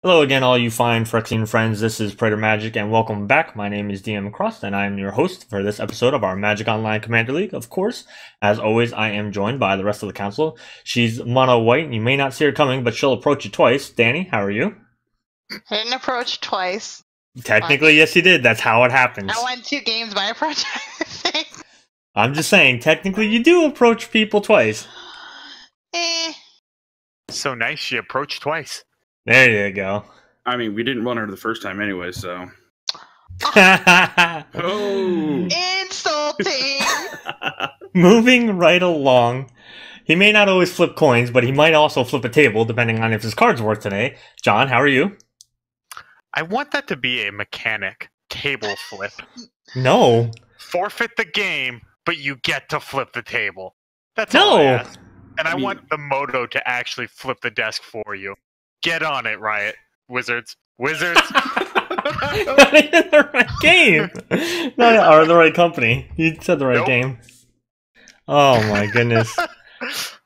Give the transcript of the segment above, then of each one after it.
Hello again, all you fine Phyrexian friends. This is Praetor Magic, and welcome back. My name is DM Cross, and I am your host for this episode of our MagicOnline Commander League. Of course, as always, I am joined by the rest of the council. She's mono white, and you may not see her coming, but she'll approach you twice. Danny, how are you? I didn't approach twice. Technically, yes, you did. That's how it happens. I won 2 games by approach. I'm just saying, technically, you do approach people twice. So nice, she approached twice. There you go. I mean, we didn't run her the first time anyway, so. Oh! Insulting! Moving right along. He may not always flip coins, but he might also flip a table, depending on if his cards work today. John, how are you? I want that to be a mechanic. Table flip. No. Forfeit the game, but you get to flip the table. That's all I ask. And I want the Moto to actually flip the desk for you. Get on it, Riot. Wizards. Wizards! Not even the right game! Or the right company. You said the right game. Oh my goodness.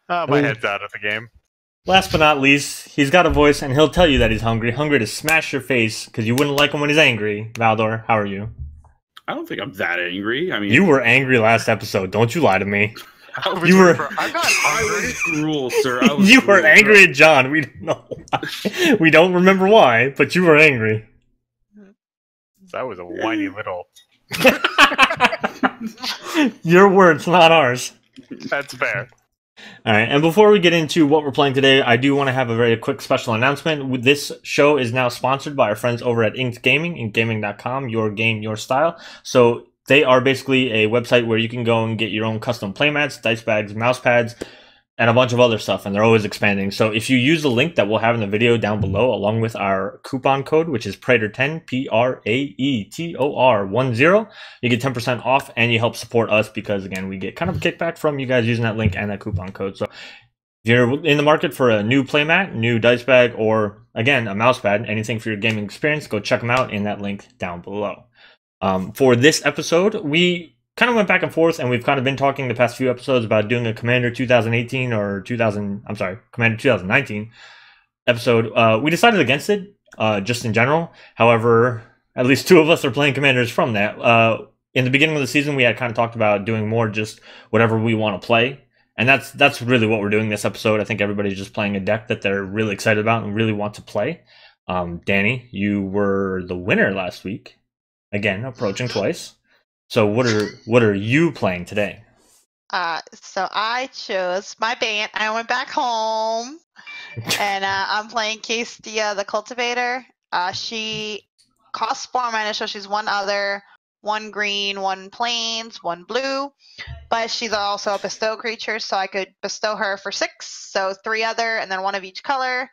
My head's out of the game. Last but not least, he's got a voice and he'll tell you that he's hungry. Hungry to smash your face because you wouldn't like him when he's angry. Valdor, how are you? I don't think I'm that angry. I mean, you were angry last episode. Don't you lie to me. I'm not I was cruel, sir. You were angry at John. We don't know why. We don't remember why, but you were angry. That was a whiny little. Your words, not ours. That's fair. Alright, and before we get into what we're playing today, I do want to have a very quick special announcement. This show is now sponsored by our friends over at Inked Gaming, inkedgaming.com, your game, your style. So they are basically a website where you can go and get your own custom playmats, dice bags, mouse pads, and a bunch of other stuff, and they're always expanding. So if you use the link that we'll have in the video down below, along with our coupon code, which is Praetor10, Praetor10, you get 10% off, and you help support us because, again, we get kind of a kickback from you guys using that link and that coupon code. So if you're in the market for a new playmat, new dice bag, or, again, a mouse pad, anything for your gaming experience, go check them out in that link down below. For this episode, we kind of went back and forth, and we've kind of been talking the past few episodes about doing a Commander 2018 or Commander 2019 episode. We decided against it, just in general. However, at least 2 of us are playing Commanders from that. In the beginning of the season, we had kind of talked about doing more just whatever we want to play. And that's really what we're doing this episode. I think everybody's just playing a deck that they're really excited about and really want to play. Danny, you were the winner last week. Again, approaching twice. So what are you playing today? So I chose my band. I went back home, and I'm playing Kestia, the Cultivator. She costs 4 mana, so she's 1 other, 1 green, 1 plains, 1 blue. But she's also a bestow creature, so I could bestow her for 6. So 3 other, and then 1 of each color.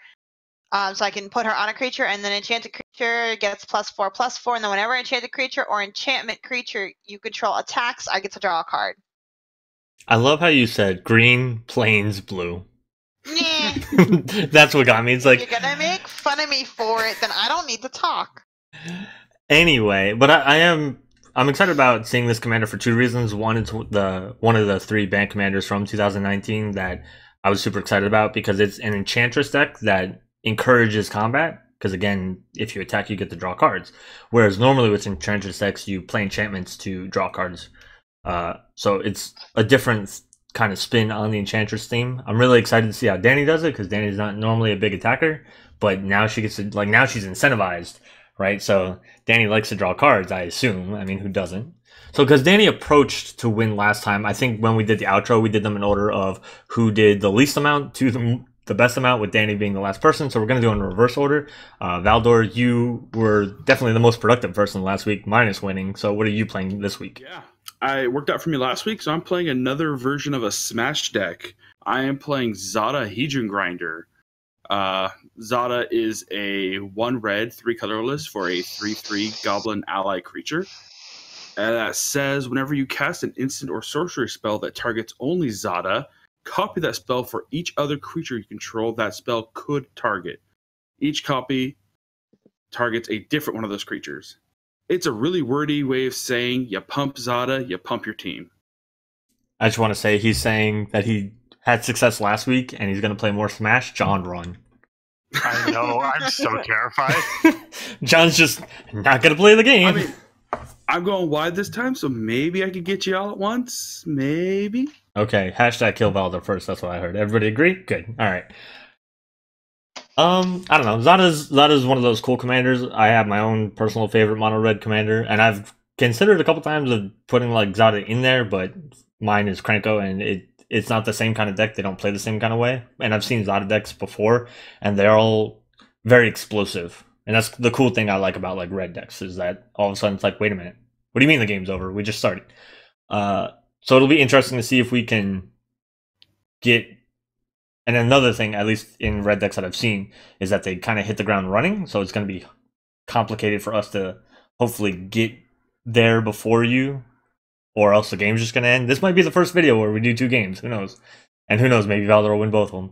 So I can put her on a creature, and then enchanted creature gets +4/+4, and then whenever enchanted creature or enchantment creature you control attacks, I get to draw a card. I love how you said green, plains, blue. Yeah. That's what got me. It's like, if you're gonna make fun of me for it, then I don't need to talk. Anyway, but I'm excited about seeing this commander for 2 reasons. One, it's one of the 3 banned commanders from 2019 that I was super excited about because it's an enchantress deck that encourages combat, because again, if you attack you get to draw cards, whereas normally with enchantress decks you play enchantments to draw cards. So it's a different kind of spin on the enchantress theme. I'm really excited to see how Danny does it, because Danny's not normally a big attacker, but now she gets to, like, now she's incentivized, right? So Danny likes to draw cards, I assume. I mean, who doesn't? So because Danny approached to win last time, I think when we did the outro, we did them in order of who did the least amount to the best amount, with Danny being the last person. So we're going to do it in reverse order. Valdor, you were definitely the most productive person last week, minus winning. So what are you playing this week? Yeah, I worked out for me last week, so I'm playing another version of a Smash deck. I am playing Zada Hedron Grinder. Zada is a 1 red, 3 colorless for a 3/3 goblin ally creature. And that says whenever you cast an instant or sorcery spell that targets only Zada, copy that spell for each other creature you control that spell could target. Each copy targets a different one of those creatures. It's a really wordy way of saying you pump Zada, you pump your team. I just want to say he's saying that he had success last week and he's going to play more Smash. John, run. I know. I'm so terrified. John's just not gonna play the game. I mean, I'm going wide this time, so maybe I could get you all at once. Maybe. Okay, hashtag kill Valda first. That's what I heard. Everybody agree? Good. All right. I don't know. Zada's one of those cool commanders. I have my own personal favorite mono red commander, and I've considered a couple times of putting like Zada in there, but mine is Krenko, and it's not the same kind of deck. They don't play the same kind of way. And I've seen Zada decks before, and they're all very explosive. And that's the cool thing I like about like red decks, is that all of a sudden it's like, wait a minute, what do you mean the game's over? We just started. So it'll be interesting to see if we can get. And another thing, at least in red decks that I've seen, is that they kind of hit the ground running. So it's going to be complicated for us to hopefully get there before you, or else the game's just going to end. This might be the first video where we do 2 games. Who knows? And who knows? Maybe Valder will win both of them.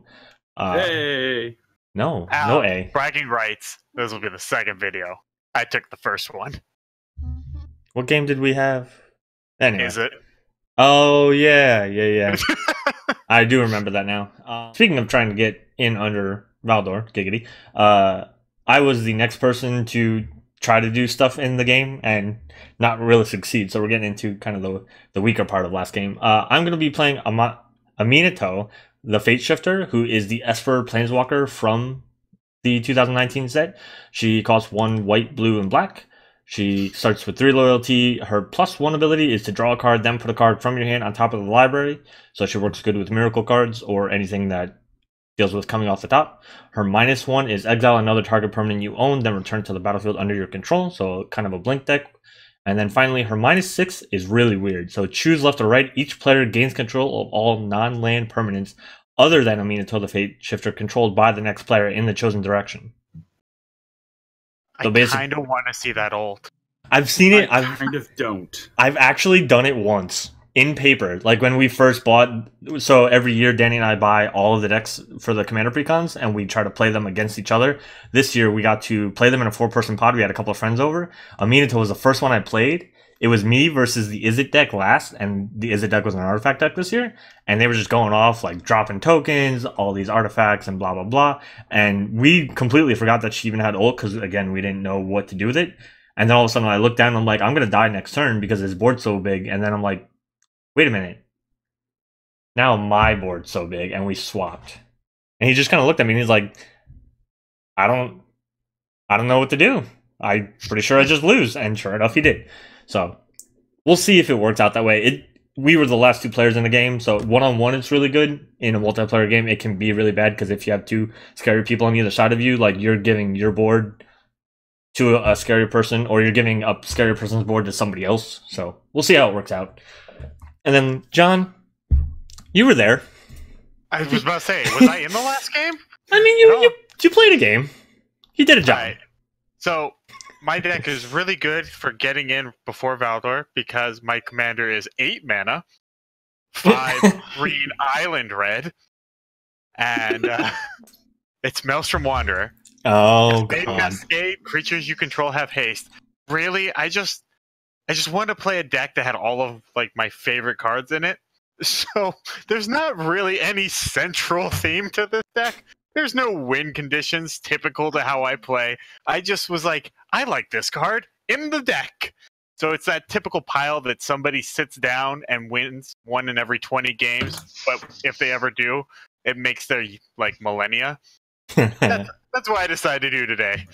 Hey. No A. Bragging rights. This will be the second video. I took the first one. What game did we have? Anyway. Is it? Oh, yeah. I do remember that now. Speaking of trying to get in under Valdor, giggity, I was the next person to try to do stuff in the game and not really succeed. So we're getting into kind of the weaker part of last game. I'm going to be playing Aminatou, the Fate Shifter, who is the Esper Planeswalker from the 2019 set. She costs 1 white, blue, and black. She starts with 3 loyalty. Her +1 ability is to draw a card, then put a card from your hand on top of the library. So she works good with miracle cards or anything that deals with coming off the top. Her -1 is exile another target permanent you own, then return to the battlefield under your control. So kind of a blink deck. And then finally, her -6 is really weird. So choose left or right. Each player gains control of all non-land permanents other than Aminatou, the Fate Shifter, controlled by the next player in the chosen direction. So I kind of want to see that ult. I've seen it. I kind of don't. I've actually done it once in paper. Like when we first bought. So every year, Danny and I buy all of the decks for the Commander Precons, and we try to play them against each other. This year, we got to play them in a 4-person pod. We had a couple of friends over. Aminatou was the first one I played. It was me versus the Izzet deck last, and the Izzet deck was an artifact deck this year, and they were just going off, like, dropping tokens, all these artifacts, and blah, blah, blah, and we completely forgot that she even had ult, because, again, we didn't know what to do with it, and then all of a sudden I look down, and I'm like, I'm going to die next turn, because his board's so big, and then I'm like, wait a minute, now my board's so big, and we swapped, and he just kind of looked at me, and he's like, I don't know what to do, I'm pretty sure I just lose, and sure enough, he did. So we'll see if it works out that way. We were the last 2 players in the game, so one-on-one it's really good. In a multiplayer game, it can be really bad because if you have 2 scary people on either side of you, like you're giving your board to a scary person, or you're giving a scary person's board to somebody else. So we'll see how it works out. And then John, you were there. I was about to say, was I in the last game? I mean, you played a game. You did a job. Right. So my deck is really good for getting in before Valdor because my commander is 8 mana, 5 green island red, and it's Maelstrom Wanderer. Oh, God. Cascade, creatures you control have haste. Really, I just wanted to play a deck that had all of like my favorite cards in it. So there's not really any central theme to this deck. There's no win conditions typical to how I play. I just was like, I like this card in the deck. So it's that typical pile that somebody sits down and wins 1 in every 20 games. But if they ever do, it makes their like millennia. That's what I decided to do today.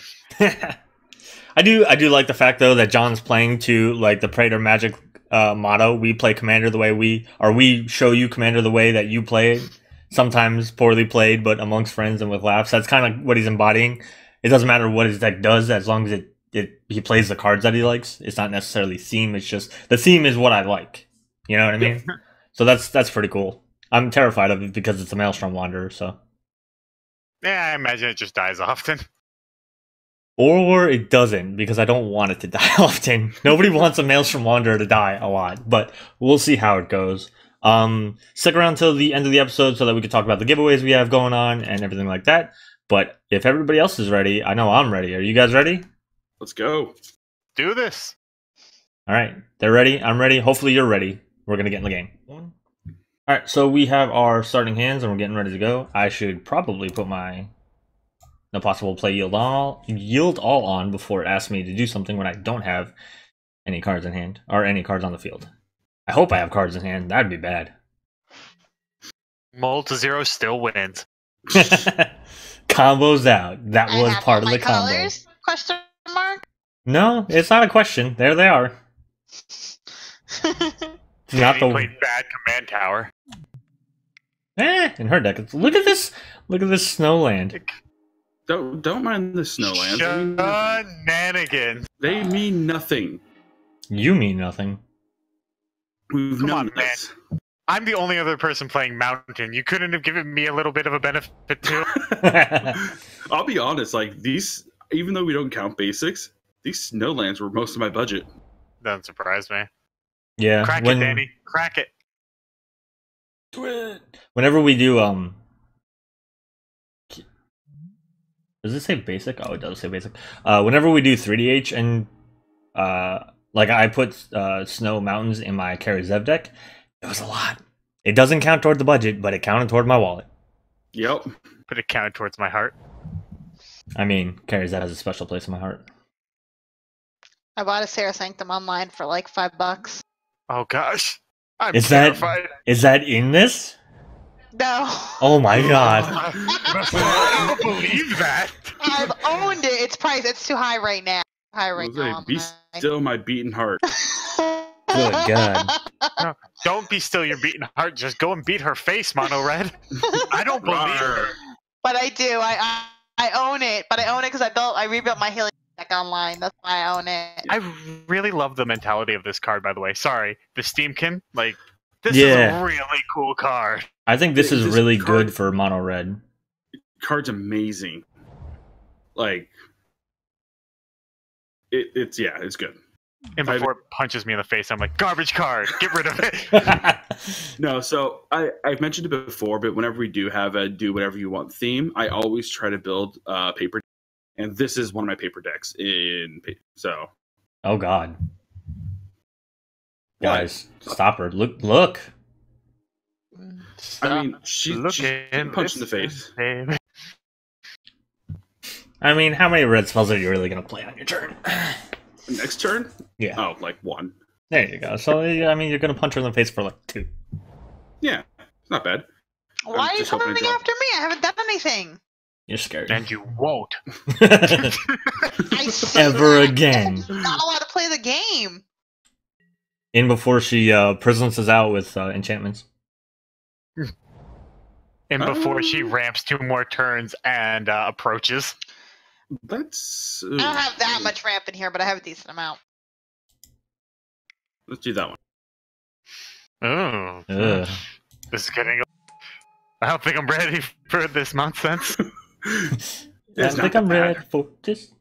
I do like the fact though that John's playing to like the Praetor Magic motto. We play Commander the way we show you Commander the way that you play it. Sometimes poorly played, but amongst friends and with laughs. That's kind of what he's embodying. It doesn't matter what his deck does as long as he plays the cards that he likes. It's not necessarily theme. It's just the theme is what I like. You know what I mean? Yeah. So that's pretty cool. I'm terrified of it because it's a Maelstrom Wanderer. So yeah, I imagine it just dies often. Or it doesn't because I don't want it to die often. Nobody wants a Maelstrom Wanderer to die a lot, but we'll see how it goes. Stick around till the end of the episode so that we can talk about the giveaways we have going on and everything like that. But if everybody else is ready, I know I'm ready. Are you guys ready? Let's go. Do this. All right. They're ready. I'm ready. Hopefully you're ready. We're going to get in the game. All right. So we have our starting hands and we're getting ready to go. I should probably put my No possible play yield all on before it asks me to do something when I don't have any cards in hand or any cards on the field. I hope I have cards in hand. That'd be bad. Mold to 0 still wins. Combos out. That was part of the combo. Colors? Question mark? No, it's not a question. There they are. It's not He the played bad command tower. in her deck. Look at this. Look at this snowland. Don't mind the snowlands. They mean nothing. Shenanigans. They mean nothing. You mean nothing. We've Come known on, this. I'm the only other person playing Mountain. You couldn't have given me a little bit of a benefit too. I'll be honest, like these, even though we don't count basics, these snowlands were most of my budget. Doesn't surprise me. Yeah. Crack it, Danny. Crack it. Whenever we do does it say basic? Oh, it does say basic. Whenever we do 3DH and like I put snow mountains in my Kari Zev deck, it was a lot. It doesn't count toward the budget, but it counted toward my wallet. Yep. But it counted towards my heart. I mean, Kari Zev has a special place in my heart. I bought a Sarah Sanctum online for like $5. Oh gosh. I'm Is terrified. that in this? No. Oh my god. I don't believe that. I've owned it. It's priced. It's too high right now. High right Jose, now. be still my beating heart. Good god. No, don't be still your beating heart. Just go and beat her face, Mono Red. I don't believe her. But I do. I own it. But I own it because I rebuilt my healing deck online. That's why I own it. I really love the mentality of this card, by the way. Sorry, the Steamkin. Like, this Yeah. is a really cool card. I think this is This really card- good for mono red. Card's amazing. Like, it's good. And before it punches me in the face, I'm like, garbage card. Get rid of it. No, so I've mentioned it before, but whenever we do have a do whatever you want theme, I always try to build paper, and this is one of my paper decks so. Oh god. What? Guys, stop her. Look. I mean, she's Looking punched in the face. baby. I mean, how many red spells are you really gonna play on your turn? Next turn? Yeah. Oh, like 1. There you go. So I mean, you're gonna punch her in the face for like 2. Yeah, it's not bad. Why are you just hoping coming to draw. after me? I haven't done anything. You're scared. And you won't. I Ever again. I'm not allowed to play the game. In before she prisons us out with enchantments. And before she ramps 2 more turns and approaches. Let's I don't have that much ramp in here, but I have a decent amount. Let's do that one. Oh, Ugh. this is getting. I don't think I'm ready for this nonsense. I It's think not I'm bad. ready for this.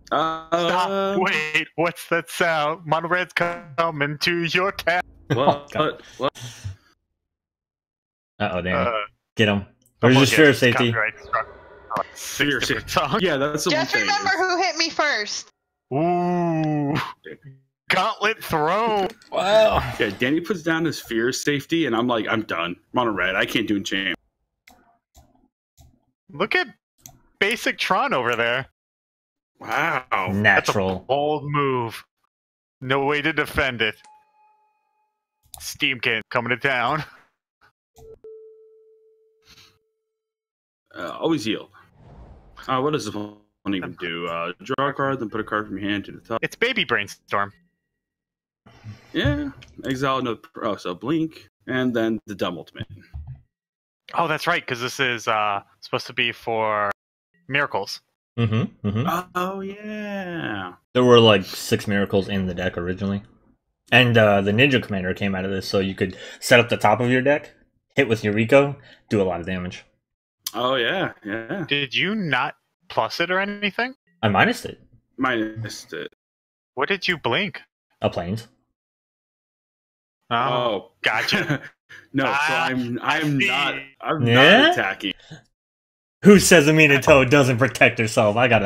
Stop. Wait, what's that sound? Mono Red's coming to your town. What? God. What? Uh-oh, Danny. Get him. Where's I'm your sphere looking at safety? copyright struck. Like 6 Sphere different safety. songs. Yeah, that's the one Just thing. remember who hit me first. Ooh. Gauntlet throw. Wow. Yeah, Danny puts down his fear safety, and I'm like, I'm done. I'm on a red. I can't do enchant. Look at basic Tron over there. Wow. That's a Natural. bold move. No way to defend it. Steamkin coming to town. Always yield. What does this one even do? Draw a card, then put a card from your hand to the top. It's baby brainstorm. Yeah. Exile another. Oh, so blink, and then the dumb ultimate. Oh, that's right, because this is supposed to be for miracles. Mm-hmm. Mm-hmm. Oh yeah. There were like 6 miracles in the deck originally. And the Ninja Commander came out of this, so you could set up the top of your deck, hit with Eureka, do a lot of damage. Oh yeah. Yeah. Did you not plus it or anything? I minused it. Minus it. What did you blink? A planes. Oh, Gotcha. No, so Ah, I'm see. not. I'm Yeah? not attacking. Who says Aminatou doesn't protect herself? I got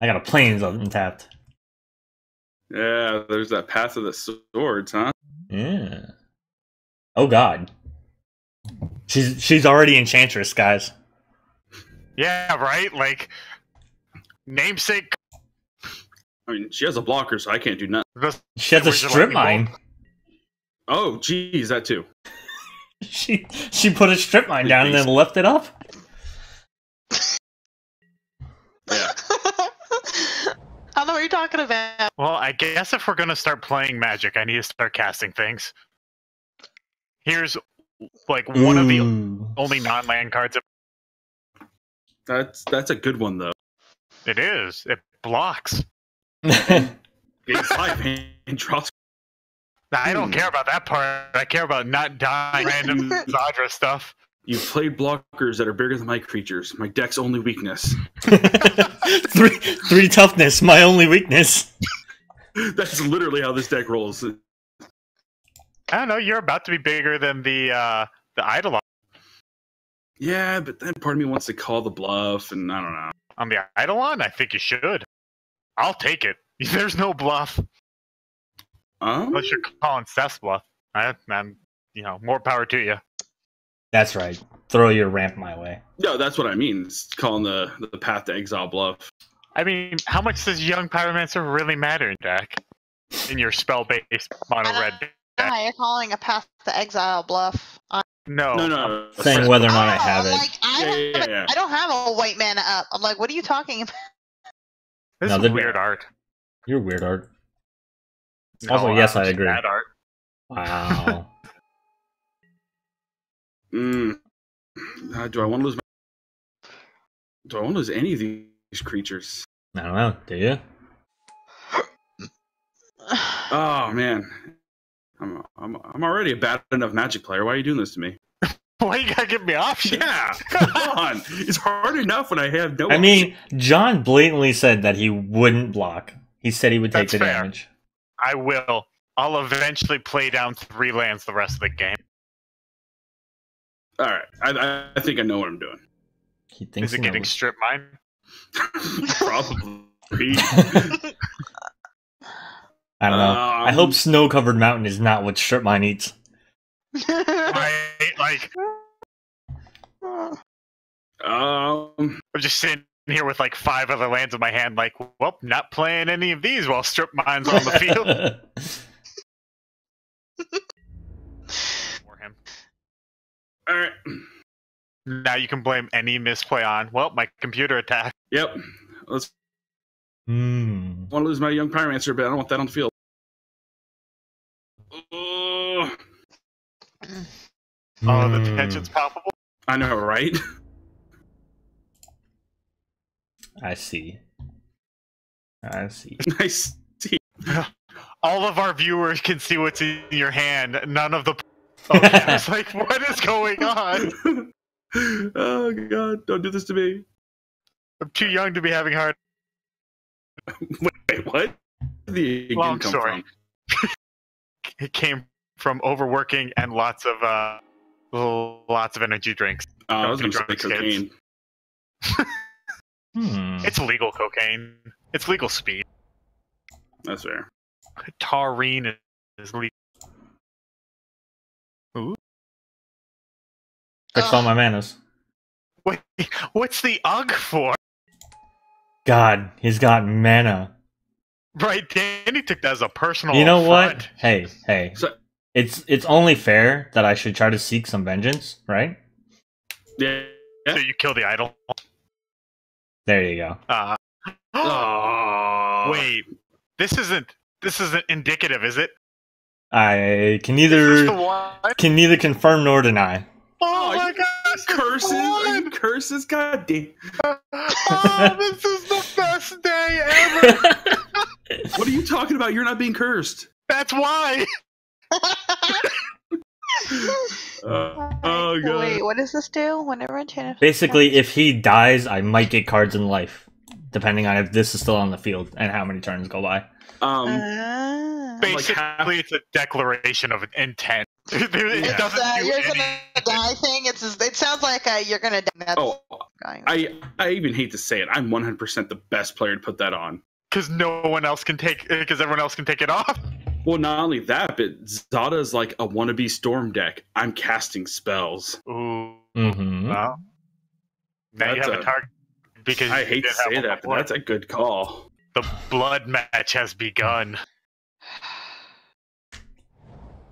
a planes untapped. Yeah, there's that path of the swords, huh? Yeah. Oh god. She's already Enchantress, guys. Yeah, right? Like, namesake. I mean, she has a blocker, so I can't do nothing. She has a Where's your strip lightning mine. Oh, geez, that too. She put a strip mine down and then left it up. Yeah. I don't know what you're talking about. Well, I guess if we're gonna start playing Magic, I need to start casting things. Here's like one of the only non-land cards. That's a good one though. It is. It blocks. Game 5 and draws. I don't care about that part. I care about not dying random Zada stuff. You've played blockers that are bigger than my creatures. My deck's only weakness. three toughness, my only weakness. That's literally how this deck rolls. I don't know. You're about to be bigger than the Eidolon. Yeah, but then part of me wants to call the bluff, and I don't know. On the Eidolon, I think you should. I'll take it. There's no bluff. Unless you're calling Seth's bluff. Man, more power to you. That's right. Throw your ramp my way. No, that's what I mean. It's calling the Path to Exile bluff. I mean, how much does Young Pyromancer really matter in deck? In your spell-based mono-red deck? Yeah, you're calling a Path to Exile bluff. No. Saying whether or not I have it. Like, Yeah. I don't have a white mana up. I'm like, what are you talking about? This No, is weird art. You're weird art. No, Also, yes, I it's agree. Bad art. Wow. Do I want to lose? Do I want to lose any of these creatures? I don't know. Do you? Oh man, I'm already a bad enough Magic player. Why are you doing this to me? Why you gotta give me options? Yeah, come on. It's hard enough when I have no. I mean, John blatantly said that he wouldn't block. He said he would take That's the fair. damage. I will. I'll eventually play down 3 lands the rest of the game. All right, I think I know what I'm doing. He thinks Is it he getting knows. strip mine? Probably. I don't know. I hope snow-covered mountain is not what strip mine eats. Right? Like, Um, I'm just sitting here with like 5 other lands in my hand, like, well, not playing any of these while strip mines on the field. For him. all right. Now you can blame any misplay on, well, my computer attack. Yep. Let's. Hmm. Want to lose my young Pyromancer, but I don't want that on the field. Oh, the tension's palpable. I know, right? I see. I see. All of our viewers can see what's in your hand. None of the. Okay, I was like, what is going on? Oh god! Don't do this to me. I'm too young to be having heart. Wait, what? The Long story. It came from overworking and lots of energy drinks. I was going to say Drugs, cocaine. It's legal cocaine. It's legal speed. That's fair. Taurine is legal. Ooh. Fixed all my manas. Wait, what's the UG for? God, he's got mana. Right, Danny took that as a personal. You know affront. what? Hey. So, It's only fair that I should try to seek some vengeance, right? yeah. So you kill the idol. There you go. Oh. Wait, this isn't indicative, is it? I can Is this the neither one? confirm nor deny. Oh my gosh! Curses! Are you curses? God damn. Oh, this is the best day ever! What are you talking about? You're not being cursed. That's why! Oh god. Wait, what does this do? Whenever enchanted. Basically, if he dies, I might get cards in life, depending on if this is still on the field and how many turns go by. Basically, it's a declaration of intent. It doesn't do you're any... gonna die thing. It sounds like you're gonna die. That's going on. I even hate to say it. I'm 100% the best player to put that on. Because everyone else can take it off. Well, not only that, but Zada is like a wannabe storm deck. I'm casting spells. Ooh. Mm-hmm. Well, Now you have a target because I you hate did to have say a that, but blood. that's a good call. The blood match has begun.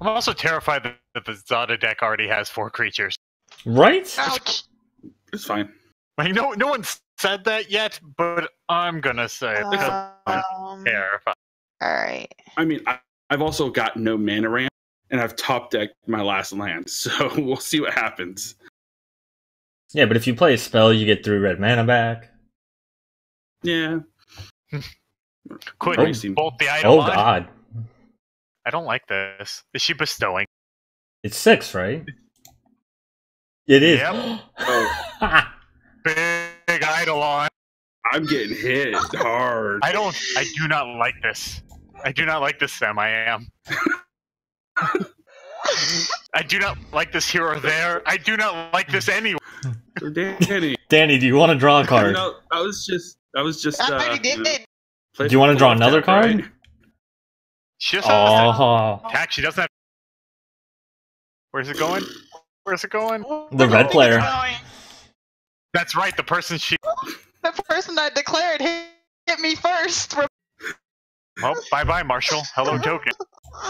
I'm also terrified that the Zada deck already has 4 creatures. Right? Ouch. It's fine. Like no one said that yet, but I'm gonna say it because I'm terrified. All right. I mean, I've also got no mana ramp, and I've top decked my last land, so we'll see what happens. Yeah, but if you play a spell, you get 3 red mana back. Yeah. Could Oh. bolt the item Oh on? god. I don't like this. Is she bestowing? It's 6, right? It is. Yep. Oh, Big Eidolon. I'm getting hit hard. I do not like this. I do not like this, Sam. I am. I do not like this here or there. I do not like this anyway. So Danny, Danny, do you want to draw a card? no, I was just. I already did it. Do you want to draw another card? Right? She just has to Oh, attack. She doesn't have. Where's it going? Where's it going? the red player. That's right. The person she. The person that declared hit me first. Oh, bye, Marshall. Hello, token.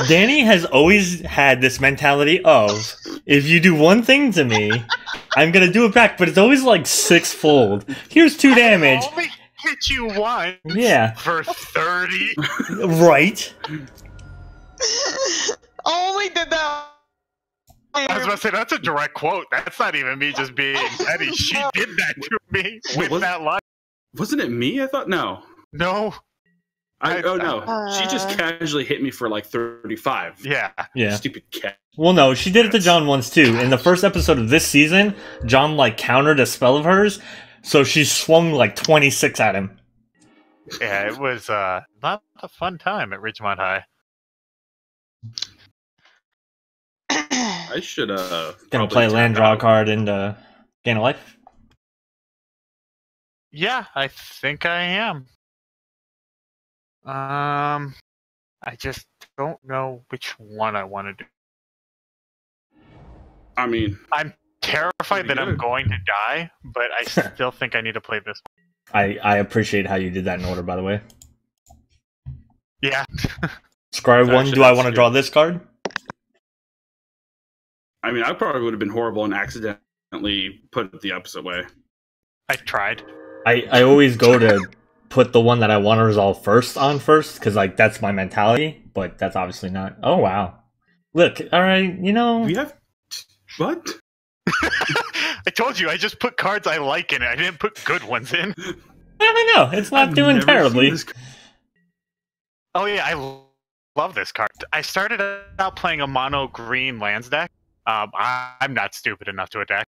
Danny has always had this mentality of, if you do one thing to me, I'm gonna do it back, but it's always like 6-fold. Here's 2 damage. I only hit you once. Yeah. For 30. Right? Only did that. I was about to say that's a direct quote. That's not even me just being petty. She did that to me with that line. Wasn't it me? I thought no. No. Oh no, she just casually hit me for like 35. Yeah. Yeah. Stupid cat. Well, no, she did it to John once too. In the first episode of this season, John like countered a spell of hers, so she swung like 26 at him. Yeah, it was not a fun time at Ridgemont High. I should Gonna probably play a land tap draw out. card and gain a life. Yeah, I think I am. I just don't know which one I want to do. I mean, I'm terrified that I'm good. going to die, but I still think I need to play this one. I appreciate how you did that in order, by the way. Yeah. Scry 1, do I want to good. draw this card? I mean, I probably would have been horrible and accidentally put it the opposite way. I tried. I always go to put the one that I want to resolve first on first, because like that's my mentality, but that's obviously not. Oh wow. Look, alright, you know. We have what? I told you, I just put cards I like in it. I didn't put good ones in. I don't know, it's not I've doing never terribly. seen this- Oh yeah, I love this card. I started out playing a mono green lands deck. I'm not stupid enough to attack.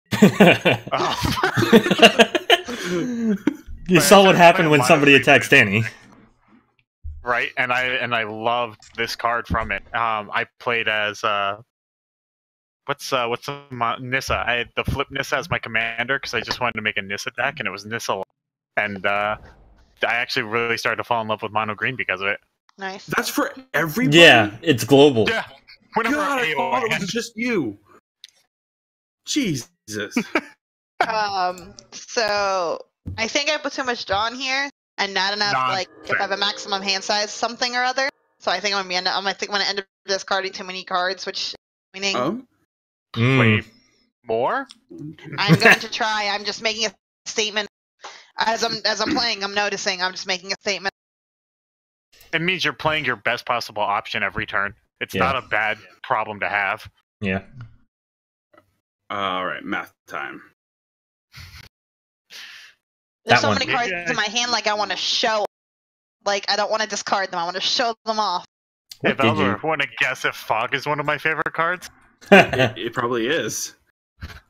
You saw what happened when somebody attacks Danny. Right, and I loved this card from it. I played as Nissa. I had the flip Nissa as my commander because I just wanted to make a Nissa deck, and it was Nissa, and I actually really started to fall in love with mono green because of it. Nice. That's for everybody. Yeah, it's global. Yeah, whenever God, I AO thought it ends. was just you. Jesus. So I think I put too much draw in here and not enough. Like if I have a maximum hand size, something or other. So I think I'm gonna end up discarding too many cards, which meaning Wait, more? I'm going to try. I'm just making a statement as I'm playing. I'm noticing. I'm just making a statement. It means you're playing your best possible option every turn. It's Yeah. not a bad problem to have. Yeah. All right, math time. There's That so one. many cards in my hand. Like I want to show. Like I don't want to discard them. I want to show them off. Hey, What did you? Valor, want to guess if Fog is one of my favorite cards? It probably is.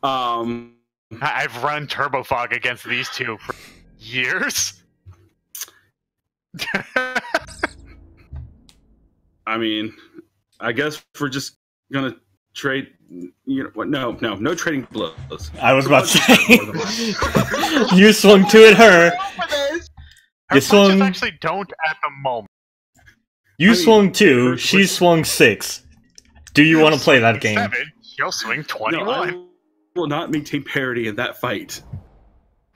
I've run Turbo Fog against these two for years. I mean, I guess we're just gonna trade. You know what? No trading blows. I was about to More than say. less. You swung 2 at her. Her You punches swung. actually don't at the moment. You I mean, swung 2. we're- She swung 6. Do you want to play that game? 7, she'll swing 21. No, I will not maintain parity in that fight.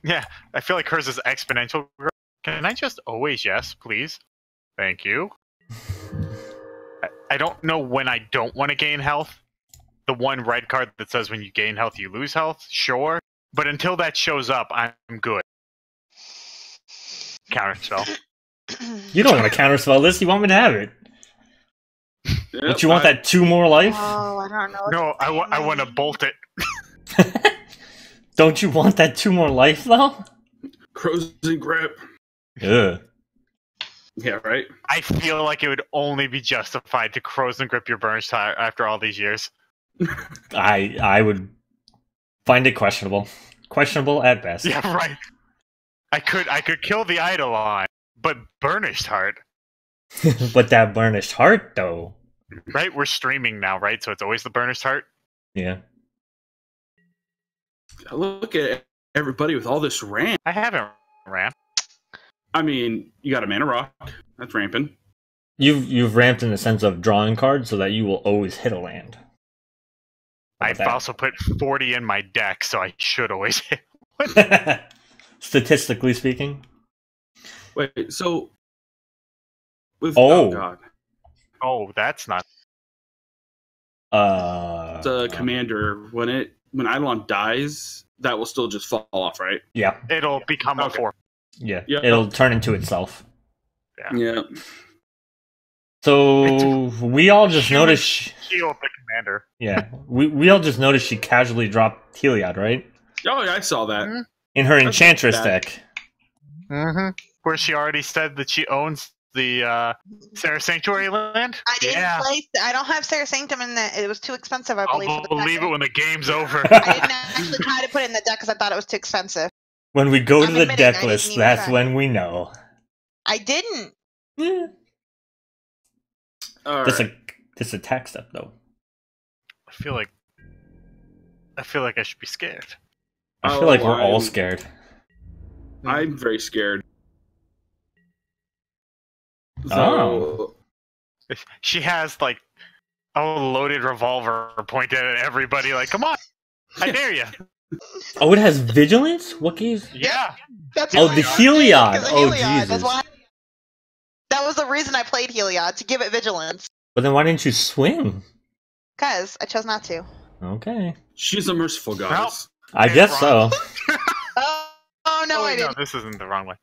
Yeah, I feel like hers is exponential growth. Can I just always yes, please? Thank you. I don't know when I don't want to gain health. The one red card that says when you gain health, you lose health, sure. But until that shows up, I'm good. Counterspell. You don't want to counterspell this. You want me to have it. Yep, Don't you want that 2 more life? Oh, I don't know. No, I want to bolt it. Don't you want that 2 more life, though? Frozen grip. Ugh. Yeah, right? I feel like it would only be justified to Frozen Grip your burnished heart after all these years. I would find it questionable. Questionable at best. Yeah, right. I could kill the Eidolon, but burnished heart. But that burnished heart, though. Right? We're streaming now, right? So it's always the burnished heart. Yeah. Look at everybody with all this ramp. I haven't ran. I mean, you got a mana rock. That's ramping. You've ramped in the sense of drawing cards so that you will always hit a land. How I've about also put 40 in my deck, so I should always hit. that? Statistically speaking. Wait, so with Oh. God. Oh, that's not. The commander, when Eidolon dies, that will still just fall off, right? Yeah. It'll become a Okay. 4. Yeah. Yep. It'll turn into itself. Yeah. So we all just Human noticed. Shield the commander. Yeah. We all just noticed she casually dropped Heliod, right? Oh, yeah, I saw that. In her That's Enchantress bad. deck. Mm-hmm. Where she already said that she owns the Sarah Sanctuary land. I didn't Yeah. play. I don't have Sarah Sanctum in the. It was too expensive, I believe. for I'll the believe deck. it when the game's over. I didn't actually try to put it in the deck because I thought it was too expensive. When we go to I'm the admitting I deck didn't list, even that's try. when we know. I didn't. Yeah. All This right. a attack step though. I feel like I should be scared. I feel like we're all I'm- scared. I'm very scared. Oh. She has like a loaded revolver pointed at everybody. Like, come on, I dare you. Oh, it has vigilance? What gives? Yeah. That's Oh, why the I played it, Heliod. 'cause of Oh, Heliod. That's Jesus. why. That was the reason I played Heliod, to give it vigilance. But then why didn't you swing? Because I chose not to. Okay. She's a merciful goddess. I Hey, guess Ron. so. Oh no, I wait, no, didn't. this isn't the wrong way.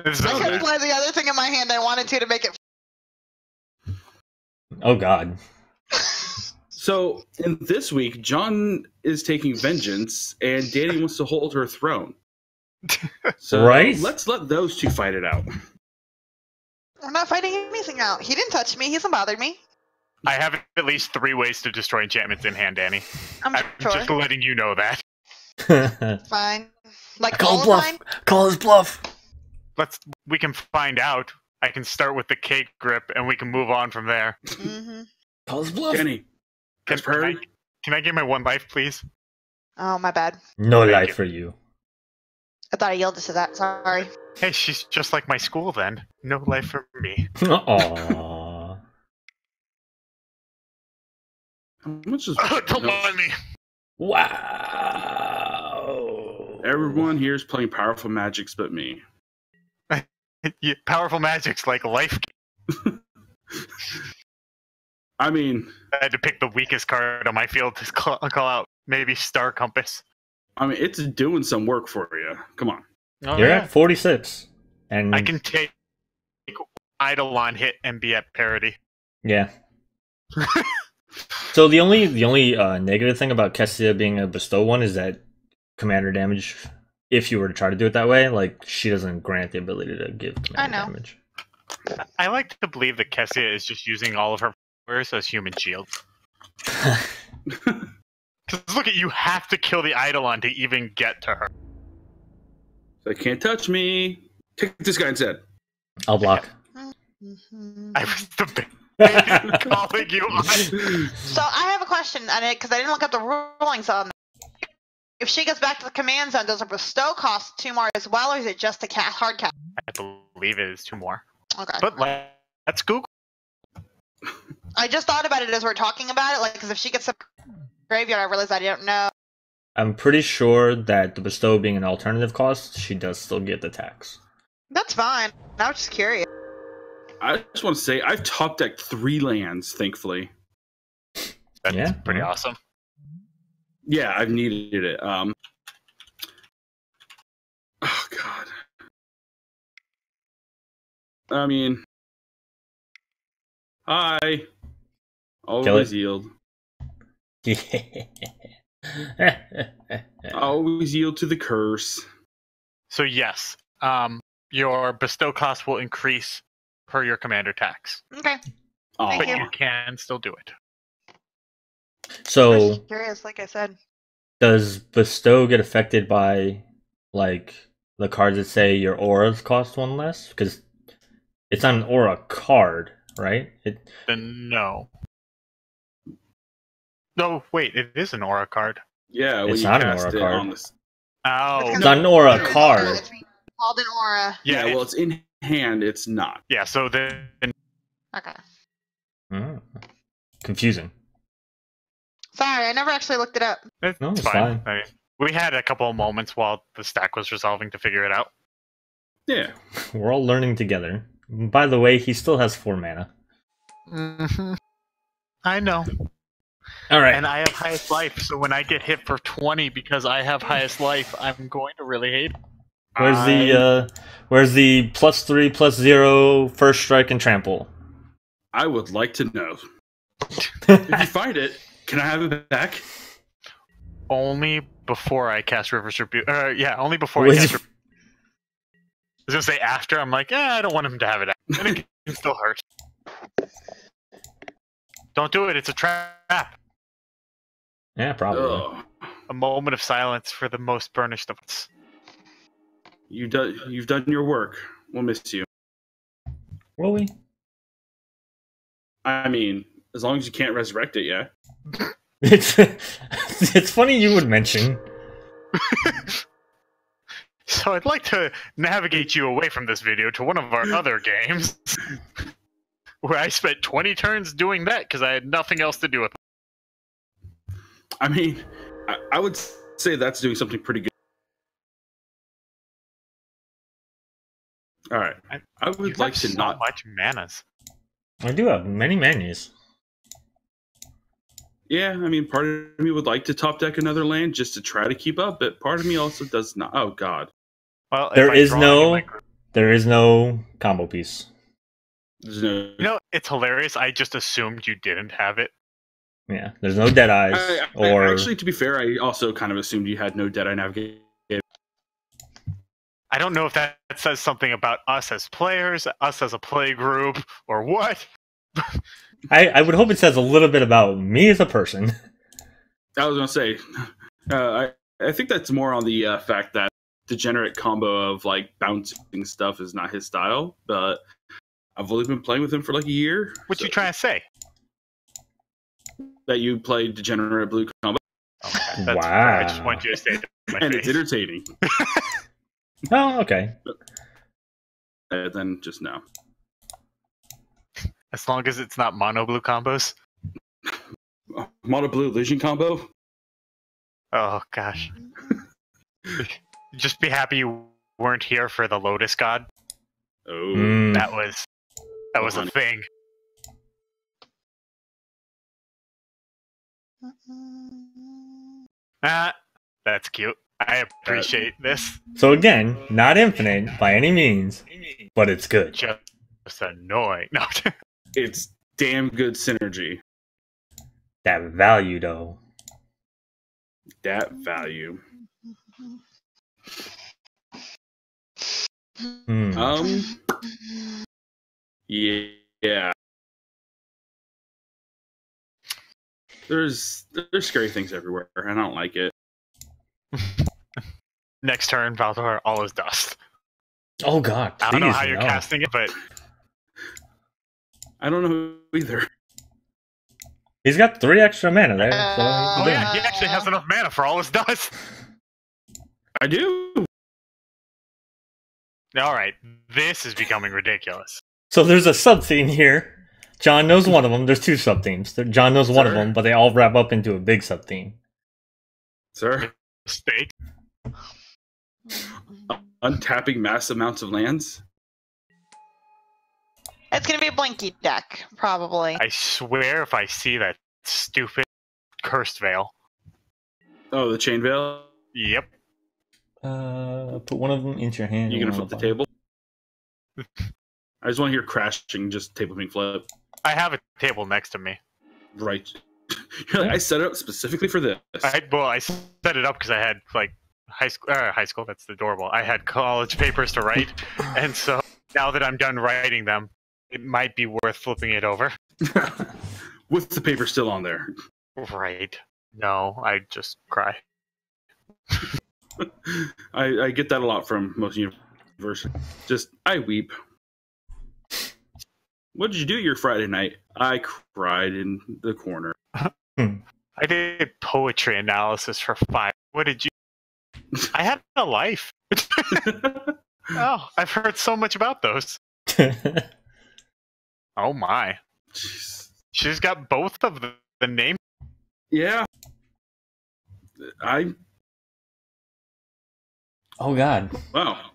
This is I okay. could play the other thing in my hand I wanted to make it. Oh god. So, in this week, John is taking vengeance, and Danny wants to hold her throne. So, Right. let's let those two fight it out. I'm not fighting anything out. He didn't touch me. He hasn't bothered me. I have at least 3 ways to destroy enchantments in hand, Danny. I'm I'm sure. just letting you know that. Fine. Like Call all his of bluff. mine. Call his bluff. We can find out. I can start with the cake grip, and we can move on from there. Mm-hmm. Call his bluff. Danny, as per, Can I get my 1 life, please? Oh, my bad. No Thank life you. for you. I thought I yielded to that. Sorry. Hey, she's just like my school then. No life for me. Aww. how much is Don't no, mind me. Wow. everyone here is playing powerful magics but me. Yeah, powerful magics like life. I mean, I had to pick the weakest card on my field to call out. Maybe Star Compass. it's doing some work for you. Come on. Oh, You're yeah. at 46. And I can take Eidolon hit and be at parity. yeah. So the only negative thing about Kestia being a bestow one is that commander damage, if you were to try to do it that way, like she doesn't grant the ability to give commander know. damage. I like to believe that Kestia is just using all of her powers as human shields. Because look at you, have to kill the Eidolon to even get to her. They can't touch me. Take this guy instead. I'll block. Mm-hmm. I was debating calling you on. So I have a question, because I didn't look up the rulings on that. If she gets back to the command zone, does her bestow cost 2 more as well, or is it just a hard cap? I believe it is 2 more. Okay. But let's Google. I just thought about it as we're talking about it, like, because if she gets a graveyard, I realized I don't know. I'm pretty sure that the bestow being an alternative cost, she does still get the tax. That's fine. I was just curious. I just want to say I've top decked 3 lands, thankfully. That's pretty awesome. Yeah, I've needed it. Oh god. I mean, hi. Always yield. Always yield to the curse. So yes, your bestow cost will increase per your commander tax. Okay. Oh, But you. you can still do it. So, Just curious, like I said. does bestow get affected by, like, the cards that say your auras cost 1 less? Because it's not an aura card, right? Then no. No, wait, it is an aura card. yeah, when It's you not an cast aura it card. on this. Oh. It's not an aura It's card. It's called an aura. Yeah, well, it's in hand. It's not. Yeah, so then Okay. Confusing. Sorry, I never actually looked it up. it's No, it's fine. fine. I mean, we had a couple of moments while the stack was resolving to figure it out. Yeah. We're all learning together. By the way, he still has 4 mana. Mm-hmm. I know. All right. And I have highest life, so when I get hit for 20 because I have highest life, I'm going to really hate it. Where's the +3/+0 first strike and trample? I would like to know. If you find it, can I have it back? Only before I cast River's Rebuke. Yeah, only before I Was cast it- I was going to say after, I'm like, I don't want him to have it. And it can still hurt. Don't do it, it's a trap. Yeah, probably. Ugh. A moment of silence for the most burnished of us. You've done your work. We'll miss you. Will we? I mean, as long as you can't resurrect it, yeah. It's funny you would mention. So I'd like to navigate you away from this video to one of our other games, where I spent 20 turns doing that because I had nothing else to do with it. I mean, I would say that's doing something pretty good. All right. I You would like have to so not. much manas. I do have many menus. Yeah, I mean, part of me would like to top deck another land just to try to keep up, but part of me also does not. Oh God, Well, There if I is draw no- any of my group- There is no combo piece. there's no. You know, it's hilarious. I just assumed you didn't have it. Yeah, there's no dead eyes or Actually, to be fair, I also kind of assumed you had no Deadeye Navigate. I don't know if that says something about us as players, us as a play group, or what. I would hope it says a little bit about me as a person. I was gonna say, I think that's more on the fact that degenerate combo of like bouncing stuff is not his style. But I've only been playing with him for like a year. What so- you trying to say? That you play degenerate blue combo, Okay, that's fair. I just Wow. want you to say it to my and face. it's entertaining. Oh, okay. Then just now. As long as it's not mono blue combos. Mono blue Legion combo. Oh gosh. Just be happy you weren't here for the Lotus God. Oh, Mm. That was a thing. Ah, that's cute. I appreciate this. So again, not infinite by any means, but it's good. Just annoying. No. it's damn good synergy. That value, though. That value. Hmm. Yeah. There's scary things everywhere, and I don't like it. Next turn, Valdor, all is dust. Oh God! I don't know please, how you're no. casting it, but I don't know either. He's got 3 extra mana there. So oh he's yeah, he actually has enough mana for all his dust. I do. All right, this is becoming ridiculous. So there's a sub theme here. John knows one of them. There's 2 sub themes. John knows one of Sir? them, but they all wrap up into a big sub theme. Sir? mistake. Untapping mass amounts of lands. It's gonna be a blinky deck, probably. I swear if I see that stupid cursed veil. Oh, the chain veil. Yep. Put one of them into your hand. You gonna and flip the one on table? I just want to hear crashing, just table being flipped. I have a table next to me. Right. You're like, I set it up specifically for this. I set it up because I had like high school. That's adorable. I had college papers to write, and so now that I'm done writing them, it might be worth flipping it over. With the paper still on there. Right. No, I just cry. I get that a lot from most universities. Just, I weep. What did you do your Friday night? I cried in the corner. I did poetry analysis for 5. What did you? I had a life. Oh, I've heard so much about those. Oh my. Jeez. She's got both of the names. Yeah. Oh god. Wow.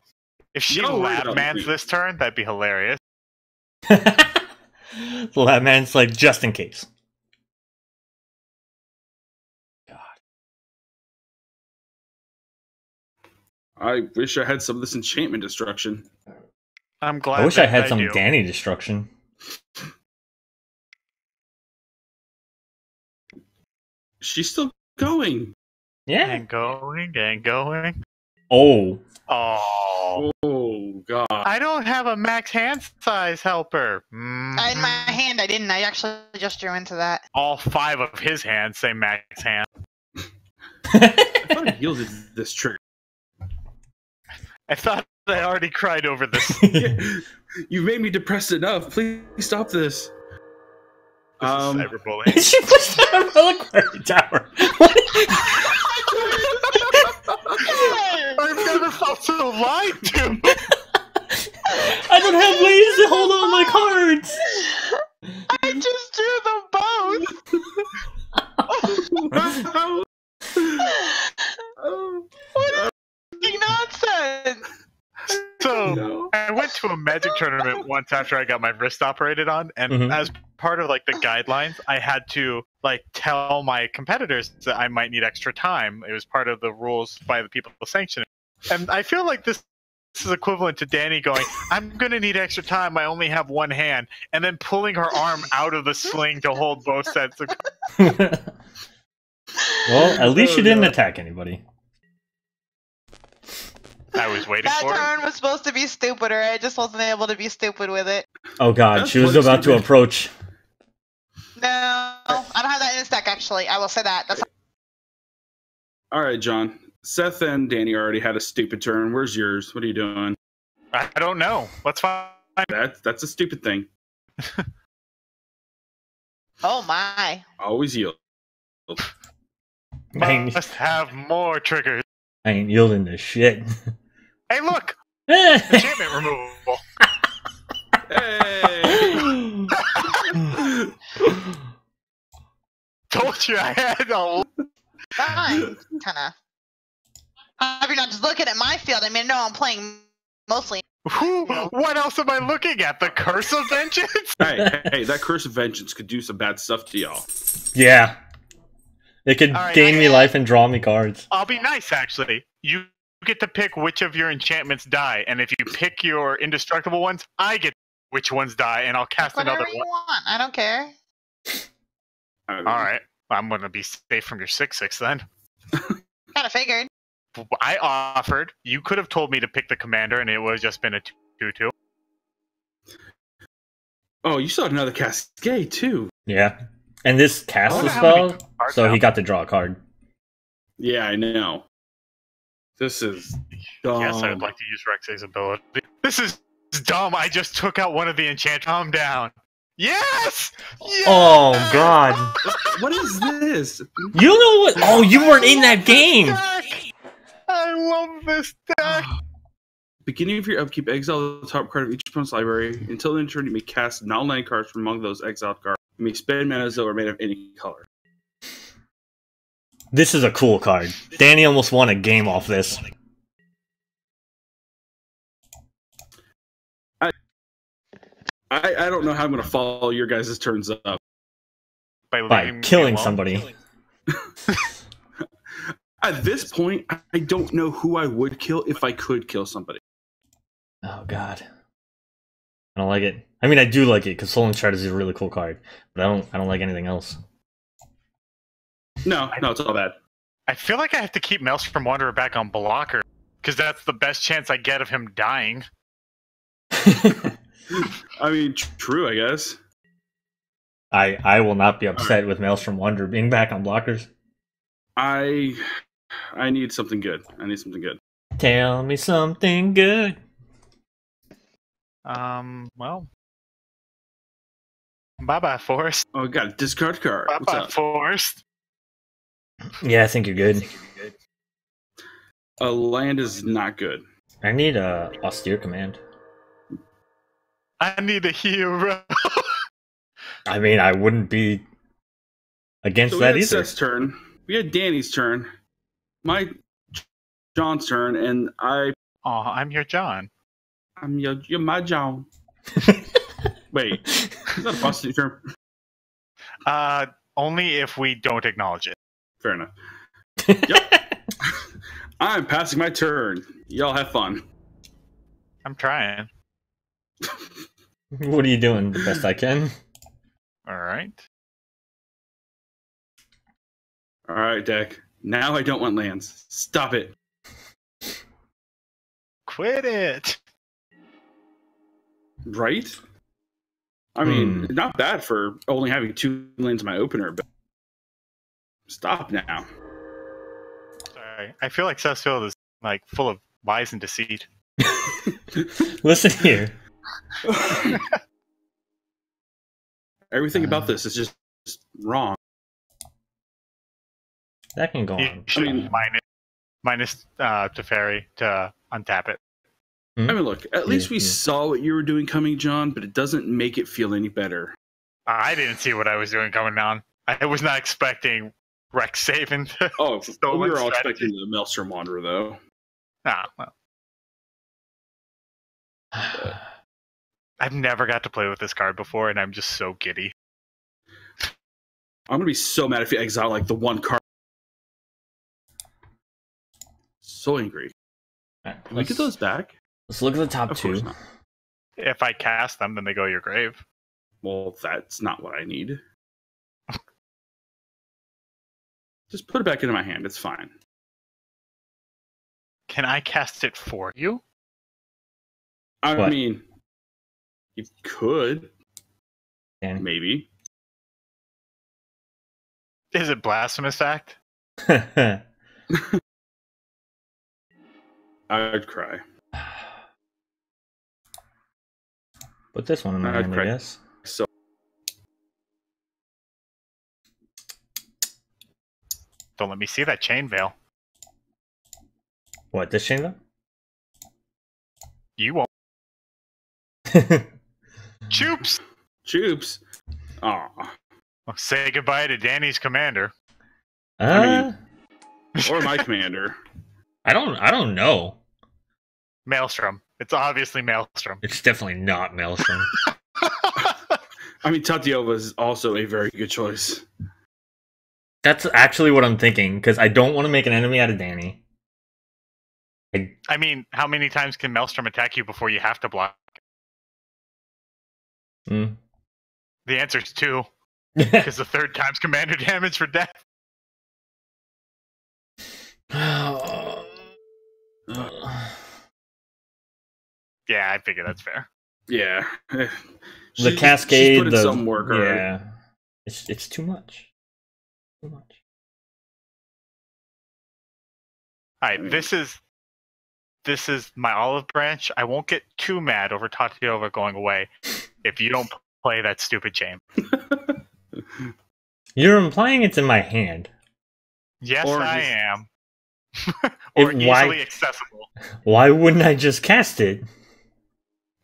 If she No, wait, lab mans this turn, that'd be hilarious. The lab man's like, just in case. God. I wish I had some of this enchantment destruction. I'm glad. I wish I had that some do. Danny destruction. She's still going. Yeah. And going and going. Oh. Oh. Oh, God. I don't have a max hand size helper. In my hand, I didn't. I actually just drew into that. All 5 of his hands say max hand. I thought I yielded this trigger. I thought I already cried over this. You've made me depressed enough. Please stop this. This is cyberbullying. She pushed down a reliquary tower. I've never felt so lied to. I don't have ways to hold on my cards. I just drew them both. Fucking nonsense. So No. I went to a Magic tournament once after I got my wrist operated on, and as part of like the guidelines, I had to like tell my competitors that I might need extra time. It was part of the rules by the people sanctioning. And I feel like this is equivalent to Danny going, "I'm gonna need extra time. I only have one hand," and then pulling her arm out of the sling to hold both sets of. Well, at least you didn't attack anybody. I was waiting That for it. turn was supposed to be stupider. I just wasn't able to be stupid with it. Oh god, That's she was pretty about to stupid. approach. No, I don't have that in this deck, actually. I will say that. That's All right, John. Seth and Danny already had a stupid turn. Where's yours? What are you doing? I don't know. Let's find. That's a stupid thing. Oh my. Always yield. Must have more triggers. I ain't yielding to shit. Hey, look! Enchantment removal. Hey! Told you I had a. Fine. Kinda. If you're not just looking at my field, I mean, no, I'm playing mostly. What else am I looking at? The Curse of Vengeance? hey, that Curse of Vengeance could do some bad stuff to y'all. Yeah. It could All right, gain me life and draw me cards. I'll be nice, actually. You get to pick which of your enchantments die, and if you pick your indestructible ones, I get which ones die, and I'll cast Whatever another you one. want. I don't care. Alright, I'm gonna be safe from your 6/6 then. Kinda figured. I offered. You could have told me to pick the commander, and it would have just been a 2/2. Oh, you saw another Cascade, too. Yeah. And this cast wonder the how many spell, cards so now. he got to draw a card. Yeah, I know. This is dumb. Yes, I would like to use Rex's ability. This is dumb. I just took out one of the enchantments. Calm down. Yes! Yes! Oh god. What is this? You know what? Oh, you weren't in that game! Deck! I love this deck! Beginning of your upkeep, exile the top card of each opponent's library. Until the end of turn, you may cast non-land cards from among those exiled cards. You may spend mana as though are made of any color. This is a cool card. Danny almost won a game off this. I don't know how I'm going to follow your guys' turns up. By killing somebody. At this point, I don't know who I would kill if I could kill somebody. Oh god, I don't like it. I mean, I do like it because Soul Enshard is a really cool card, but I don't like anything else. No, it's all bad. I feel like I have to keep Maelstrom Wanderer back on blocker because that's the best chance I get of him dying. I mean, true, I guess. I will not be upset with Maelstrom Wanderer being back on blockers. I need something good. Tell me something good. Well. Bye-bye, Forest. Oh, got a discard card. Bye-bye, Forest. Yeah, I think you're good. A land is not good. I need a austere command. I need a hero. I mean, I wouldn't be against that either. Seth's turn. We had Danny's turn. John's turn, and I'm your John. You're my John. Wait, is that a positive term? Only if we don't acknowledge it. Fair enough. Yep. I'm passing my turn. Y'all have fun. I'm trying. What are you doing? The best I can. All right. All right, deck. Now I don't want lands. Stop it. Quit it. Right? I mean, not bad for only having 2 lands in my opener, but stop now. Sorry. I feel like Sethfield is like full of lies and deceit. Listen here. Everything about this is just wrong. That can go on. I mean, minus Teferi to untap it. I mean, look, at least we saw what you were doing coming, John, but it doesn't make it feel any better. I didn't see what I was doing coming down. I was not expecting Rex Saban to we were all expecting the Maelstrom Wanderer, though. Ah, well. I've never got to play with this card before, and I'm just so giddy. I'm going to be so mad if you exile, like, the one card. So angry. Right, Can we get those back? Let's look at the top 2. If I cast them, then they go to your grave. Well, that's not what I need. Just put it back into my hand. It's fine. Can I cast it for you? I mean, you could. Maybe. Is it Blasphemous Act? I'd cry. Put this one in my hand, I guess. So, don't let me see that chain veil. What, this chain veil? You won't. Choops! Choops. Aw. Well, say goodbye to Danny's commander. Or my commander. I don't know. Maelstrom. It's obviously Maelstrom. It's definitely not Maelstrom. I mean, Tatiova is also a very good choice. That's actually what I'm thinking, because I don't want to make an enemy out of Danny. I mean, how many times can Maelstrom attack you before you have to block? The answer is 2. Because the 3rd time's commander damage for death. Yeah, I figure that's fair. Yeah. The Cascade, put in some work. Yeah. It's too much. Too much. Alright, this is my olive branch. I won't get too mad over Tatiova going away if you don't play that stupid chain. You're implying it's in my hand. Yes, I am. Or easily accessible. Why wouldn't I just cast it?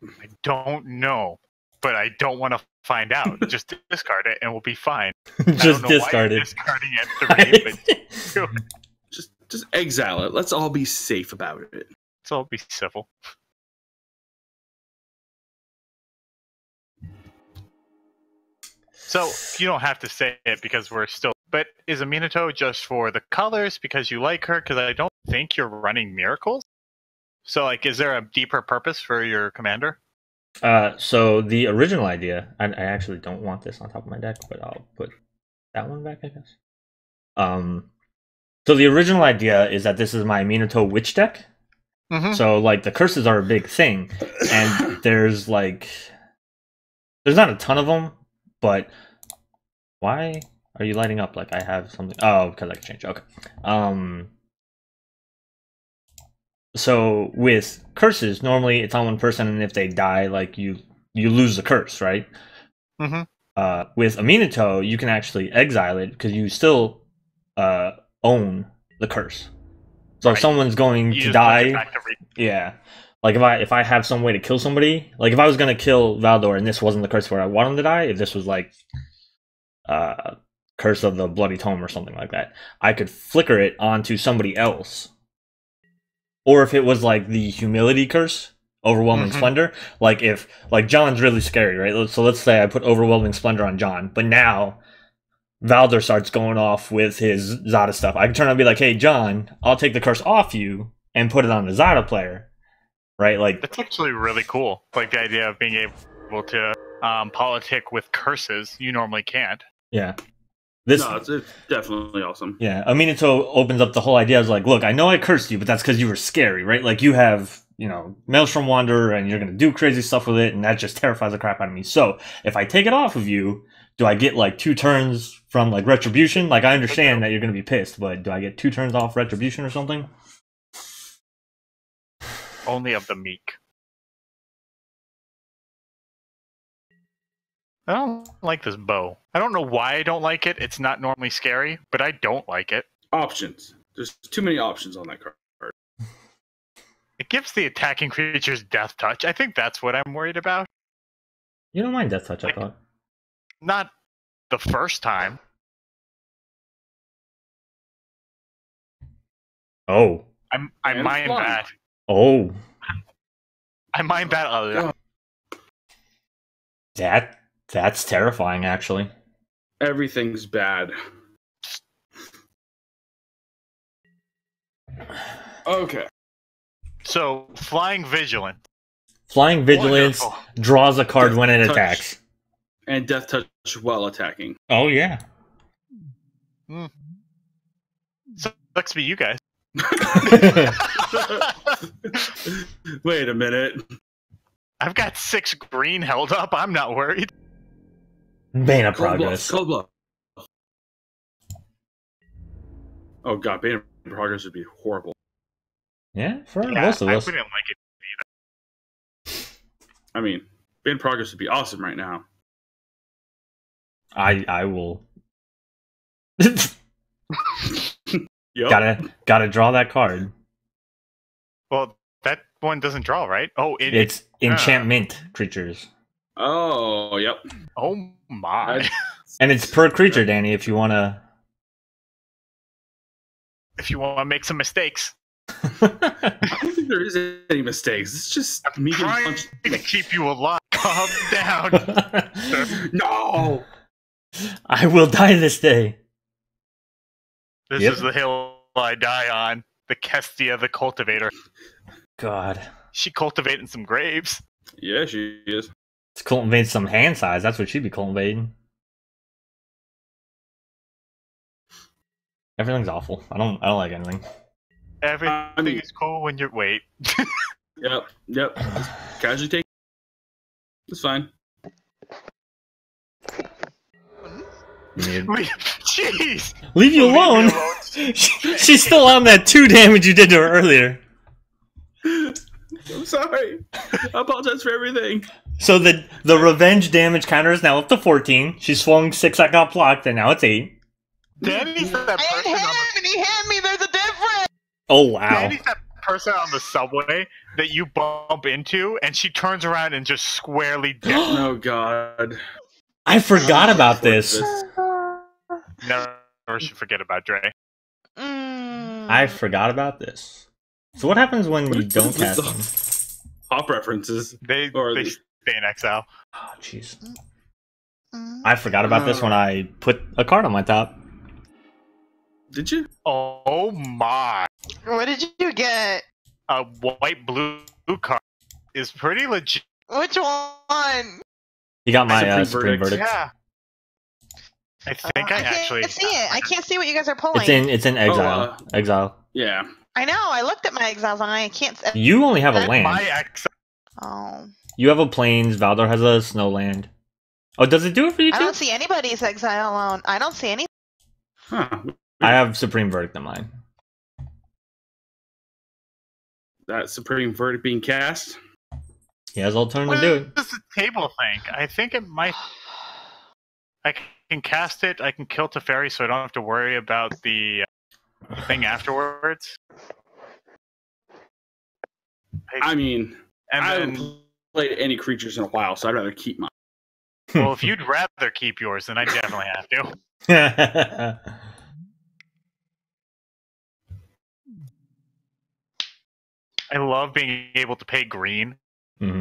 I don't know, but I don't want to find out. Just discard it and we'll be fine. Just discard it. Discarding it 3, but Just exile it. Let's all be safe about it. let's all be civil. So you don't have to say it because we're still. But is Aminatou just for the colors because you like her? Because I don't think you're running miracles. So like, is there a deeper purpose for your commander? So the original idea, I actually don't want this on top of my deck, but I'll put that one back, I guess. So the original idea is that this is my Aminatou witch deck. Mm-hmm. So like the curses are a big thing, and there's not a ton of them, but why are you lighting up? Like I have something. Oh, because I can change. Okay. So with curses, normally it's on one person, and if they die, like you lose the curse, right? Mm-hmm. With Aminatou, you can actually exile it because you still own the curse. So if someone's going to die, yeah. Like if I have some way to kill somebody, like if I was gonna kill Valdor and this wasn't the curse where I want him to die, if this was like Curse of the Bloody Tome or something like that, I could flicker it onto somebody else. Or if it was like the Humility Curse, Overwhelming Splendor, like if John's really scary, right? So let's say I put Overwhelming Splendor on John, but now Valdor starts going off with his Zada stuff. I can turn around and be like, hey John, I'll take the curse off you and put it on the Zada player. Right, like that's actually really cool. Like the idea of being able to politic with curses, you normally can't. Yeah, It's definitely awesome. Yeah, Aminatou opens up the whole idea as like, look, I know I cursed you, but that's because you were scary, right? Like you have, Maelstrom Wanderer, and you're gonna do crazy stuff with it, and that just terrifies the crap out of me. So if I take it off of you, do I get like 2 turns from like Retribution? Like I understand that you're gonna be pissed, but do I get 2 turns off Retribution or something? Only of the meek. I don't like this bow. I don't know why I don't like it. It's not normally scary, but I don't like it. Options. There's too many options on that card. It gives the attacking creatures death touch. I think that's what I'm worried about. You don't mind death touch, I thought. Not the first time. Oh. I mind that. Oh. I mind that a lot. That's terrifying, actually. Everything's bad. Okay. So, Flying Vigilance. Flying Vigilance draws a card when it attacks. And Death Touch while attacking. Oh, yeah. Sucks to be you guys. Wait a minute. I've got 6 green held up. I'm not worried. Bane of Progress. Cold Blood. Oh god, Bane of Progress would be horrible. Yeah, for most of us. I wouldn't like it either. I mean, Bane of Progress would be awesome right now. I will. Yep. Gotta draw that card. Well, that one doesn't draw, right? Oh, it's enchantment creatures. Oh, yep. Oh my! And it's per creature, Danny. If you wanna make some mistakes. I don't think there is any mistakes. It's just me getting punched. To keep you alive. Calm down. No. I will die this day. This is the hill I die on. The Kestia, the cultivator. God. She cultivating some graves. Yeah, she is. It's cultivating some hand size. That's what she'd be cultivating. Everything's awful. I don't like anything. Everything is cool when you're wait. Yep. Just casually take. It's fine. Jeez! Leave you alone. She's still on that 2 damage you did to her earlier. I'm sorry. I apologize for everything. So the revenge damage counter is now up to 14. She's swung 6 I got blocked, and now it's 8. Danny's that person He hit me. There's a difference. Oh wow. Danny's that person on the subway that you bump into, and she turns around and just squarely. Oh god. I forgot about this. Never should forget about Dre. I forgot about this. So what happens when you don't cast them? Pop references. They stay in exile. Oh, jeez. I forgot about this when I put a card on my top. Did you? Oh my! What did you get? A white-blue card is pretty legit. Which one? You got my Supreme Verdict. Yeah. I think I actually can't see it. I can't see what you guys are pulling. It's in exile. Exile. Yeah. I know. I looked at my exiles and I can't. You only have a land. My exile. Oh. You have a plains. Valdor has a snow land. Oh, does it do it for you too? I don't see anybody's exile alone. I don't see any. Huh. I have Supreme Verdict in mine. That Supreme Verdict being cast. He has all turn to do it. What does the table think? I think it might. I can cast it. I can kill Teferi, so I don't have to worry about the thing afterwards. I mean, and I then, haven't played any creatures in a while, so I'd rather keep mine. well, if you'd rather keep yours, then I definitely have to. I love being able to pay green,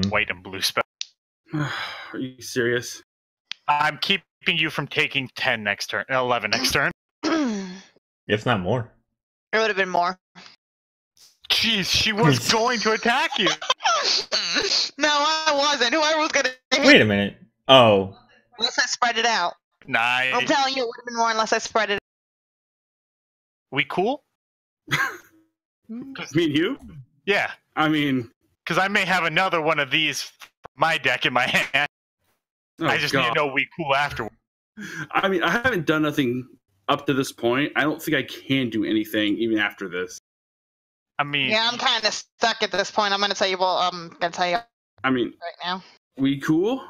white, and blue spell. Are you serious? I'm keeping you from taking 10 next turn, 11 next turn. If not more. It would have been more. Jeez, she was going to attack you. No, I wasn't. Whoever was gonna hit. Wait a minute. Oh. Unless I spread it out. Nice. I'm telling you, it would have been more unless I spread it out. We cool? Me and you? Yeah. I mean, because I may have another one of these from my deck in my hand. oh I just need to know we cool afterwards. I mean, I haven't done nothing up to this point. I don't think I can do anything even after this. I mean, Yeah, I'm kind of stuck at this point. I'm gonna tell you. Well, I'm gonna tell you I mean, right now. we cool?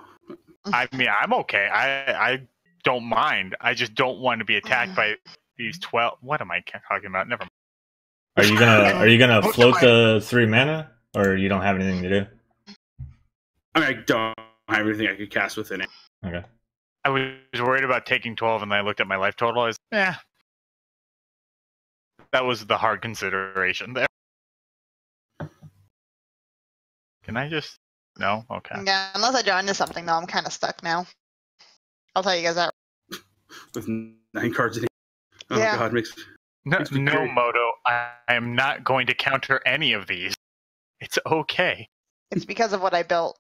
I mean, I'm okay. I don't mind. I just don't want to be attacked by these 12. What am I talking about? Never mind. Are you gonna float the 3 mana? Or you don't have anything to do? I mean, I don't have anything I could cast within it. Okay. I was worried about taking 12, and then I looked at my life total. I was, that was the hard consideration there. Can I just... No? Okay. Yeah, unless I draw into something, though, I'm kind of stuck now. I'll tell you guys that. With 9 cards in it. Oh, Yeah. God, No, me no curious. Moto. I am not going to counter any of these. It's okay. It's because of what I built.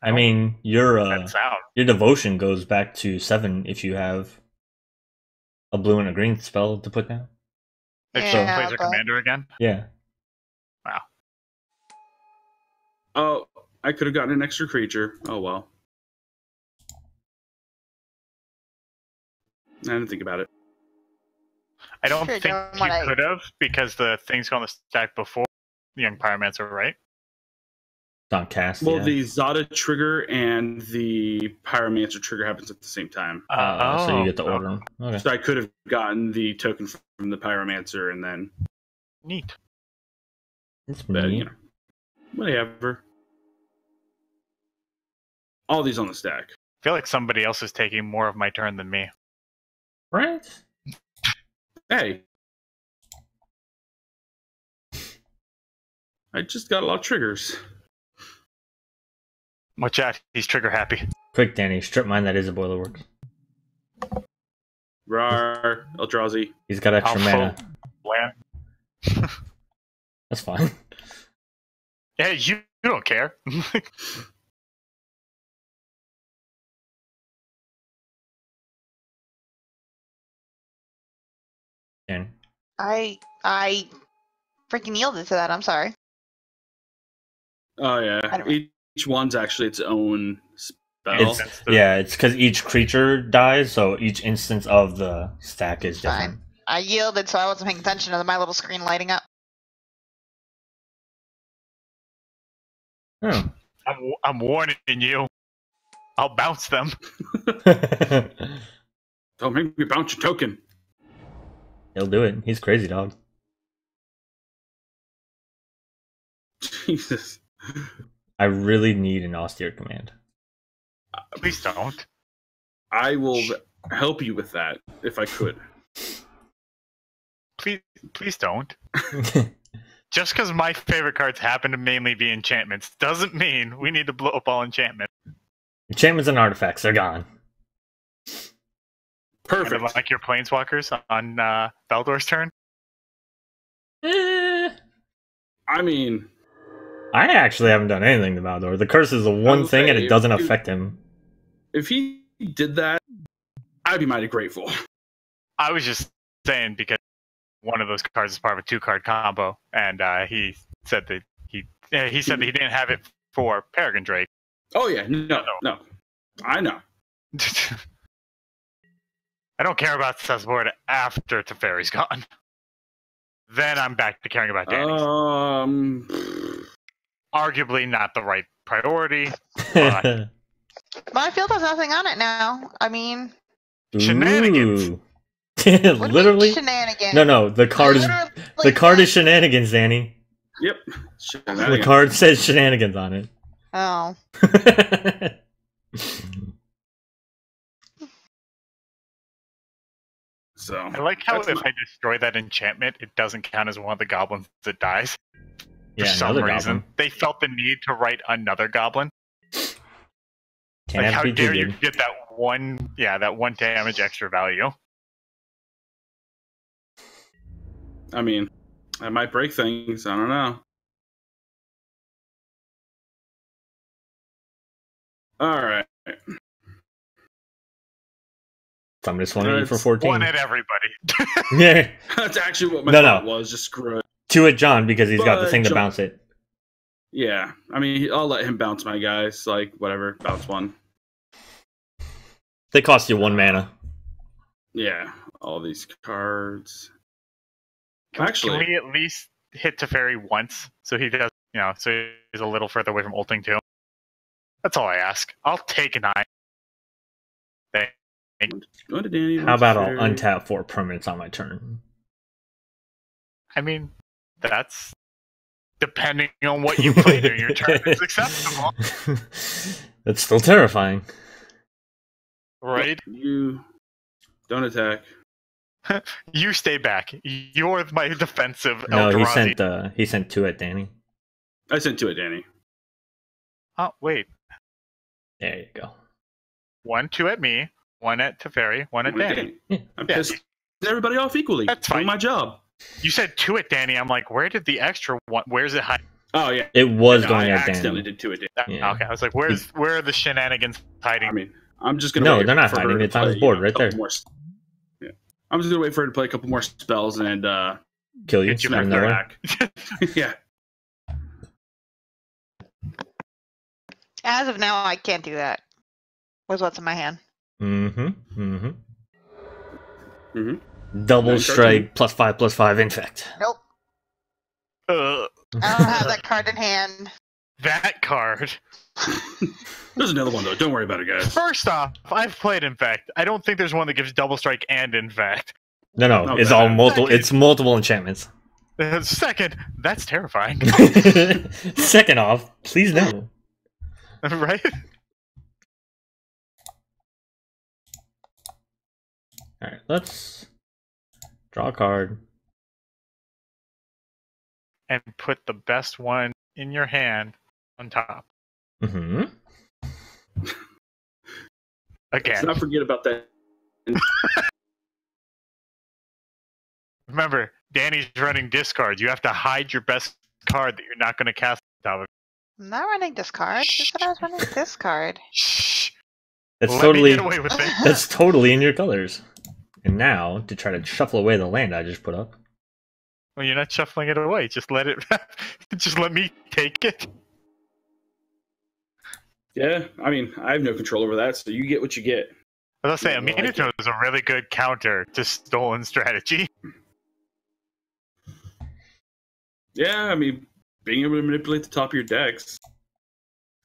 I mean, your That's out. devotion goes back to 7 if you have a blue and a green spell to put down. It's Yeah, Praetor but- Commander again? Yeah. Oh, I could have gotten an extra creature. Oh, well. I didn't think about it. I don't Sure, think John, you what I- could have, because the thing's on the stack before Young Pyromancer, right? It's on cast. Well, yeah. the Zada trigger and the Pyromancer trigger happens at the same time. So you get to order them. Okay. So I could have gotten the token from the Pyromancer and then, Neat. It's but, neat. you know, whatever. All these on the stack. I feel like somebody else is taking more of my turn than me. Right? Hey. I just got a lot of triggers. Watch out, he's trigger happy. Quick, Danny, strip mine that is a boiler works. Rar, Eldrazi. He's got extra mana. Land. That's fine. Yeah, you don't care. Danny. I freaking yielded to that. I'm sorry. Oh, I yeah. don't- Each one's actually its own spell. It's because each creature dies, so each instance of the stack is different. Fine. I yielded, so I wasn't paying attention to my little screen lighting up. Oh. I'm warning you. I'll bounce them. Don't make me bounce your token. He'll do it. He's crazy, dog. Jesus. I really need an austere command. Please don't. I will help you with that if I could. Please don't. Just because my favorite cards happen to mainly be enchantments doesn't mean we need to blow up all enchantments. Enchantments and artifacts are gone. Perfect. Kind of like your planeswalkers on Valdor's turn. I mean, I actually haven't done anything to Valdor. The curse is the one thing, and it doesn't affect him. If he did that, I'd be mighty grateful. I was just saying because one of those cards is part of a 2-card combo, and he said that he said that he didn't have it for Peregrine Drake. Oh yeah, no, I know. I don't care about Seth's board after Teferi's gone. Then I'm back to caring about Danny's. Arguably not the right priority. But My field has nothing on it now. I mean, shenanigans. what do you mean Literally. shenanigans. No. The card is shenanigans, Danny. Yep. The card says shenanigans on it. Oh. So I like how if I destroy that enchantment, it doesn't count as one of the goblins that dies. For some reason. Goblin. They felt the need to write another goblin. Can't Like, have how PG, dare you dude. get that one damage extra value? I mean, I might break things. I don't know. All right. So I'm just wanting you for 14. One at everybody. Yeah. That's actually what my No. thought was. Just screw it. 2 at John because he's got the thing to John- bounce it. Yeah. I mean, I'll let him bounce my guys. Like, whatever. Bounce one. They cost you 1 mana. Yeah. All these cards. Can Actually, we at least hit Teferi once so he does, so he's a little further away from ulting too? That's all I ask. I'll take an eye. go to Danny. How about I'll untap 4 permanents on my turn? I mean, that's depending on what you play during your turn. It's acceptable, That's still terrifying. right? You don't attack. You stay back. You're my defensive No, Eldrazi. he sent 2 at Danny. I sent 2 at Danny. Oh, wait. There you go. 2 at me, 1 at Teferi, 1 at Danny. I'm Yeah. pissed everybody off equally. That's Doing fine. my job. You said 2 at Danny. I'm like, where did the extra one? Where's it hiding? Oh yeah. It was No, going I at accidentally Danny. did 2 at Danny. Yeah. Okay, I was like, where are the shenanigans hiding? I mean, I'm just gonna. No, wait they're not for her hiding. to It's on his play, board a right couple there. More, yeah. I'm just gonna wait for her to play a couple more spells and Kill you. Get you Smack back nowhere. there. yeah. As of now, I can't do that. With what's in my hand. Double Nice strike, +5/+5 infect. Nope. Uh, I don't have that card in hand. that card. There's another one though. Don't worry about it, guys. First off, I've played Infect. I don't think there's one that gives double strike and Infect. No, Oh, it's that- all multiple. Second. It's multiple enchantments. Second, that's terrifying, Second off, please no. right? All right, let's draw a card. And put the best one in your hand on top. Mm-hmm. Let's Again, not forget about that. remember, Danny's running discards. You have to hide your best card that you're not going to cast on top of. I'm not running discard. Who said I was running discard? Shh. That's Let totally me get away with it. that's totally in your colors. And now to try to shuffle away the land I just put up. Well, you're not shuffling it away. Just let it. Just let me take it. Yeah, I mean, I have no control over that, so you get what you get. As I say, Yeah, well, I Aminatou is a really good counter to stolen strategy. Yeah, I mean, being able to manipulate the top of your decks is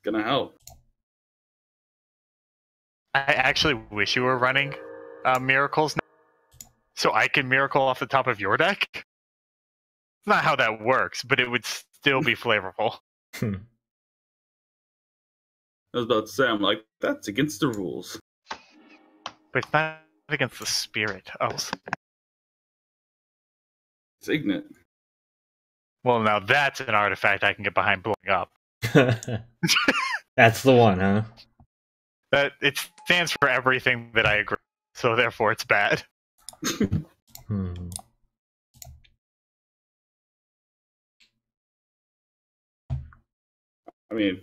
gonna help. I actually wish you were running miracles now, so I can miracle off the top of your deck. It's not how that works, but it would still be flavorful. I was about to say, I'm like, that's against the rules. But it's not against the spirit. Oh. Signet. Well, now that's an artifact I can get behind blowing up. That's the one, huh? That it stands for everything that I agree. So therefore, it's bad. Hmm. I mean,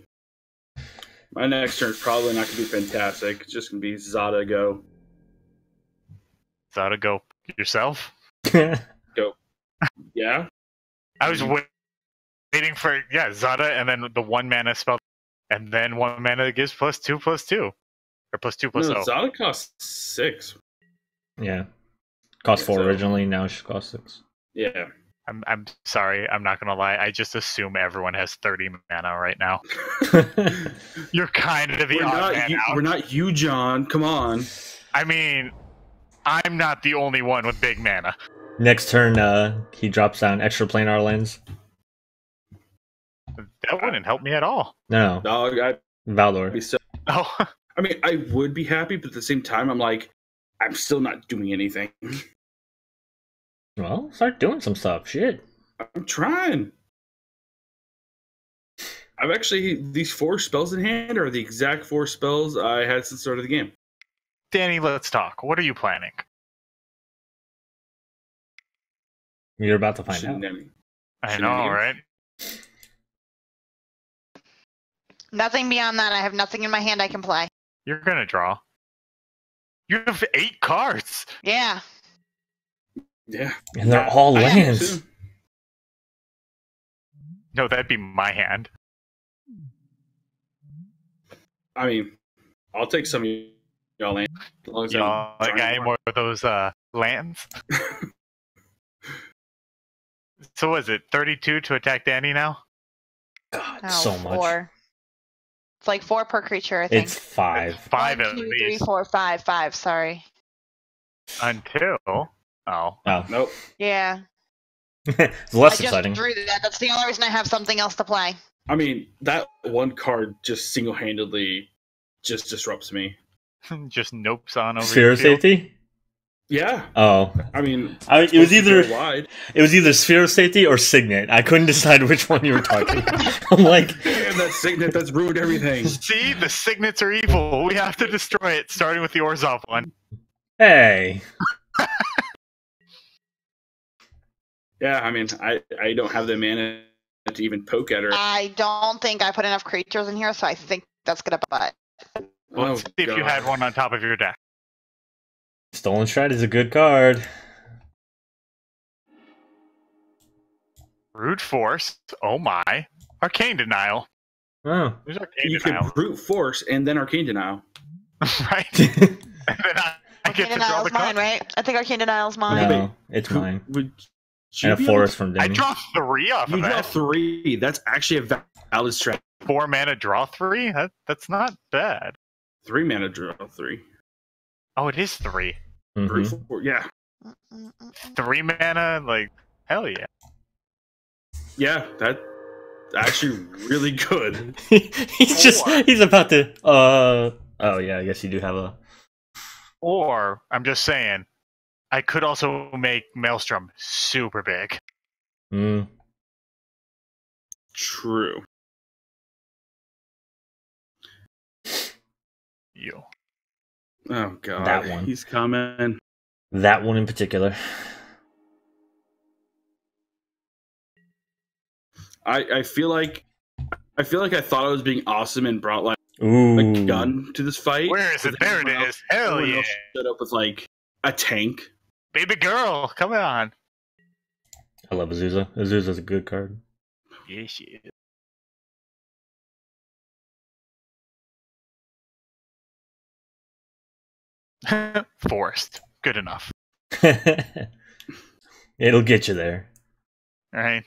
my next turn's probably not going to be fantastic. It's just going to be Zada go. Zada, go yourself. Go. Yeah? I was waiting for Zada, and then the 1 mana spell, and then 1 mana that gives +2/+2, or +2/+0. No, Zada costs 6. Yeah. Cost 4 So- originally, now she costs 6. Yeah. I'm sorry, I'm not gonna lie. I just assume everyone has 30 mana right now. You're kind of the odd man out. We're not you, John. Come on. I mean, I'm not the only one with big mana. Next turn, he drops down extra planar lands. That wouldn't help me at all. No, Dog, I'd Valdor. be so. Oh, I mean, I would be happy, but at the same time, I'm like, I'm still not doing anything. Well, start doing some stuff. Shit. I'm trying. I've actually, these 4 spells in hand are the exact 4 spells I had since the start of the game. Danny, let's talk. What are you planning? You're about to find out. I know, right? Nothing beyond that. I have nothing in my hand I can play. You're gonna draw. You have 8 cards. Yeah. Yeah. And they're all I am lands. too. No, that'd be my hand. I mean, I'll take some of y'all land. As long as You know, I'm like trying any more of those lands. So was it 32 to attack Danny now? God, Oh, so much. 4. It's like 4 per creature, I think. It's 5. 5 1, at 2, 3, least. 4, 5. 5, sorry. Until Oh. Nope. Yeah. It's less I just exciting. drew that. That's the only reason I have something else to play. I mean, that one card just single-handedly just disrupts me. just nopes on over Sphere your of field. safety? Yeah. Oh. I mean, It was either wide. Sphere of Safety or Signet. I couldn't decide which one you were talking about. I'm like, Damn, that Signet, that's ruined everything. See, the signets are evil. We have to destroy it, starting with the Orzhov one. hey. Yeah, I mean, I don't have the mana to even poke at her. I don't think I put enough creatures in here, so I think that's gonna butt. Let's see if you God. had one on top of your deck. Stolen Stride is a good card. Brute Force. Oh my. Arcane Denial. Oh. There's Arcane You can Denial. brute force and then Arcane Denial. right? And then I get Arcane to draw Denial's the mine, card. right? I think Arcane Denial's mine. No, it's mine. Would you And a be able forest to- from I Danny. draw 3 off You of draw that. 3. That's actually a valid strat. 4 mana, draw 3? That's not bad. 3 mana draw 3. Oh, it is 3. Mhm. Brute force, yeah. 3 mana, like, hell yeah. Yeah, that's actually really good. he's about to oh yeah, I guess you do have a Or, I'm just saying, I could also make Maelstrom super big. True. You. Oh god. That one. He's coming. that one in particular. I feel like I thought I was being awesome and brought like Ooh. a gun to this fight. Where is it? But There it everyone is. else- Hell everyone yeah. else showed up with like a tank. Baby girl, come on. I love Azusa. Azusa's a good card. Yeah, she is. Forest. Good enough. It'll get you there. Alright.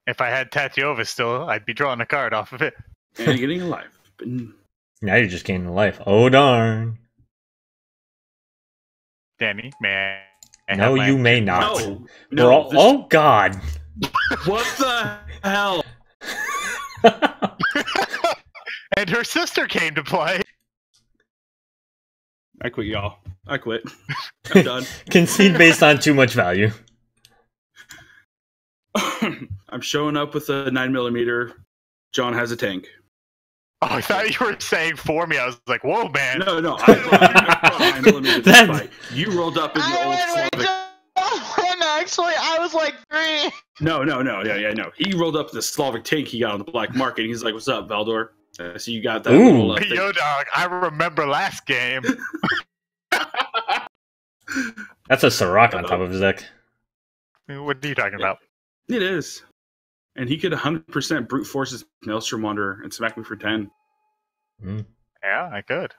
If I had Tatiova still, I'd be drawing a card off of it. And getting a life. But Now you're just gaining life. Oh darn. Danny, may I No, have my- you may not. no, We're all- this- oh god. what the hell? And her sister came to play. I quit, y'all. I quit. I'm done. Concede based on too much value. I'm showing up with a 9mm. John has a tank. Oh, I thought you were saying for me. I was like, whoa, man. No, I brought 9mm this fight. You rolled up in the old Slavic. Actually, I was like 3. No. Yeah, no. He rolled up the Slavic tank he got on the black market. And he's like, "What's up, Valdor?" So you got that little thing. Yo, dog, I remember last game. That's a Sirach on top of his deck. What are you talking about? It is. And he could 100% brute force his Maelstrom Wanderer and smack me for 10. Mm. Yeah, I could.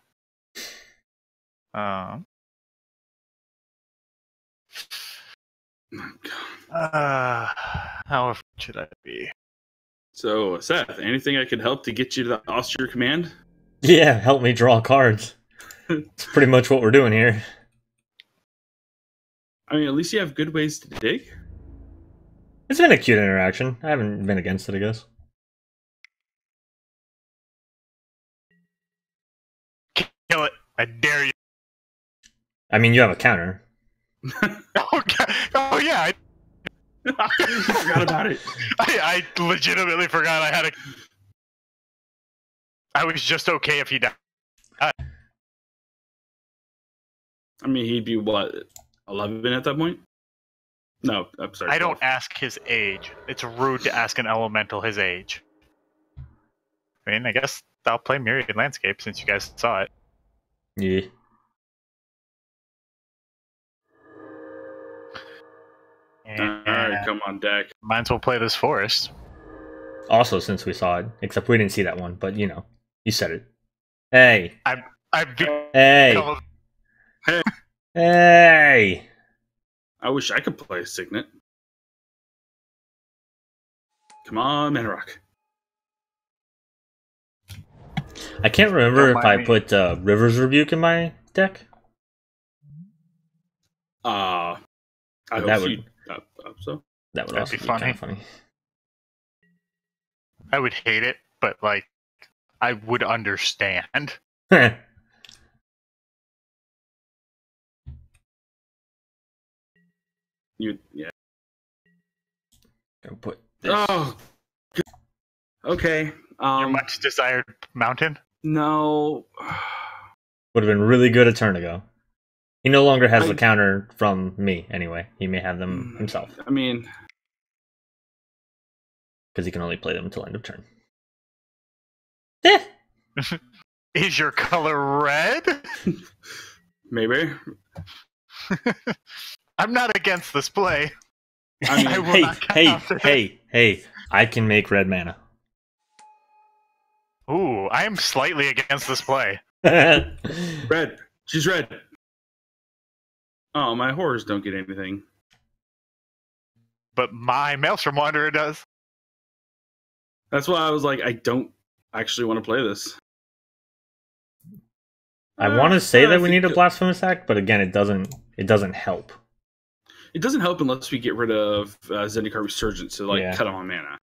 How afraid should I be? So, Seth, anything I could help to get you to the austere command? Yeah, help me draw cards. It's pretty much what we're doing here. I mean, at least you have good ways to dig. It's been a cute interaction. I haven't been against it, I guess. Kill it. I dare you. I mean, you have a counter. Okay. Oh, yeah. I forgot about it. I legitimately forgot I had a... I was just okay if he died. I mean, he'd be, what, 11 at that point? No, I'm sorry. I don't ask his age. It's rude to ask an elemental his age. I mean, I guess I'll play Myriad Landscape since you guys saw it. Yeah. Alright, come on, deck. Might as well play this forest. Also, since we saw it, except we didn't see that one, but you know, you said it. Hey. Hey. Hey. Hey. I wish I could play a Signet. Come on, Manrock. I can't remember Don't if I mind put River's Rebuke in my deck. I hope That so. would- So. That would That'd also be be funny. kind of funny. I would hate it, but like, I would understand. Yeah. Gonna put this. Oh. Okay. Your much desired mountain. No. Would have been really good a turn ago. He no longer has the counter from me, anyway. He may have them himself. I mean, Because he can only play them until end of turn. Eh. Is your color red? maybe. I'm not against this play. I mean, I will not counter it. hey. I can make red mana. Ooh, I am slightly against this play. Red. She's red. Oh, my horrors don't get anything. But my Maelstrom Wanderer does. That's why I was like, I don't actually want to play this. I want to say that we think need a Blasphemous Act, but again, it doesn't help. It doesn't help unless we get rid of Zendikar Resurgence to Yeah. cut him on mana.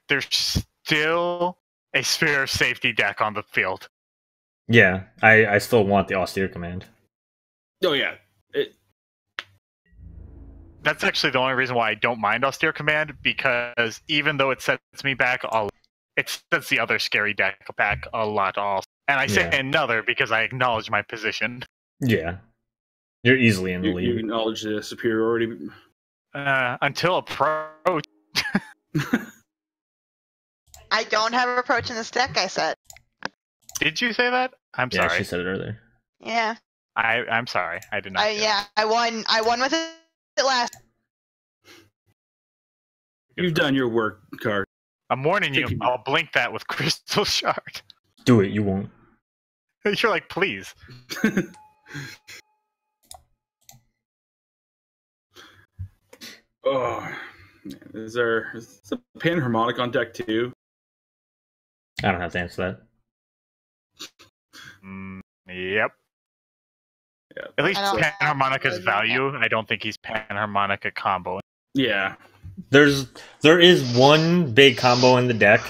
There's still a Sphere of Safety deck on the field. Yeah, I still want the Austere Command. Oh yeah, That's actually the only reason why I don't mind Austere Command, because even though it sets me back, it sets the other scary deck back a lot also. And I say Yeah. another because I acknowledge my position. Yeah. You're easily in the you lead. acknowledge the superiority. Until approach. I don't have a approach in this deck, I said. Did you say that? I'm Yeah, sorry. she said it earlier. Yeah. I'm sorry. I did not. hear that. I won with it last. You've done your work, card. I'm warning you. Thank you. I'll blink that with Crystal Shard. Do it, you won't. You're like, please. Oh, man. Is a Panharmonic on deck too? I don't have to answer that. Yep. Yeah. At least I don't have Panharmonica's to- value. I don't think he's Panharmonica combo. Yeah. There is one big combo in the deck,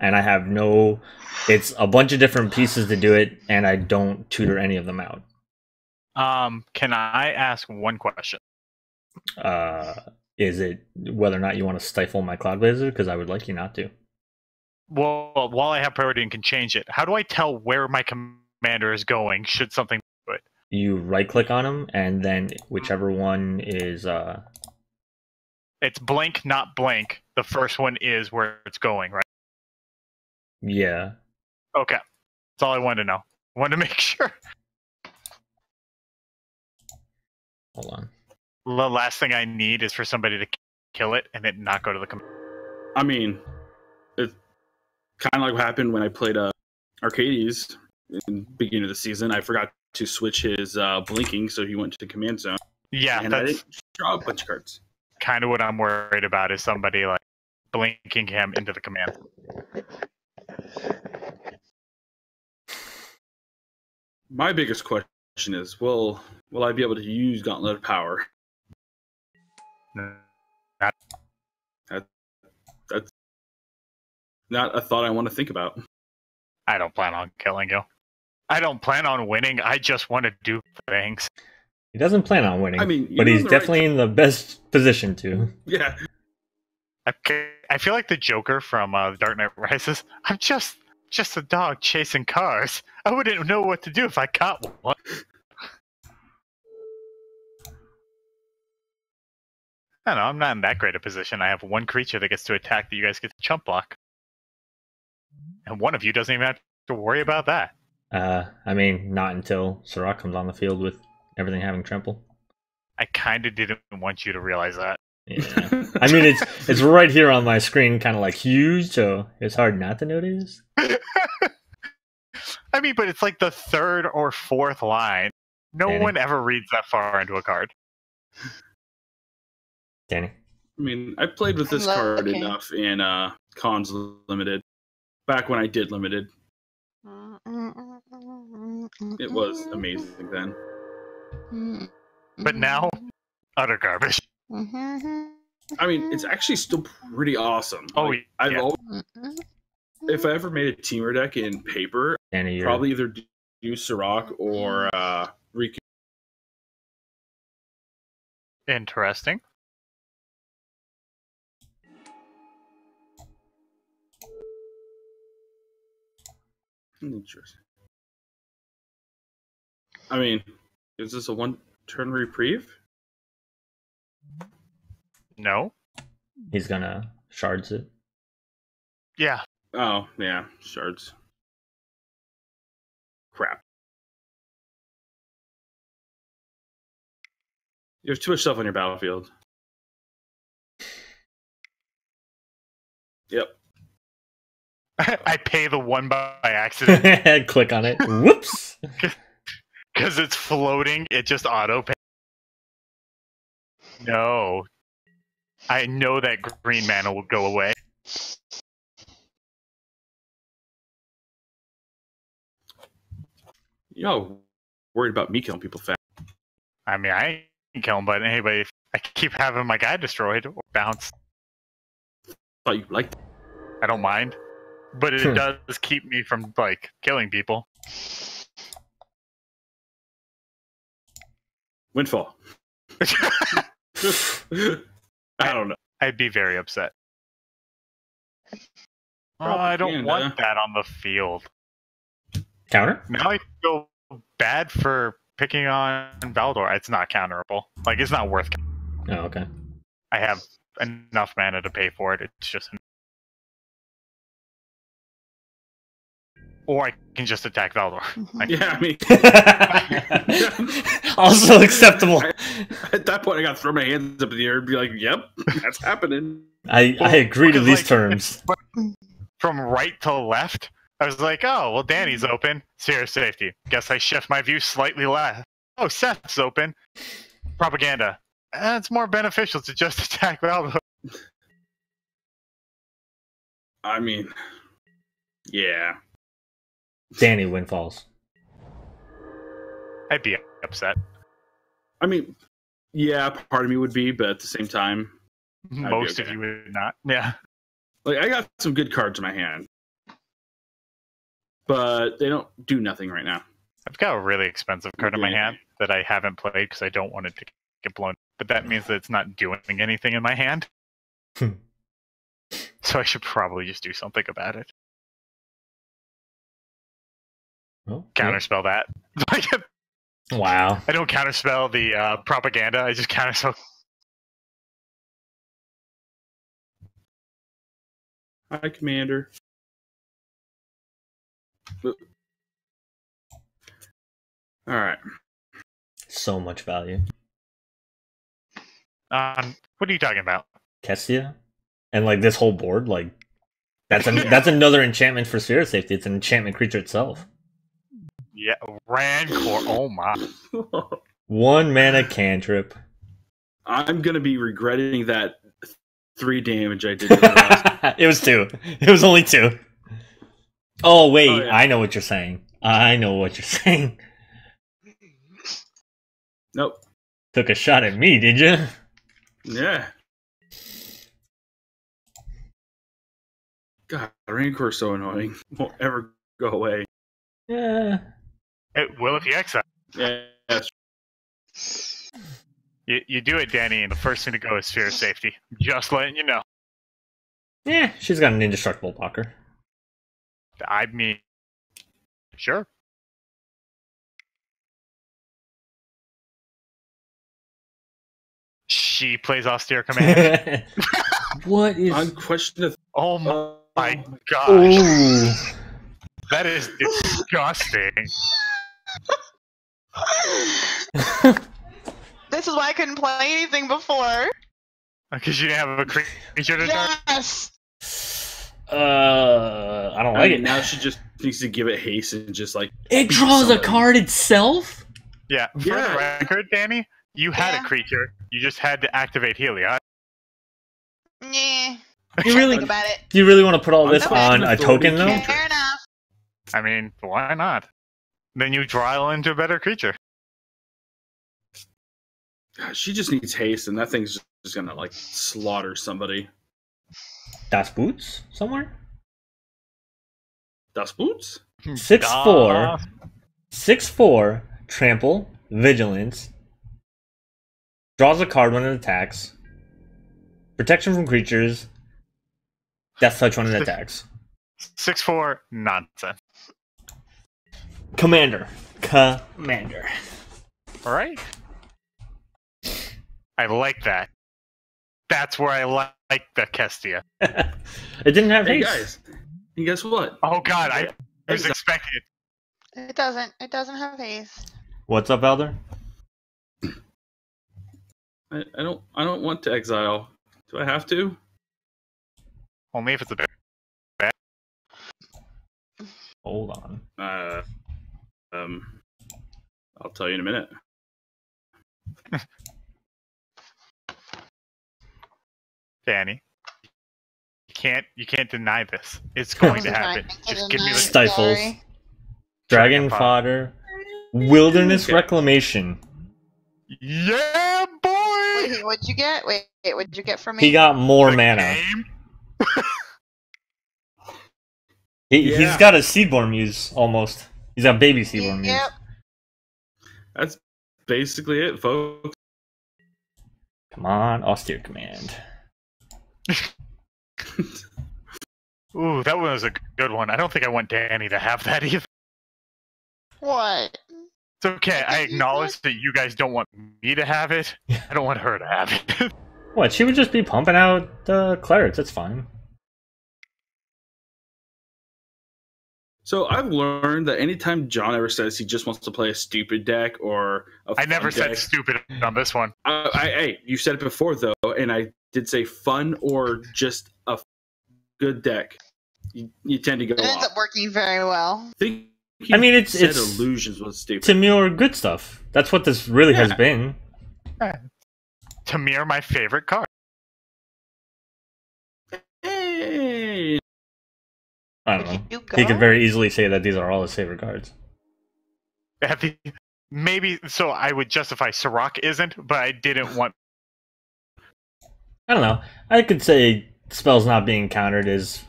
and I have no It's a bunch of different pieces to do it, and I don't tutor any of them out. Can I ask one question? Is it whether or not you want to stifle my Cloud Blazer? Because I would like you not to. Well, while I have priority and can change it, how do I tell where my commander is going should something do it? You right-click on him, and then whichever one is... It's blank, not blank. The first one is where it's going, right? Yeah. Okay. That's all I wanted to know. I wanted to make sure. Hold on. The last thing I need is for somebody to kill it and it not go to the commander. I mean, it's kind of like what happened when I played Arcades in the beginning of the season. I forgot to switch his blinking, so he went to the command zone. Yeah, and I that's didn't draw a bunch of cards. kind of what I'm worried about is somebody like blinking him into the command. My biggest question is, will I be able to use Gauntlet of Power? That's not a thought I want to think about. I don't plan on killing you. I don't plan on winning. I just want to do things. He doesn't plan on winning, I mean, but you're he's in the definitely right- in the best position to. Yeah. I feel like the Joker from Dark Knight Rises. I'm just a dog chasing cars. I wouldn't know what to do if I caught one. I don't know, I'm not in that great a position. I have one creature that gets to attack that you guys get to chump block. And one of you doesn't even have to worry about that. I mean, not until Sirach comes on the field with everything having trample. I kind of didn't want you to realize that. Yeah. I mean, it's right here on my screen, kind of like huge, so it's hard not to notice. I mean, but it's like the third or fourth line. No Danny? one ever reads that far into a card. Danny? I mean, I played with this I'm card looking. enough in Cons Limited. Back when I did Limited, it was amazing then. But now, utter garbage. I mean, it's actually still pretty awesome. Oh, Like, I've yeah. always, if I ever made a teamer deck in paper, Danny, you're... probably either do Sirach or Riku. Interesting. Interesting. I mean, is this a one-turn reprieve? No? He's gonna shards it. Yeah. Oh, yeah, shards. Crap. You have too much stuff on your battlefield. Yep. I pay the one by accident. Click on it. Whoops! Because it's floating, it just auto pay. No. I know that green mana will go away. You're all worried about me killing people fast. I mean, I ain't killing, but anybody, I keep having my guy destroyed or bounced. Thought you liked. I don't mind. But it does keep me from, like, killing people. Windfall. I don't know. I'd be very upset. Oh, I don't Propaganda. want that on the field. Counter? Now I feel bad for picking on Valdor. It's not counterable. Like, it's not worth. Oh, okay. I have enough mana to pay for it. It's just. Or I can just attack Valdor. Yeah, I mean, Also acceptable. at that point, I got to throw my hands up in the air and be like, "Yep, that's happening." I agree to Because, these like, terms. From right to left, I was like, oh, well, Danny's open. Serious safety. Guess I shift my view slightly left. Oh, Seth's open. Propaganda. It's more beneficial to just attack Valdor. I mean, yeah. Danny windfalls. I'd be upset. I mean, yeah, part of me would be, but at the same time, be Most of okay. you would not. Yeah. like I got some good cards in my hand. but they don't do nothing right now. I've got a really expensive card in my hand that I haven't played because I don't want it to get blown. But that means that it's not doing anything in my hand. So I should probably just do something about it. Oh, Counterspell that. wow. I don't counterspell the propaganda. I just counterspell. Hi, Commander. All right. So much value. What are you talking about? Kestia? And like this whole board, like that's that's another enchantment for Sphere Safety. It's an enchantment creature itself. Yeah, Rancor. Oh my. 1 mana cantrip. I'm gonna be regretting that 3 damage I did to the last. It was 2. It was only 2. Oh wait, Oh, yeah. I know what you're saying. I know what you're saying. Nope. Took a shot at me, did you? Yeah. God, Rancor's so annoying. Won't ever go away. Yeah. It will if you exile. Yeah. That's You do it, Danny, and the first thing to go is Sphere Safety. Just letting you know. Yeah, she's got an indestructible blocker. I mean, sure. She plays Austere Command. What is... unquestionable. Oh my gosh. Ooh. That is disgusting. This is why I couldn't play anything before. Because you didn't have a creature to target? Yes. I don't like it. Now she just needs to give it haste and just like. It beat draws a somebody. card itself? Yeah, for the Yeah. record, Danny, you had Yeah. a creature. You just had to activate Helios. Yeah. You really, Think about it. do you really want to put all this Okay. on a token, though? Cantrip. Fair enough. I mean, why not? Then you draw into a better creature. God, she just needs haste, and that thing's just gonna like slaughter somebody. Das Boots? Somewhere? Das Boots? 6/4. 6/4. Trample. Vigilance. Draws a card when it attacks. Protection from creatures. Death touch when it attacks. 6/4 nonsense. Commander. Commander. Alright. I like that. That's where I like the Kestia. It didn't have Hey haste. guys, and guess what? Oh god, I was expecting it. It doesn't. It doesn't have haste. What's up, Elder? I don't want to exile. Do I have to? Only if it's a bear. Hold on. I'll tell you in a minute. Danny. You can't deny this. It's going to happen. Just give me the Stifles. Sorry. Dragon fodder. Wilderness Okay. reclamation. Yeah, boy! Wait, what'd you get? Wait, what'd you get from me? He got more The mana. game? He's Yeah. got a Seedborn Muse, almost. He's got baby Seedborn Muse. Yep. That's basically it, folks. Come on, austere command. Ooh, that one was a good one. I don't think I want Danny to have that either. What? It's okay. I acknowledge that you guys don't want me to have it. I don't want her to have it. What? She would just be pumping out clerics. That's fine. So I've learned that anytime John ever says he just wants to play a stupid deck or a I never fun said deck, stupid on this one. Hey, you said it before though, and I did say fun or just a good deck. You tend to go It ends off. up working very well. I mean, it's illusions was stupid. Timur good stuff. That's what this really has Yeah. been. Tamir, my favorite card. Hey, I don't know. You He go. could very easily say that these are all his favorite cards. Maybe so. I would justify Sirach isn't, but I didn't want. I don't know. I could say spells not being countered is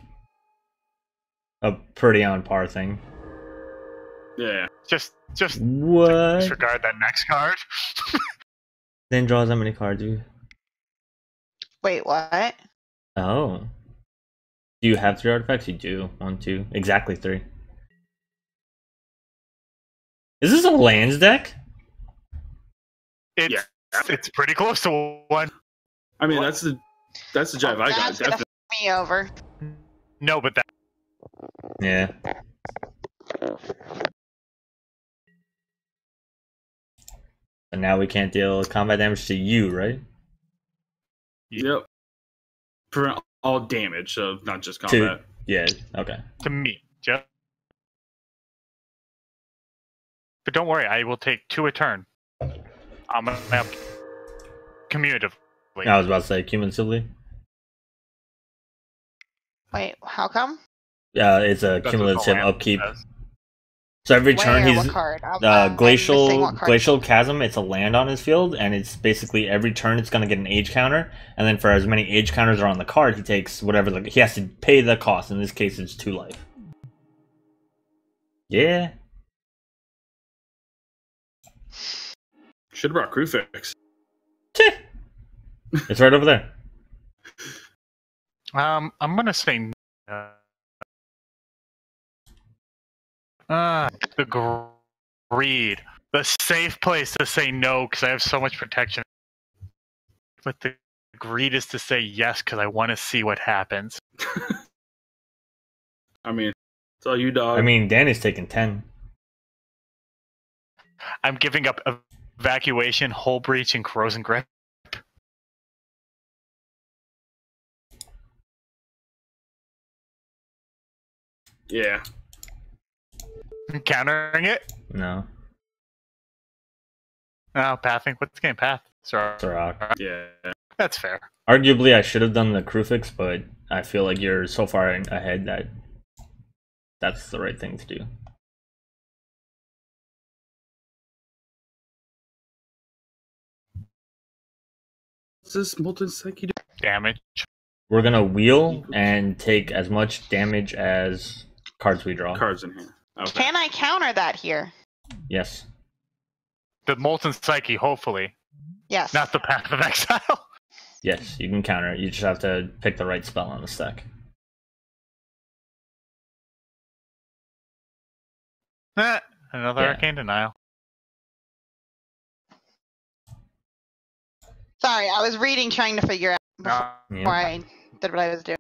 a pretty on par thing. Yeah. Just What? disregard that next card. Then draws how many cards you? Wait, what? Oh. Do you have 3 artifacts? You do. 1, 2. Exactly 3. Is this a lands deck? It's it's pretty close to one. I mean, that's the jive I got. That's gonna Definitely. f me over. No, but that Yeah. And now we can't deal combat damage to you, right? Yep. Prevent all damage, so not just To combat. yeah. Okay. to me, Jeff. But don't worry, I will take 2 a turn. I'm gonna have cumulatively. I was about to say cumulatively. Wait, how come? Yeah, it's a That's what cumulative the land upkeep. says. So every turn Where? he's What card? I'm missing what card. glacial chasm. It's a land on his field, and it's basically every turn it's gonna get an age counter, and then for as many age counters are on the card, he takes whatever he has to pay the cost. In this case, it's 2 life. Yeah. Should have brought Crewfix. Tch. It's right over there. I'm gonna say the greed, the safe place to say no because I have so much protection. But the greed is to say yes because I want to see what happens. I mean, it's all you, dog. I mean, Danny's taking 10. I'm giving up evacuation, hull breach, and corrosion grip. yeah. Countering it. No. Oh, pathing. What's the game? Path. Sorry. It's a rock. Yeah. That's fair. Arguably, I should have done the crew fix, but I feel like you're so far ahead that that's the right thing to do. What's this molten psyche do? Damage. We're gonna wheel and take as much damage as cards we draw. Cards in here. Okay. Can I counter that here? Yes. The Molten Psyche, hopefully. Yes. Not the Path of Exile. Yes, you can counter it. You just have to pick the right spell on the stack. Another Yeah. Arcane Denial. Sorry, I was reading, trying to figure out before Yeah. I did what I was doing.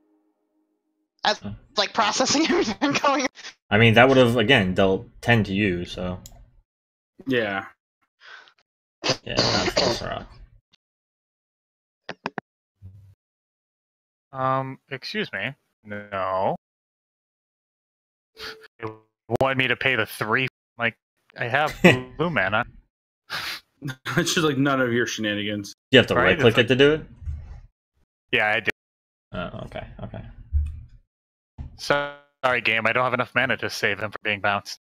I was like processing everything going. I mean, that would have again dealt 10 to you. So Yeah. yeah, not false rock. Excuse me. No. It wanted me to pay the 3. Like, I have blue mana. It's just like none of your shenanigans. You have to Right, right click it's it to do it. Yeah, I did. Oh, okay, okay. Sorry, game. I don't have enough mana to save him from being bounced.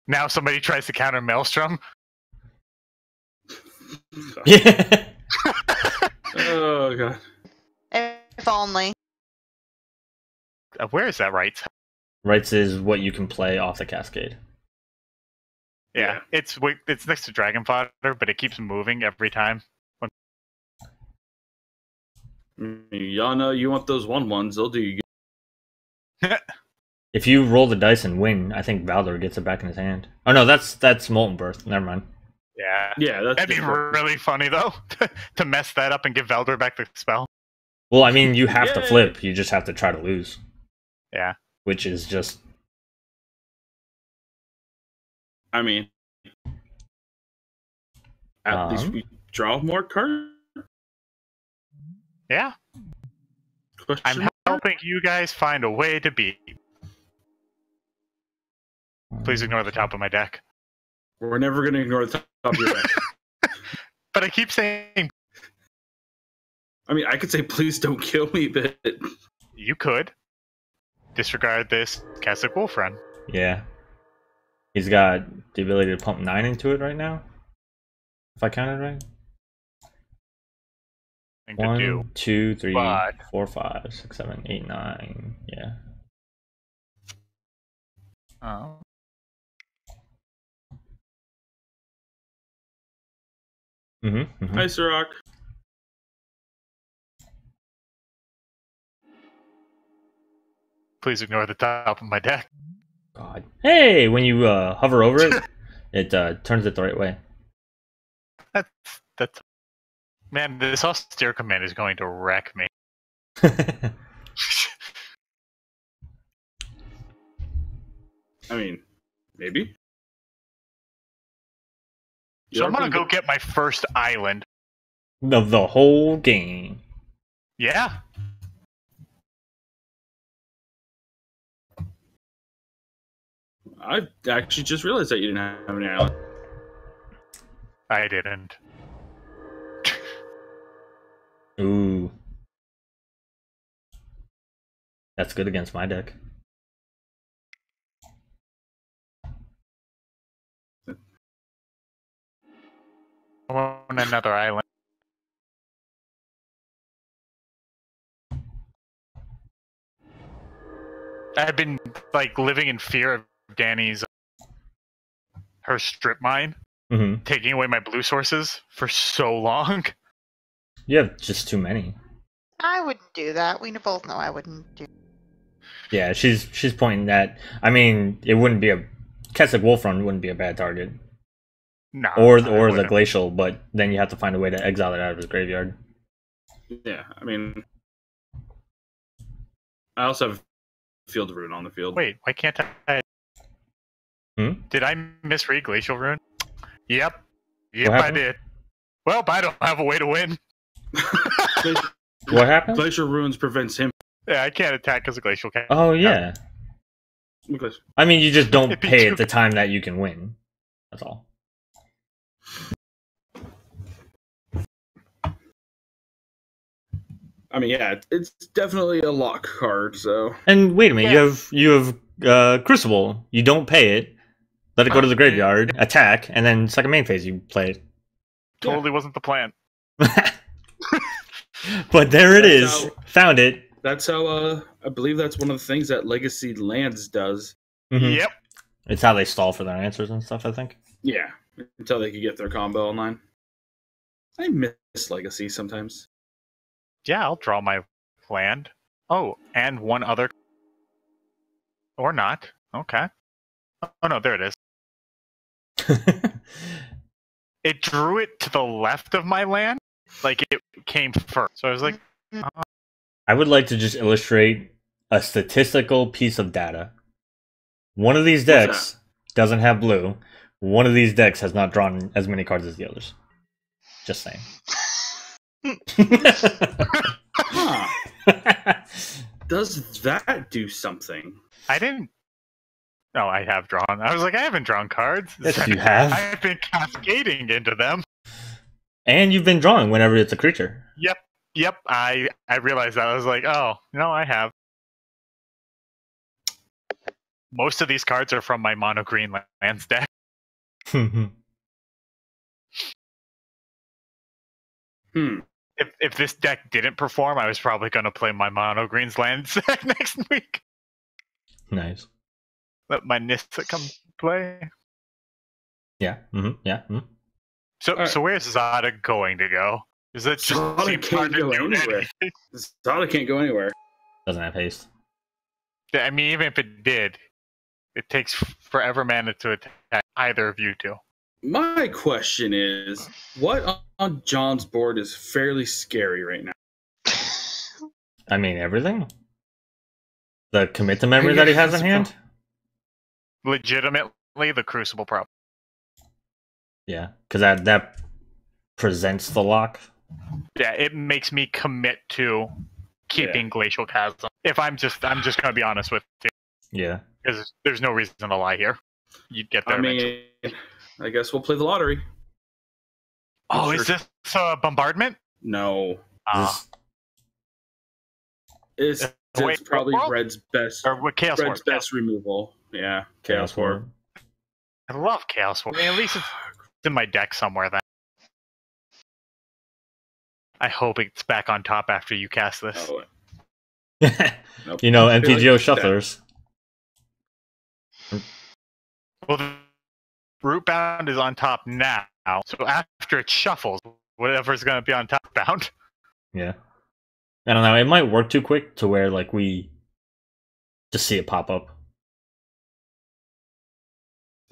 Now somebody tries to counter Maelstrom. Yeah. Oh god. If only. Where is that right? Rights is what you can play off the cascade. Yeah, it's next to Dragon Fodder, but it keeps moving every time. Y'all know you want those 1/1s, they'll do you good. If you roll the dice and win, I think Valdor gets it back in his hand. Oh no, that's Molten Birth. Never mind. Yeah, Yeah, that's that'd be really funny though to mess that up and give Veldor back the spell. Well, I mean, you have to Yay. flip. You just have to try to lose. Yeah. Which is just I mean, at least we draw more cards. Yeah, Question I'm mark? helping you guys find a way to beat. Please ignore the top of my deck. We're never going to ignore the top of your deck. But I keep saying I mean, I could say, please don't kill me, but you could disregard this Kestia Wolf Run. yeah. He's got the ability to pump 9 into it right now. If I counted right. Thing to do. 1, 2, 3, but- 4, 5, 6, 7, 8, 9. Yeah. Oh. Hi, Sirach. Please ignore the top of my deck. God. Hey, when you hover over it, it turns it the right way. That's man, this austere command is going to wreck me. I mean, maybe. So I'm gonna go get my first island. Of the whole game. Yeah. I actually just realized that you didn't have any island. I didn't. Ooh. That's good against my deck. I want another island. I've been like living in fear of Danny's her strip mine taking away my blue sources for so long. You have just too many. I wouldn't do that. We both know I wouldn't do. Yeah, she's pointing that. I mean, it wouldn't be a Keswick Wolfrun wouldn't be a bad target. No. Or the Glacial, but then you have to find a way to exile it out of his graveyard. Yeah, I mean, I also have Field Rune on the field. Wait, why can't I? Did I misread Glacial Rune? Yep, I did. Well, I don't have a way to win. What happened? Glacial Runes prevents him. Yeah, I can't attack because of Glacial Cat. Oh yeah. Because I mean, you just don't pay at the time that you can win. That's all. I mean, yeah, it's definitely a lock card. So. And wait a minute, you have Crucible. You don't pay it. Let it go to the graveyard, attack, and then second main phase you play it. Totally wasn't the plan. But there it is. Found it. That's how I believe that's one of the things that Legacy Lands does. Yep. It's how they stall for their answers and stuff, I think. Yeah, until they can get their combo online. I miss Legacy sometimes. Yeah, I'll draw my land. Oh, and one other. Or not. Okay. Oh no, there it is. It drew it to the left of my land, like it came first. So I was like, I would like to just illustrate a statistical piece of data. One of these decks doesn't have blue. One of these decks has not drawn as many cards as the others. Just saying. Does that do something? I didn't. No, I have drawn. I was like, I haven't drawn cards. Yes, you have. I've been cascading into them. And you've been drawing whenever it's a creature. Yep. I realized that. I was like, oh, no, I have. Most of these cards are from my mono green lands deck. If this deck didn't perform, I was probably going to play my mono greens lands deck next week. Nice. Let my Nissa come play. Yeah. So where's Zada going to go? Is it just Zada can't go anywhere. Zada can't go anywhere. Doesn't have haste. I mean, even if it did, it takes forever mana to attack either of you two. My question is, what on John's board is fairly scary right now? I mean, everything. The commit to memory that he has in hand. Legitimately, the Crucible problem. Yeah, because that presents the lock. Yeah, it makes me commit to keeping Glacial Chasm. If I'm just gonna be honest with you. Yeah. Because there's no reason to lie here. You'd get there eventually. I guess we'll play the lottery. Oh, is this a bombardment? No. It's probably Red's best. Or what, Chaos Red's best removal. Yeah, Chaos War. I love Chaos War. I mean, at least it's in my deck somewhere then. I hope it's back on top after you cast this. Oh, nope. You know, MTGO shufflers. Well, the Rootbound is on top now, so after it shuffles, whatever's going to be on top bound. Yeah. I don't know. It might work too quick to where like we just see it pop up.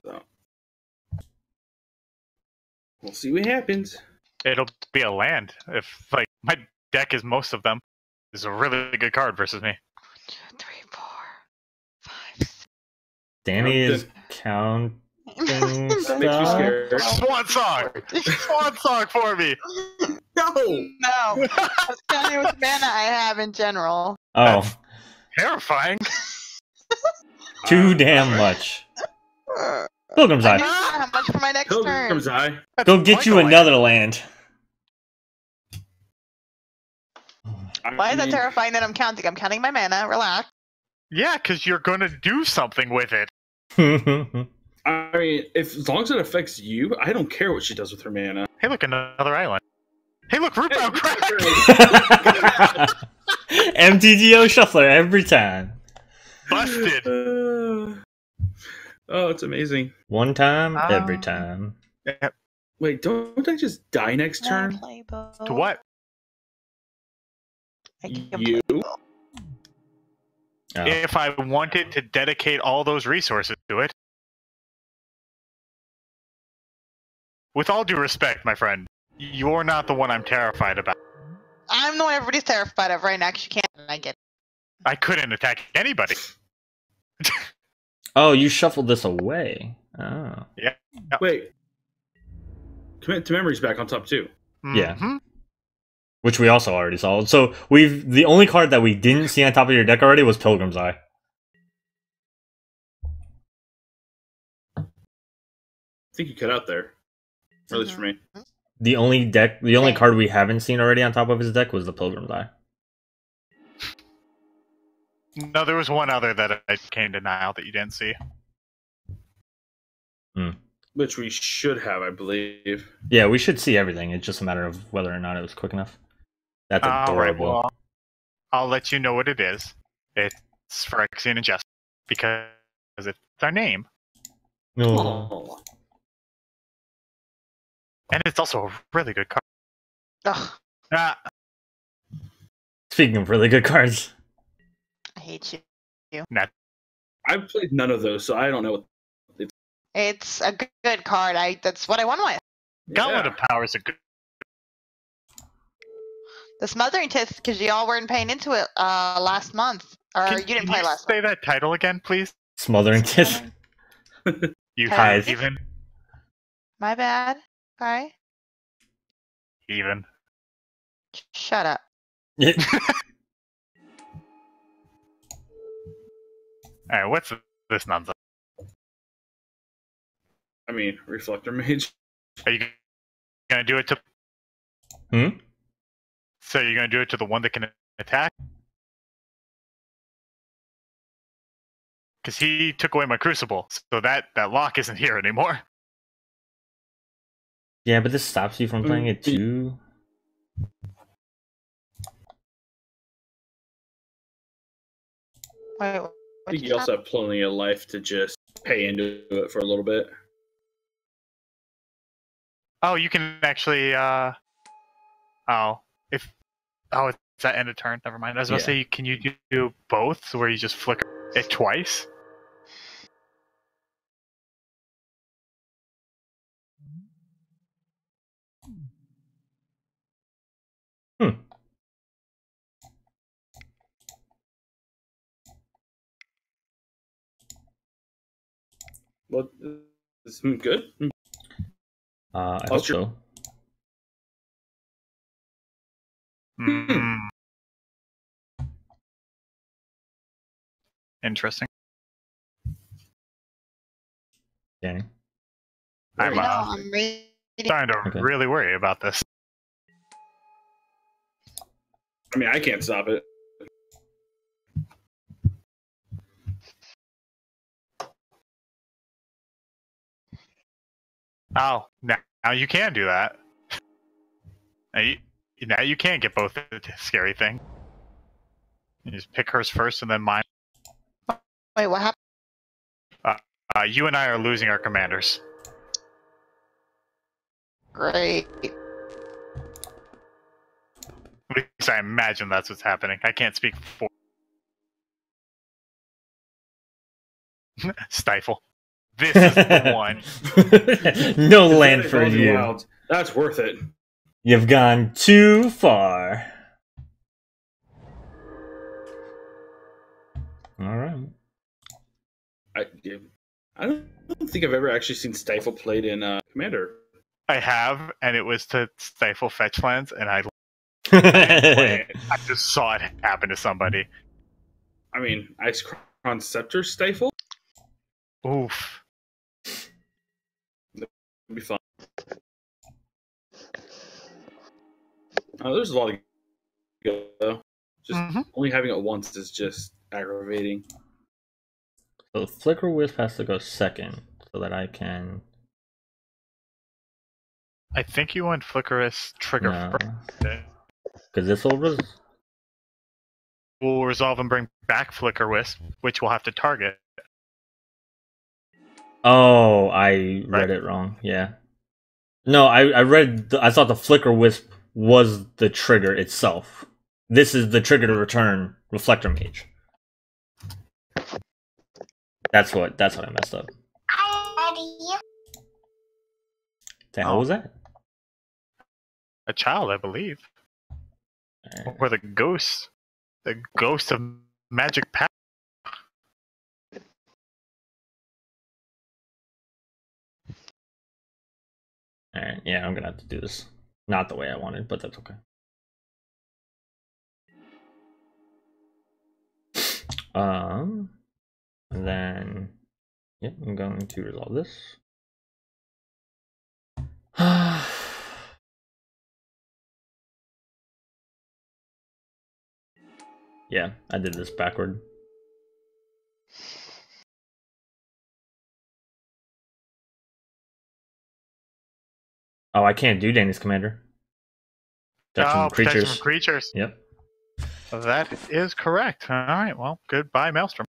So we'll see what happens. It'll be a land. If like my deck is most of them, is a really good card versus me. 1, 2, 3, 4, 5, 6. Danny is counting That makes me stuff. scared. Swan song! Swan song for me! No! No, I was counting which mana I have in general. Oh, Terrifying. too damn much. Pilgrim's I need Eye. to know how much for my next turn. Pilgrim's Eye. Go get you another land. Why is that terrifying that I'm counting? I'm counting my mana. Relax. Yeah, because you're going to do something with it. I mean, as long as it affects you, I don't care what she does with her mana. Hey, look, another island. Hey, look, Rootbound crack! MTGO Shuffler every time. Busted. Oh, it's amazing. One time, every time. Wait, don't I just die next turn? To what? You? Oh. If I wanted to dedicate all those resources to it. With all due respect, my friend, you're not the one I'm terrified about. I'm the one everybody's terrified of right now because you can't. And I get it. I couldn't attack anybody. Oh, you shuffled this away. Oh. Yeah. Wait. Commit to Memory's back on top too. Yeah. Mhm. Which we also already saw. So the only card that we didn't see on top of your deck already was Pilgrim's Eye. I think you cut out there. Or at least for me. The only card we haven't seen already on top of his deck was the Pilgrim's Eye. No, there was one other that I came to now that you didn't see. Which we should have, I believe. Yeah, we should see everything. It's just a matter of whether or not it was quick enough. That's All adorable. right, well, I'll let you know what it is. It's Phyrexian and Jester because it's our name. Oh. And it's also a really good card. Ugh, Ah, Speaking of really good cards. I hate you. I've played none of those, so I don't know what. It's a good card. That's what I won with. Gauntlet of Power is a good. The Smothering Tith, because y'all weren't paying into it last month. Or you didn't play last Say month. that title again, please. Smothering Tith. You Guys. even. My bad. Sorry. Even. Shut up. Alright, what's this nonsense? I mean, Reflector Mage. Are you gonna do it to? Hmm? So you're gonna do it to the one that can attack? Because he took away my Crucible, so that lock isn't here anymore. Yeah, but this stops you from playing it too. Wait, I think you also have plenty of life to just pay into it for a little bit. Oh, you can actually. It's that end of turn. Never mind. I was about to say, can you do both, where you just flicker it twice? What? Is good? I hope so. Mm. Interesting. Danny. I'm I'm reading. starting to really worry about this. I mean, I can't stop it. Oh, now you can do that. Now you can get both the scary thing. You just pick hers first and then mine. Wait, what happened? You and I are losing our commanders. Great. At least I imagine that's what's happening. I can't speak for Stifle. This is the one. No land for you. Wild. That's worth it. You've gone too far. All right. I don't think I've ever actually seen Stifle played in Commander. I have, and it was to stifle fetch lands, and I just saw it happen to somebody. I mean, Ice Crown Scepter Stifle? Oof. It'd be fun. Oh, there's a lot of good, though. Just only having it once is just aggravating. So Flicker Wisp has to go second so that I can. I think you want Flickerous trigger first. Because this will We'll resolve and bring back Flicker Wisp, which we'll have to target. Oh, I read it wrong. Yeah. No, I thought the Flicker Wisp was the trigger itself. This is the trigger to return Reflector Mage. That's what I messed up. The hell was that? A child, I believe. Or the ghost. The ghost of magic power. Alright, yeah, I'm gonna have to do this. Not the way I wanted, but that's okay. And then, yeah, I'm going to resolve this. Yeah, I did this backward. Oh, I can't do Danny's commander. Protection from creatures. Yep. That is correct. Alright, well, goodbye, Maelstrom.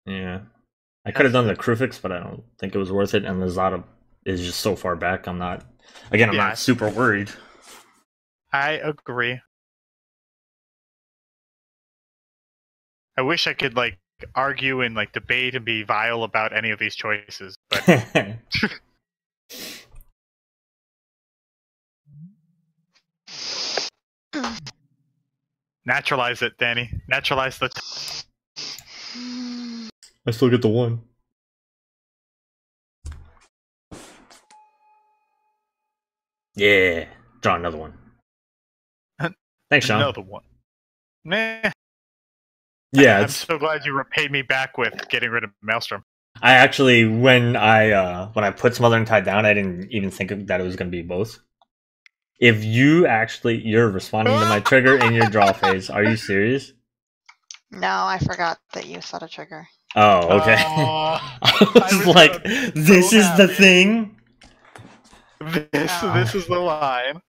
Yeah. I could have done the Krufix, but I don't think it was worth it, and the Zada is just so far back, I'm not super worried. I agree. I wish I could, like, argue and, like, debate and be vile about any of these choices, but... Naturalize it, Danny. Naturalize the... I still get the one. Yeah. Draw another one. Thanks, Sean. Another one. Nah. Yeah, I'm so glad you repaid me back with getting rid of Maelstrom. I actually, when I put Smothering Tide down, I didn't even think that it was going to be both. If you're responding to my trigger in your draw phase, are you serious? No, I forgot that you set a trigger. Oh, okay. I was like, this is the thing? This is the line.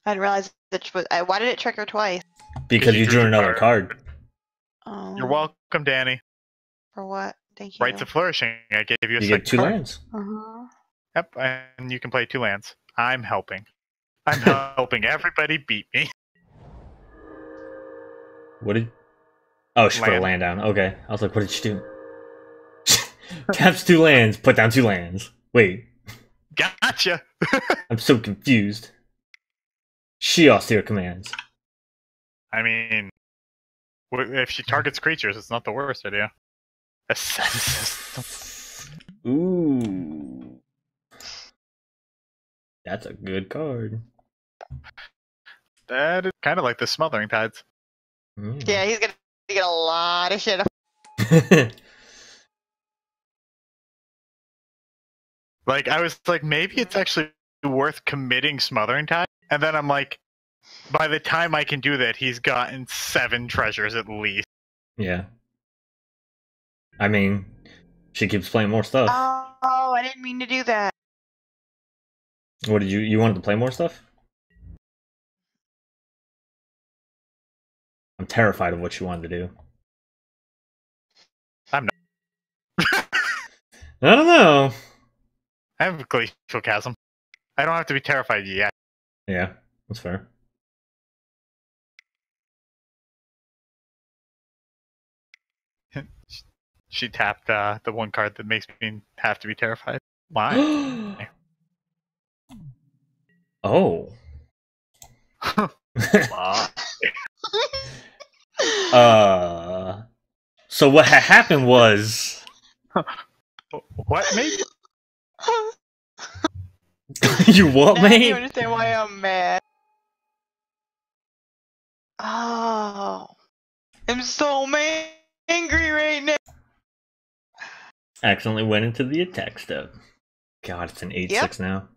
I didn't realize that. Why did it trigger twice? Because you drew another card. Oh. You're welcome, Danny. For what? Thank you. Rights of Flourishing. I gave you a You second get 2 card. lands. Uh-huh. Yep, and you can play 2 lands. I'm helping. I'm helping everybody beat me. What did... Oh, she put a land down. Okay. I was like, what did she do? Taps 2 lands, put down 2 lands. Wait. Gotcha! I'm so confused. She austere commands. I mean, if she targets creatures, it's not the worst idea. Ooh. That's a good card. That is kind of like the Smothering Tides. Mm. Yeah, he's gonna get a lot of shit. Like, I was like, maybe it's actually worth committing Smothering Tide. And then I'm like, by the time I can do that, he's gotten 7 treasures at least. Yeah. I mean, she keeps playing more stuff. Oh, I didn't mean to do that. What did you wanted to play more stuff? terrified of what you wanted to do. I'm not. I don't know. I have glacial chasm. I don't have to be terrified yet. Yeah, that's fair. She tapped the one card that makes me have to be terrified. Why? Oh. Wow. So what happened was... What, mate? You what, Now mate? you understand why I'm mad. Oh. I'm so angry right now. Accidentally went into the attack step. God, it's an 8-6 now.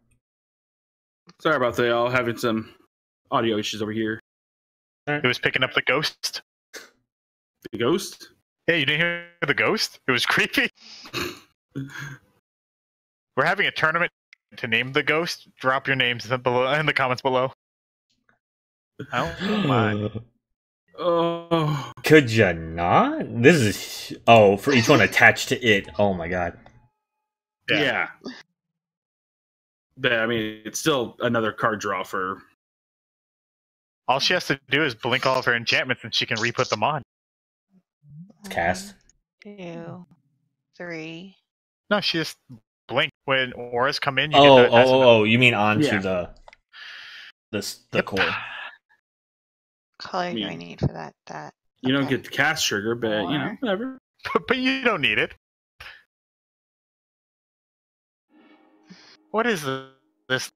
Sorry about that, y'all. Having some audio issues over here. It was picking up the ghost. The ghost? Hey, you didn't hear the ghost? It was creepy. We're having a tournament to name the ghost. Drop your names below in the comments below. I don't mind. Oh. Could you not? This is... Oh, for each one attached to it. Oh my god. Yeah. But, I mean, it's still another card draw for... All she has to do is blink all of her enchantments and she can re-put them on. Cast. 1, 2, 3. No, she just blink. When auras come in, you get the Oh, you mean onto Yeah. the Yep. core. Color do I need for that? You don't Okay. get the cast trigger, but, you know, whatever. But you don't need it. What is this?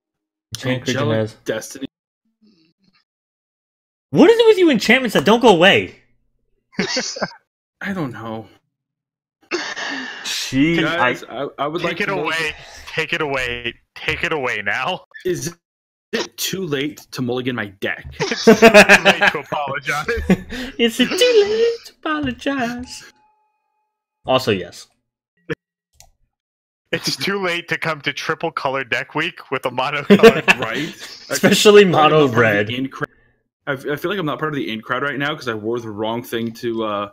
Enchant creature Angelic has... Destiny. What is it with you enchantments that don't go away? I don't know. She... Guys, I would like Take it to know- away. Take it away. Take it away now. Is it too late to mulligan my deck? It's too late to apologize. It's too late to apologize. Also, yes. It's too late to come to triple color deck week with a monocolor. Right? Especially I feel like mono I'm not part of red. the in crowd. I feel like I'm not part of the in crowd right now because I wore the wrong thing to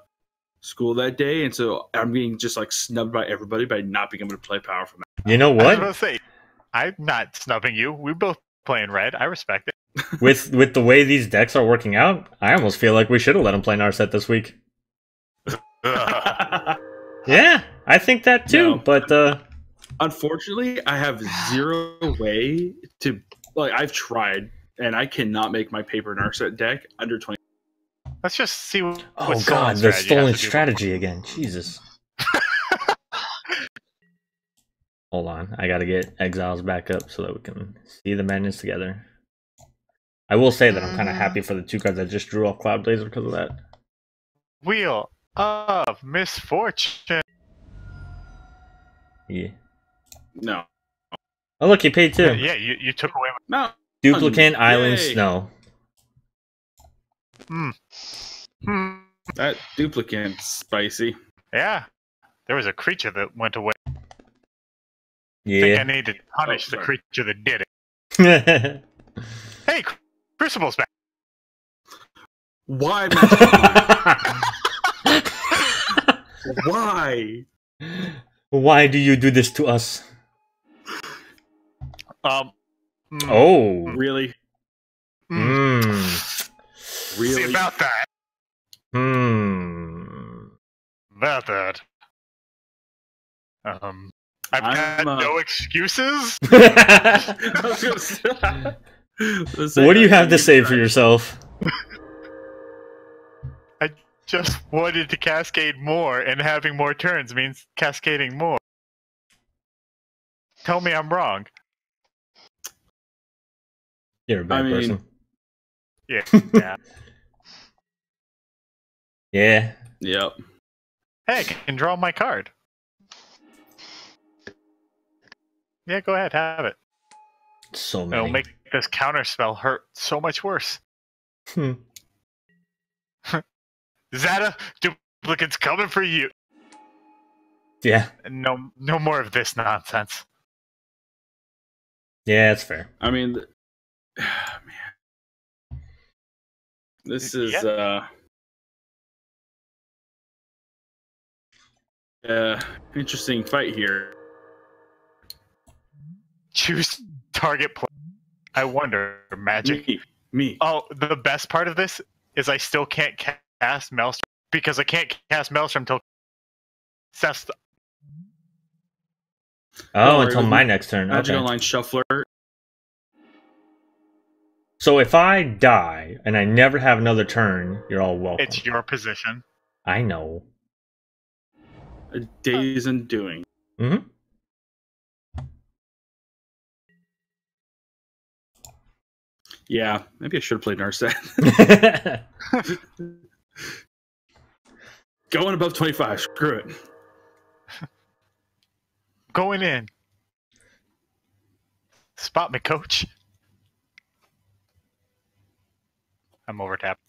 school that day, and so I'm being just like snubbed by everybody by not being able to play powerful. You know I was what? gonna say, I'm not snubbing you. We both playing red. I respect it. With the way these decks are working out, I almost feel like we should have let him play Narset this week. Yeah, I think that too. No. But Unfortunately, I have zero way to like. I've tried, and I cannot make my paper Narset deck under 20. Let's just see what oh stolen god, the strategy has stolen to do. strategy again. Jesus. Hold on, I gotta get Exiles back up so that we can see the madness together. I will say that I'm kind of happy for the 2 cards I just drew off Cloud Blazer because of that. Wheel of Misfortune. Yeah. No, Oh look, he paid too. Yeah, you took away no. Duplicant, Island, Yay. Snow. That duplicate's spicy. Yeah, there was a creature that went away. I think I Yeah. need to punish the sorry. creature that did it. Hey, Crucible's back. Why, Magic? Why? Why do you do this to us? Mm, Oh. Really? Hmm. Really? See about that. Hmm. About that. I've got I'm, no excuses. I was gonna say- What do you have to say for yourself? I just wanted to cascade more, and having more turns means cascading more. Tell me I'm wrong. You're a bad I mean- person. Yeah. Yeah. Yep. Hey, I can draw my card. Yeah, go ahead, have it. So many. It'll make this counter spell hurt so much worse. Hmm. Zada, duplicate's coming for you. Yeah. No more of this nonsense. Yeah, that's fair. I mean, man, this is interesting fight here. Choose target play. I wonder, Magic. Me. Oh, the best part of this is I still can't cast Maelstrom because I can't cast Maelstrom until Seth's. Oh, until my next turn. Magic Okay. Online Shuffler. So if I die and I never have another turn, you're all welcome. It's your position. I know. A Day's Undoing. Mm-hmm. Yeah, maybe I should have played Narset. Going above 25. Screw it. Going in. Spot me, coach. I'm over tapped.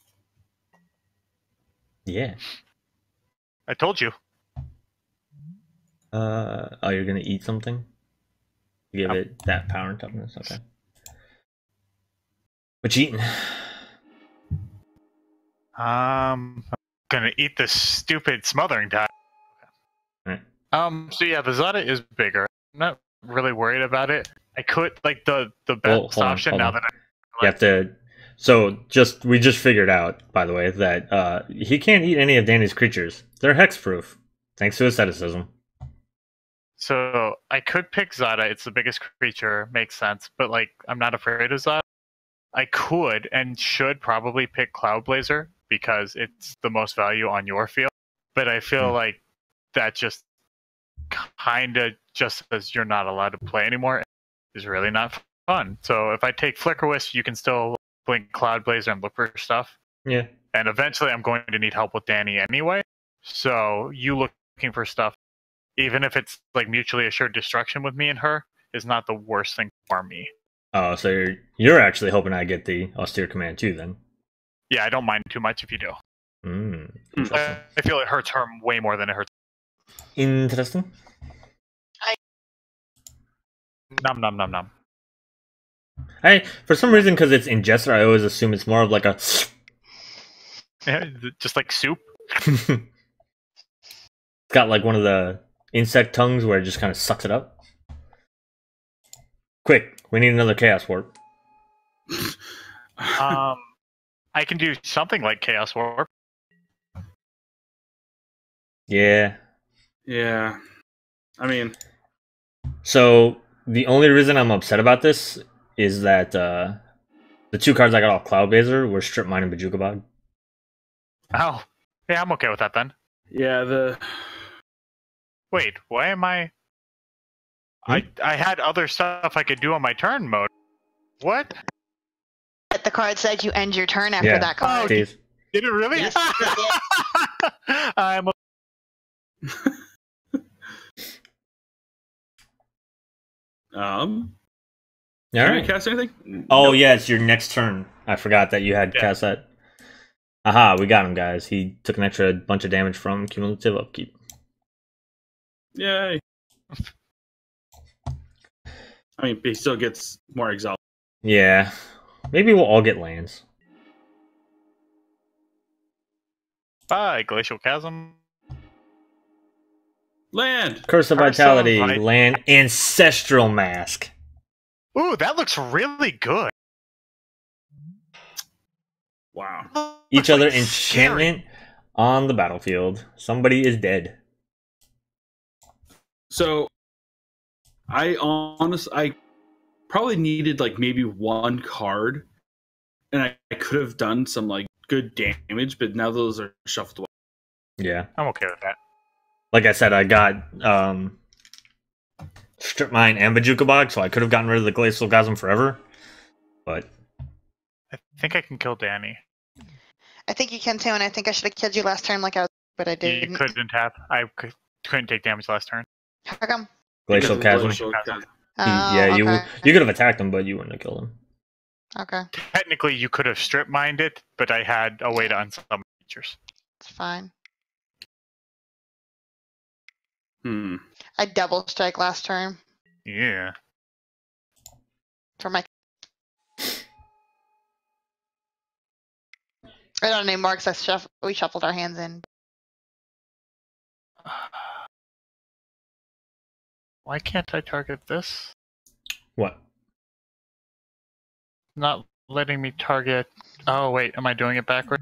Yeah. I told you. Oh, you're gonna eat something? Give it that power and toughness. Okay. What you eating? I'm gonna eat this stupid smothering die. Right. So yeah, the Zada is bigger. I'm not really worried about it. I could like the best option now that You have to. So we just figured out, by the way, that he can't eat any of Danny's creatures. They're hexproof, thanks to asceticism. So I could pick Zada. It's the biggest creature, makes sense. But like, I'm not afraid of Zada. I could and should probably pick Cloudblazer because it's the most value on your field. But I feel like that just kind of just says you're not allowed to play anymore is really not fun. So if I take Flicker Wisp, you can still blink Cloudblazer and look for stuff. Yeah. And eventually I'm going to need help with Danny anyway. So you looking for stuff, even if it's like mutually assured destruction with me and her, is not the worst thing for me. Oh, so you're actually hoping I get the austere command too, then? Yeah, I don't mind too much if you do. Interesting. I feel it hurts her way more than it hurts. Interesting. Nom nom nom nom. For some reason, because it's ingested, I always assume it's more of like a. Yeah, just like soup. It's got like one of the insect tongues where it just kind of sucks it up. Quick, we need another Chaos Warp. I can do something like Chaos Warp. Yeah. Yeah. I mean, so the only reason I'm upset about this is that the two cards I got off Cloudblazer were Strip Mine and Bajuka Bog. Oh, yeah, I'm okay with that then. yeah, Wait, why am I? I had other stuff I could do on my turn mode. What? But the card said you end your turn after that card. Jeez. Did it really? Yes, it did. I'm. All can I right. cast anything? Oh, yeah, it's your next turn. I forgot that you had cast that. Aha, we got him, guys. He took an extra bunch of damage from cumulative upkeep. Yay. I mean, he still gets more exalted. Yeah. Maybe we'll all get lands. Bye, Glacial Chasm. Land! Curse of Curse of Vitality, Vit- land, Ancestral Mask. Ooh, that looks really good. Wow. Each Looks other like enchantment on the battlefield. Somebody is dead. So, I probably needed like maybe one card, and I could have done some like good damage, but now those are shuffled away. Yeah. I'm okay with that. Like I said, I got Strip Mine and Bajuka Bog, so I could have gotten rid of the Glacial Chasm forever. But I think I can kill Danny. I think you can too, and I think I should have killed you last turn like I was, but I didn't. You couldn't tap. I couldn't take damage last turn. How come? Glacial Chasm. Yeah, okay. you could have attacked him, but you wouldn't have killed him. Okay, Technically, you could have strip mined it, but I had a way to unsummon creatures. it's fine. I double strike last turn Yeah. for my. I don't know anymore because we shuffled our hands in. Why can't I target this? What? Not letting me target. Oh wait, am I doing it backward?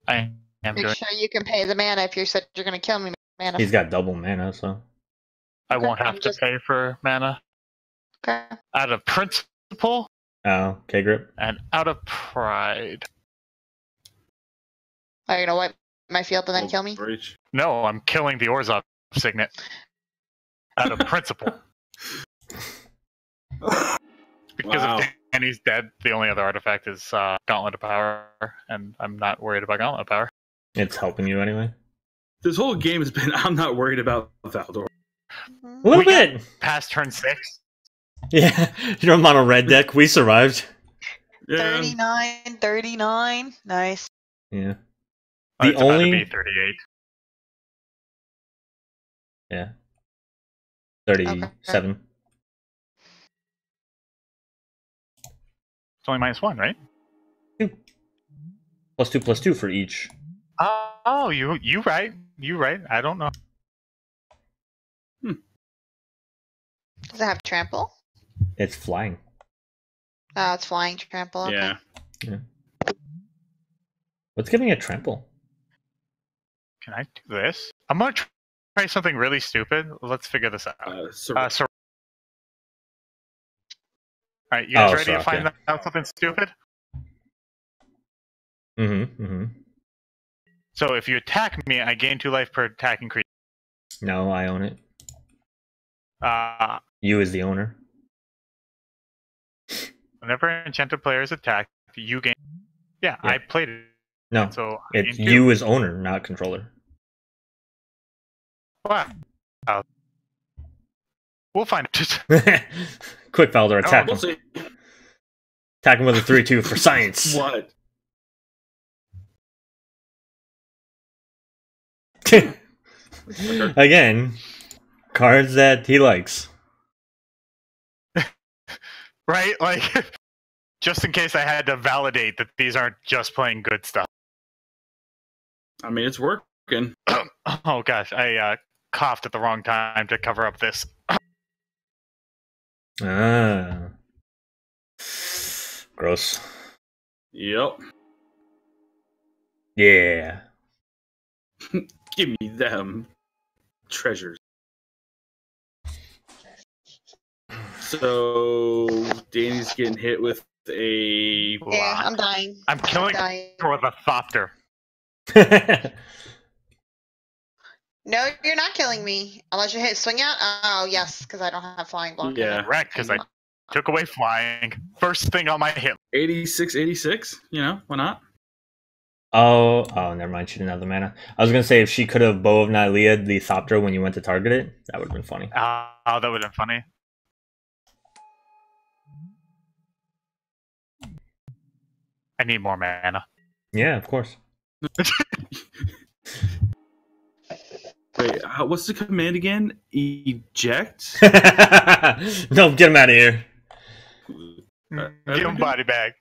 I am Make doing. sure you can pay the mana if you said you're gonna kill me. Mana. He's got double mana, so. I Okay, won't have I'm to just- pay for mana. Okay. Out of principle Oh, K-Grip. and out of pride. Are you gonna wipe my field and then kill me? Breach. No, I'm killing the Orzhov signet. Out of principle. Because Wow. if Danny's dead, the only other artifact is Gauntlet of Power, and I'm not worried about Gauntlet of Power. It's helping you anyway. This whole game has been, I'm not worried about Valdor. A little We got- bit. Past turn 6. Yeah, you're on mono red deck. We survived. Yeah. 39. Nice. Yeah. Oh, The it's about only- to be 38. Yeah. 37. It's only -1, right? +2/+2 for each. Oh, you right. You right. I don't know. Does it have trample? It's flying. Oh, it's flying trample. Okay. Yeah. What's giving it trample? Can I do this? I'm gonna try something really stupid. Let's figure this out. So, alright, you guys Oh, ready to Seth, find yeah. out something stupid? Mm-hmm. So if you attack me, I gain 2 life per attacking creature. No, I own it. Uh, You as the owner. whenever enchanted players attack, you gain. Yeah, Yeah. I played it. No, So I it's gain 2. you as owner, not controller. Wow. We'll find it. Quick, Valdor, attack We'll him. see. Attack him with a 3/2 for science. What? Again, cards that he likes. Right? Like, just in case I had to validate that these aren't just playing good stuff. I mean, it's working. Oh gosh, I coughed at the wrong time to cover up this. Ah. Gross. Yep. Yeah. Give me them treasures. So Danny's getting hit with a Yeah, Wow. I'm dying. I'm killing Dying. her with a Thopter. No, you're not killing me. Unless you hit swing out. Oh, yes, because I don't have flying block. Yeah. Correct, because I took away flying. First thing on my hit. 86. You know, why not? Oh, never mind. She didn't have the mana. I was gonna say if she could have Bow of Nylea the Thopter when you went to target it, that would have been funny. Oh, that would have been funny. I need more mana. Yeah, of course. Wait, what's the command again? Eject? No, get him out of here. Give him body bag.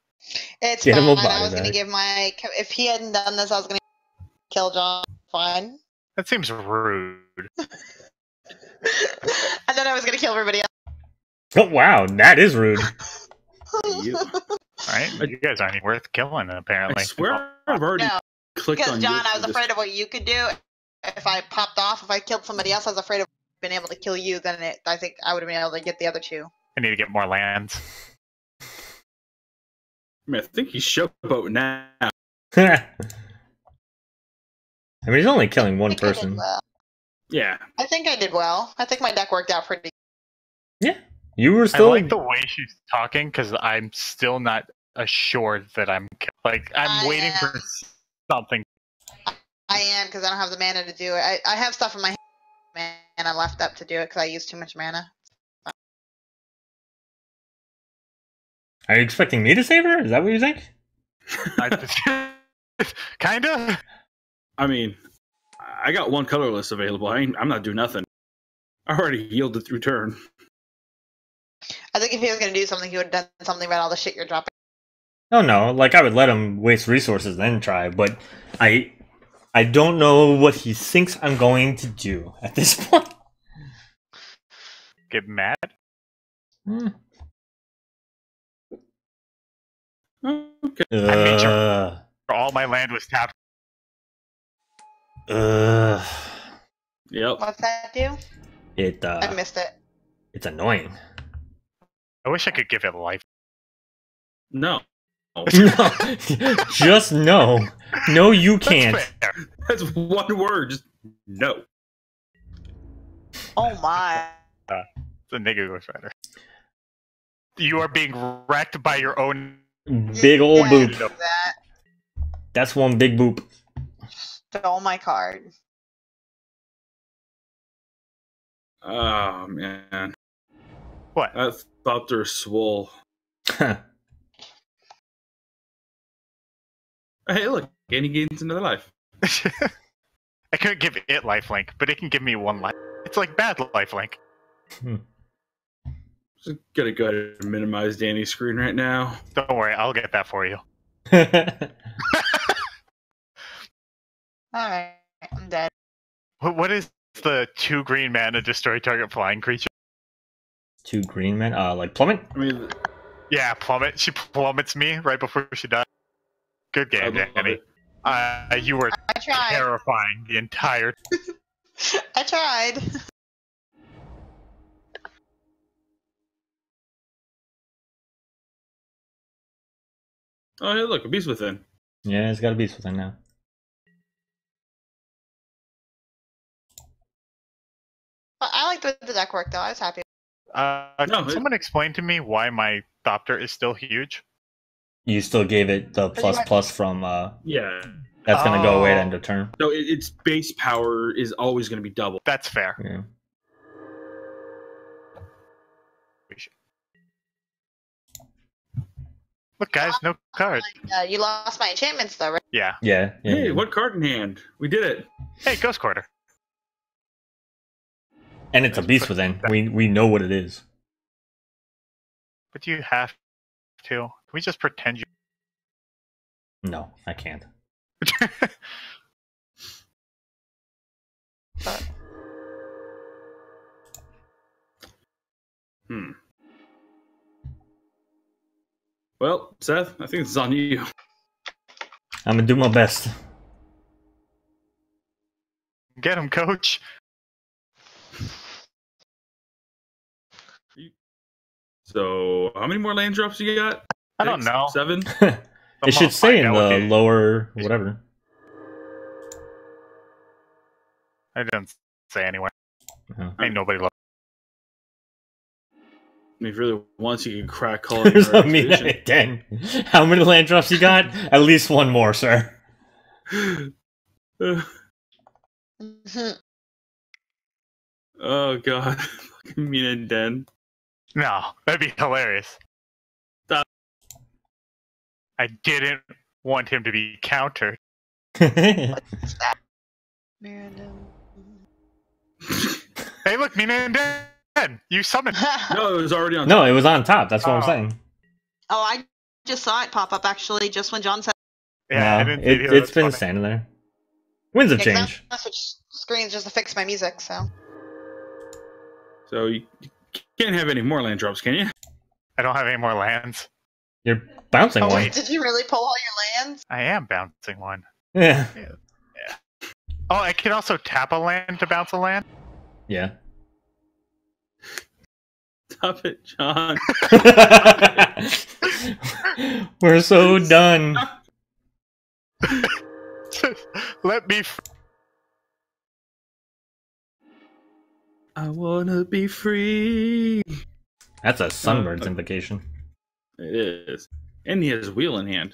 It's Get him a fine. body I was going to bag. give my. If he hadn't done this, I was going to kill John. Fine. That seems rude. And then I was going to kill everybody else. Oh wow, that is rude. You- Right? You guys aren't even worth killing, apparently. I swear I've already No, clicked because on John, you I for was this. afraid of what you could do. If I popped off, if I killed somebody else, I was afraid of being able to kill you. Then I think I would have been able to get the other two. I need to get more lands. I mean, I think he's showboat now. I mean, he's only killing one I think I did person. well. Yeah. I think I did well. I think my deck worked out pretty. You were I still. like the way she's talking because I'm still not assured that I'm like I'm I waiting am. for something. I am because I don't have the mana to do it. I have stuff in my hand and I left up to do it because I used too much mana. Are you expecting me to save her? Is that what you think? Kinda. I mean, I got one colorless available. I'm not doing nothing. I already yielded through turn. I think if he was going to do something, he would have done something about all the shit you're dropping. Oh no, like I would let him waste resources then try, but I don't know what he thinks I'm going to do at this point. get mad. Hmm. Okay. I made sure all my land was tapped. Yep. What's that do? It I missed it. it's annoying. I wish I could give it life. No. No, just no. No, you can't. That's fair. That's one word. Just no. Oh my. It's a negative Ghost Rider. You are being wrecked by your own. Big old Yeah, boop. That That's one big boop. stole my card. Oh man. What? I thought they're swole. Hey, look, and he gains another life. I couldn't give it lifelink, but it can give me one life. It's like bad lifelink. Just gonna go ahead and minimize Danny's screen right now. Don't worry, I'll get that for you. Alright, I'm dead. What is the 2 green mana destroy target flying creature? 2 green men, like plummet. I mean, Yeah, plummet. She plummets me right before she dies. Good I game, love Danny. it. You were I tried. terrifying the entire. I tried. Oh, hey, look, a beast within. Yeah, it's got a beast within now. But I liked the deck work though. I was happy. No, Can someone explain to me why my Thopter is still huge? You still gave it the plus from Yeah. that's gonna go away at Oh. end of turn. So its base power is always going to be double. That's fair. Yeah. Look, guys, no cards. You lost my enchantments though, right? Yeah. Yeah. yeah. Hey, what card in hand? We did it. Hey, Ghost Quarter. And it's a beast within. We know what it is. But you have to. Can we just pretend you? No, I can't. Well, Seth, I think this is on you. I'm gonna do my best. Get him, coach. So, how many more land drops you got? I don't know. 7? It should say in the lower whatever. I didn't say anywhere. Oh. Ain't nobody look. I mean, if you really wants, you can crack calling There's your a mean expedition. 10. How many land drops you got? At least one more, sir. Oh god, fucking mean and den. No, that'd be hilarious. Stop. I didn't want him to be countered. Random. Hey, look, Mina and Dan. You summoned. No, it was already on. No, it was on top. That's what I'm Oh. saying. Oh, I just saw it pop up actually just when John said. Yeah, I No, didn't see it either. it's That's been funny. standing there. Winds of Yeah, 'cause change. I switched screens just to fix my music. So. So you can't have any more land drops, can you? I don't have any more lands. You're bouncing Oh, one. wait. Did you really pull all your lands? I am bouncing one. Yeah. Oh, I can also tap a land to bounce a land. Yeah. Stop it, John. We're so done. Let me. I wanna be free. That's a sunbird's invocation. It is. And he has wheel in hand.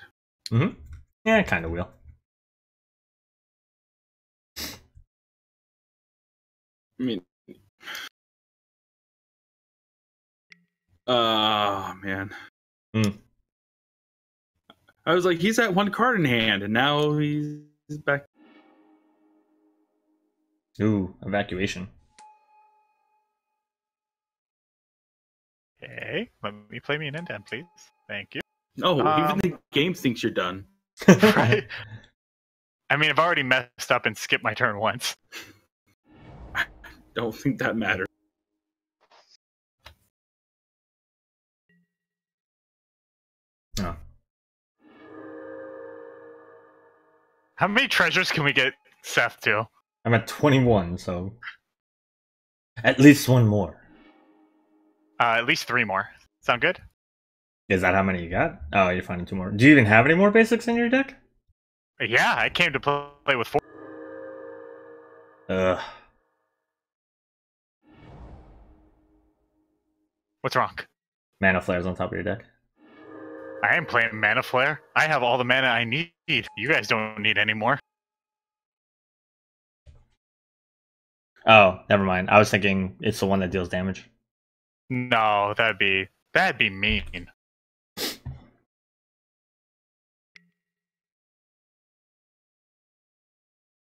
Mm-hmm. Yeah, kind of will. I mean, oh man. Mm. I was like, he's at one card in hand, and now he's back. Ooh, evacuation. Okay, let me play me an indent, please. Thank you. Oh, Um, even the game thinks you're done. Right. I mean, I've already messed up and skipped my turn once. Don't think that matters. How many treasures can we get Seth to? I'm at 21, so at least one more. At least 3 more. Sound good? Is that how many you got? Oh, you're finding 2 more. Do you even have any more basics in your deck? Yeah, I came to play with 4. Ugh. What's wrong? Mana Flare's on top of your deck. I am playing Mana Flare. I have all the mana I need. You guys don't need any more. Oh, never mind. I was thinking it's the one that deals damage. No, that'd be mean.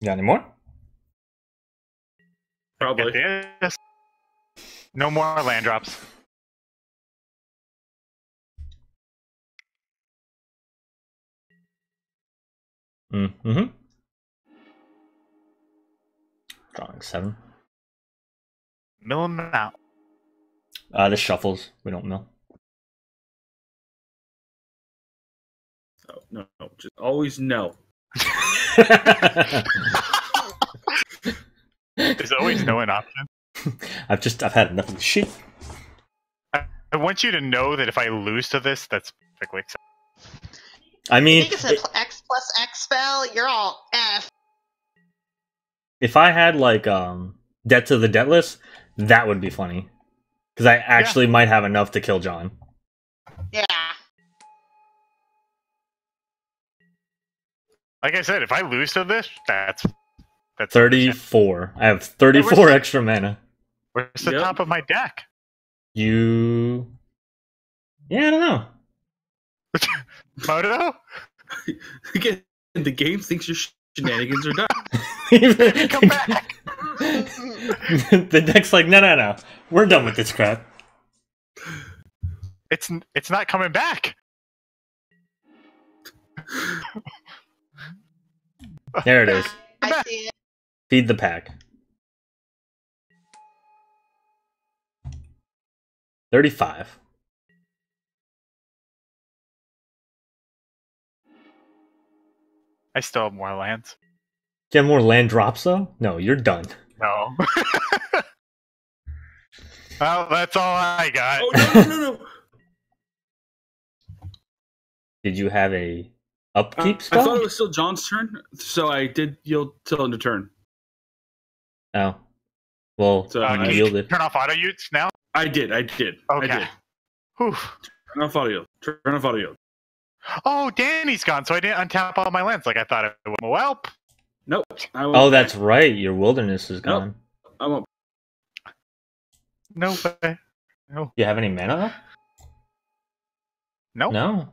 You got any more? Probably. Get this. No more land drops. Mm-hmm. Drawing 7. Mill them out. This shuffles. We don't mill. Oh, no, just always no. There's always no an option. I've had enough of the shit. I want you to know that if I lose to this, that's perfectly acceptable. I I mean, think it's an X plus X spell. You're all F. if I had like Debt to the Debtless, that would be funny. Because I actually might have enough to kill John. Yeah. Like I said, if I lose to this, that's 34. I have 34 extra mana. Where's the top of my deck? Yeah, I don't know. Moto? Again, the game thinks your shenanigans are done. Come back! The deck's like, no. We're done with this crap. It's not coming back. There it is. I see it. Feed the pack. 35. I still have more lands. Do you have more land drops though? No, you're done. No. Well, that's all I got. Oh, no. Did you have a upkeep spell? I thought it was still John's turn, so I did yield till end of turn. Oh. Well, So you I yielded. Turn off auto utes now? I did. Okay. I did. Whew. Turn off audio. Turn off audio. Oh, Danny's gone, so I didn't untap all my lands like I thought it would. Well, Nope. I won't Oh, that's right. Your wilderness is Nope. gone. I won't. no way. No. Do you have any mana up? Nope. No.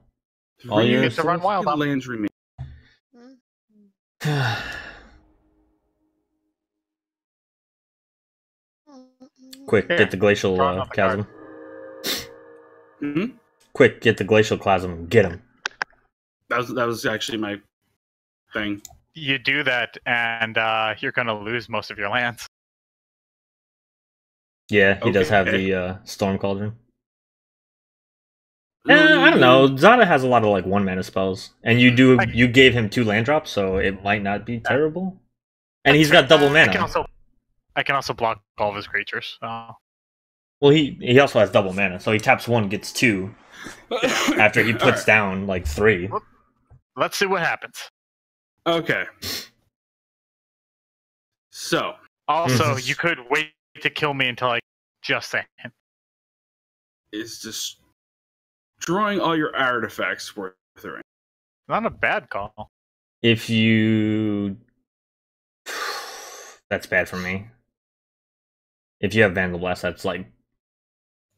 All Three yours. get to run wild. lands remain. Quick, Here, get the glacial draw another chasm. Hmm? Quick, get the glacial chasm. Get him. That was actually my thing. You do that, and you're going to lose most of your lands. Yeah, he does have Okay. the Storm Cauldron. I don't know. Zada has a lot of like 1-mana spells, and you gave him 2 land drops, so it might not be terrible. And he's got double mana. I can also block all of his creatures. Well, he also has double mana, so he taps 1, gets 2 after he puts down like 3. Let's see what happens. Okay. So, Also, you could wait to kill me until I just say him. is destroying all your artifacts worth it? Not a bad call. If you... That's bad for me. If you have Vandal Blast, that's like...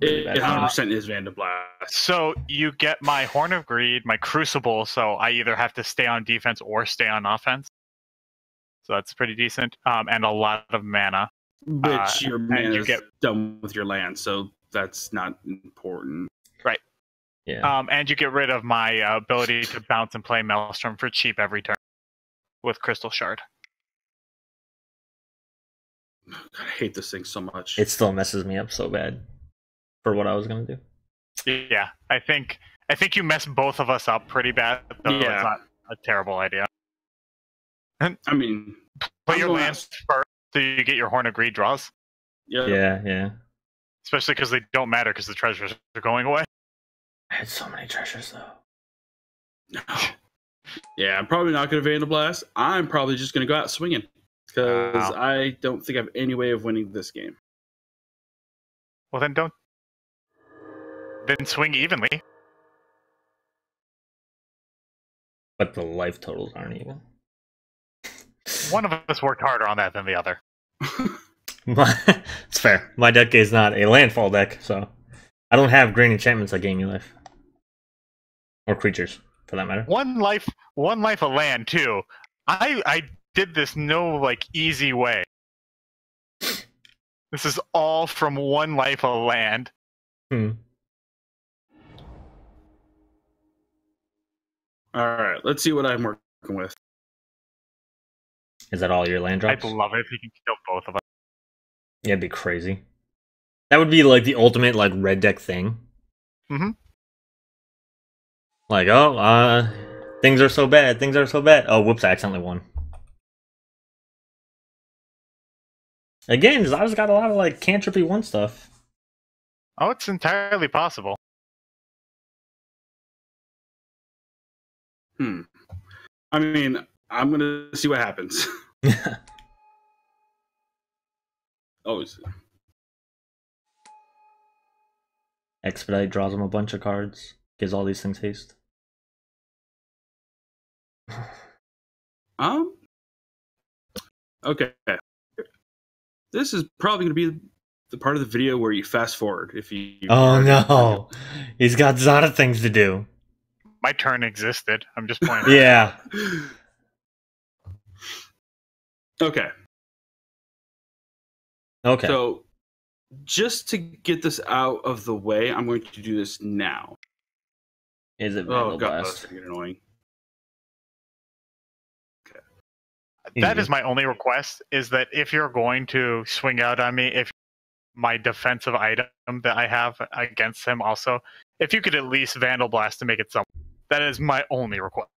really It bad. 100% is Vandablast. So you get my Horn of Greed, my Crucible, so I either have to stay on defense or stay on offense. So that's pretty decent. And a lot of mana. Which your mana you is get- done with your land, so that's not important. Yeah. And you get rid of my ability to bounce and play Maelstrom for cheap every turn with Crystal Shard. God, I hate this thing so much. It still messes me up so bad for what I was going to do. Yeah, I think you messed both of us up pretty bad. So Yeah. It's not a terrible idea. I mean, Play I'm your going lands first so you get your Horn of Greed draws. Yeah. Especially because they don't matter because the treasures are going away. I had so many treasures though. Yeah, I'm probably not going to Vandal Blast. I'm probably just going to go out swinging because Wow. I don't think I have any way of winning this game. Well, then don't. Then swing evenly. But the life totals aren't even. One of us worked harder on that than the other. It's fair. My deck is not a landfall deck, so I don't have green enchantments that gain you life. Or creatures, for that matter. One life of land too. I did this no like easy way. This is all from one life of land. Hmm. All right, let's see what I'm working with. Is that all your land drops? I'd love it if you can kill both of us. Yeah, it'd be crazy. That would be like the ultimate like red deck thing. Mm-hmm. Like, oh, things are so bad. Things are so bad. Oh, whoops! I accidentally won. Again, Zada's got a lot of like cantripy one stuff. Oh, it's entirely possible. I mean, I'm going to see what happens. Oh, Expedite draws him a bunch of cards. Gives all these things haste. Okay. This is probably going to be the part of the video where you fast forward if you. Oh no, he's got Zada things to do. My turn existed. I'm just pointing. Yeah. Okay. Okay. So, just to get this out of the way, I'm going to do this now. Is it Oh Vandal god, Blast? that's gonna get annoying. That is my only request, is that if you're going to swing out on me, if my defensive item that I have against him also, if you could at least Vandal Blast to make it some. That is my only request.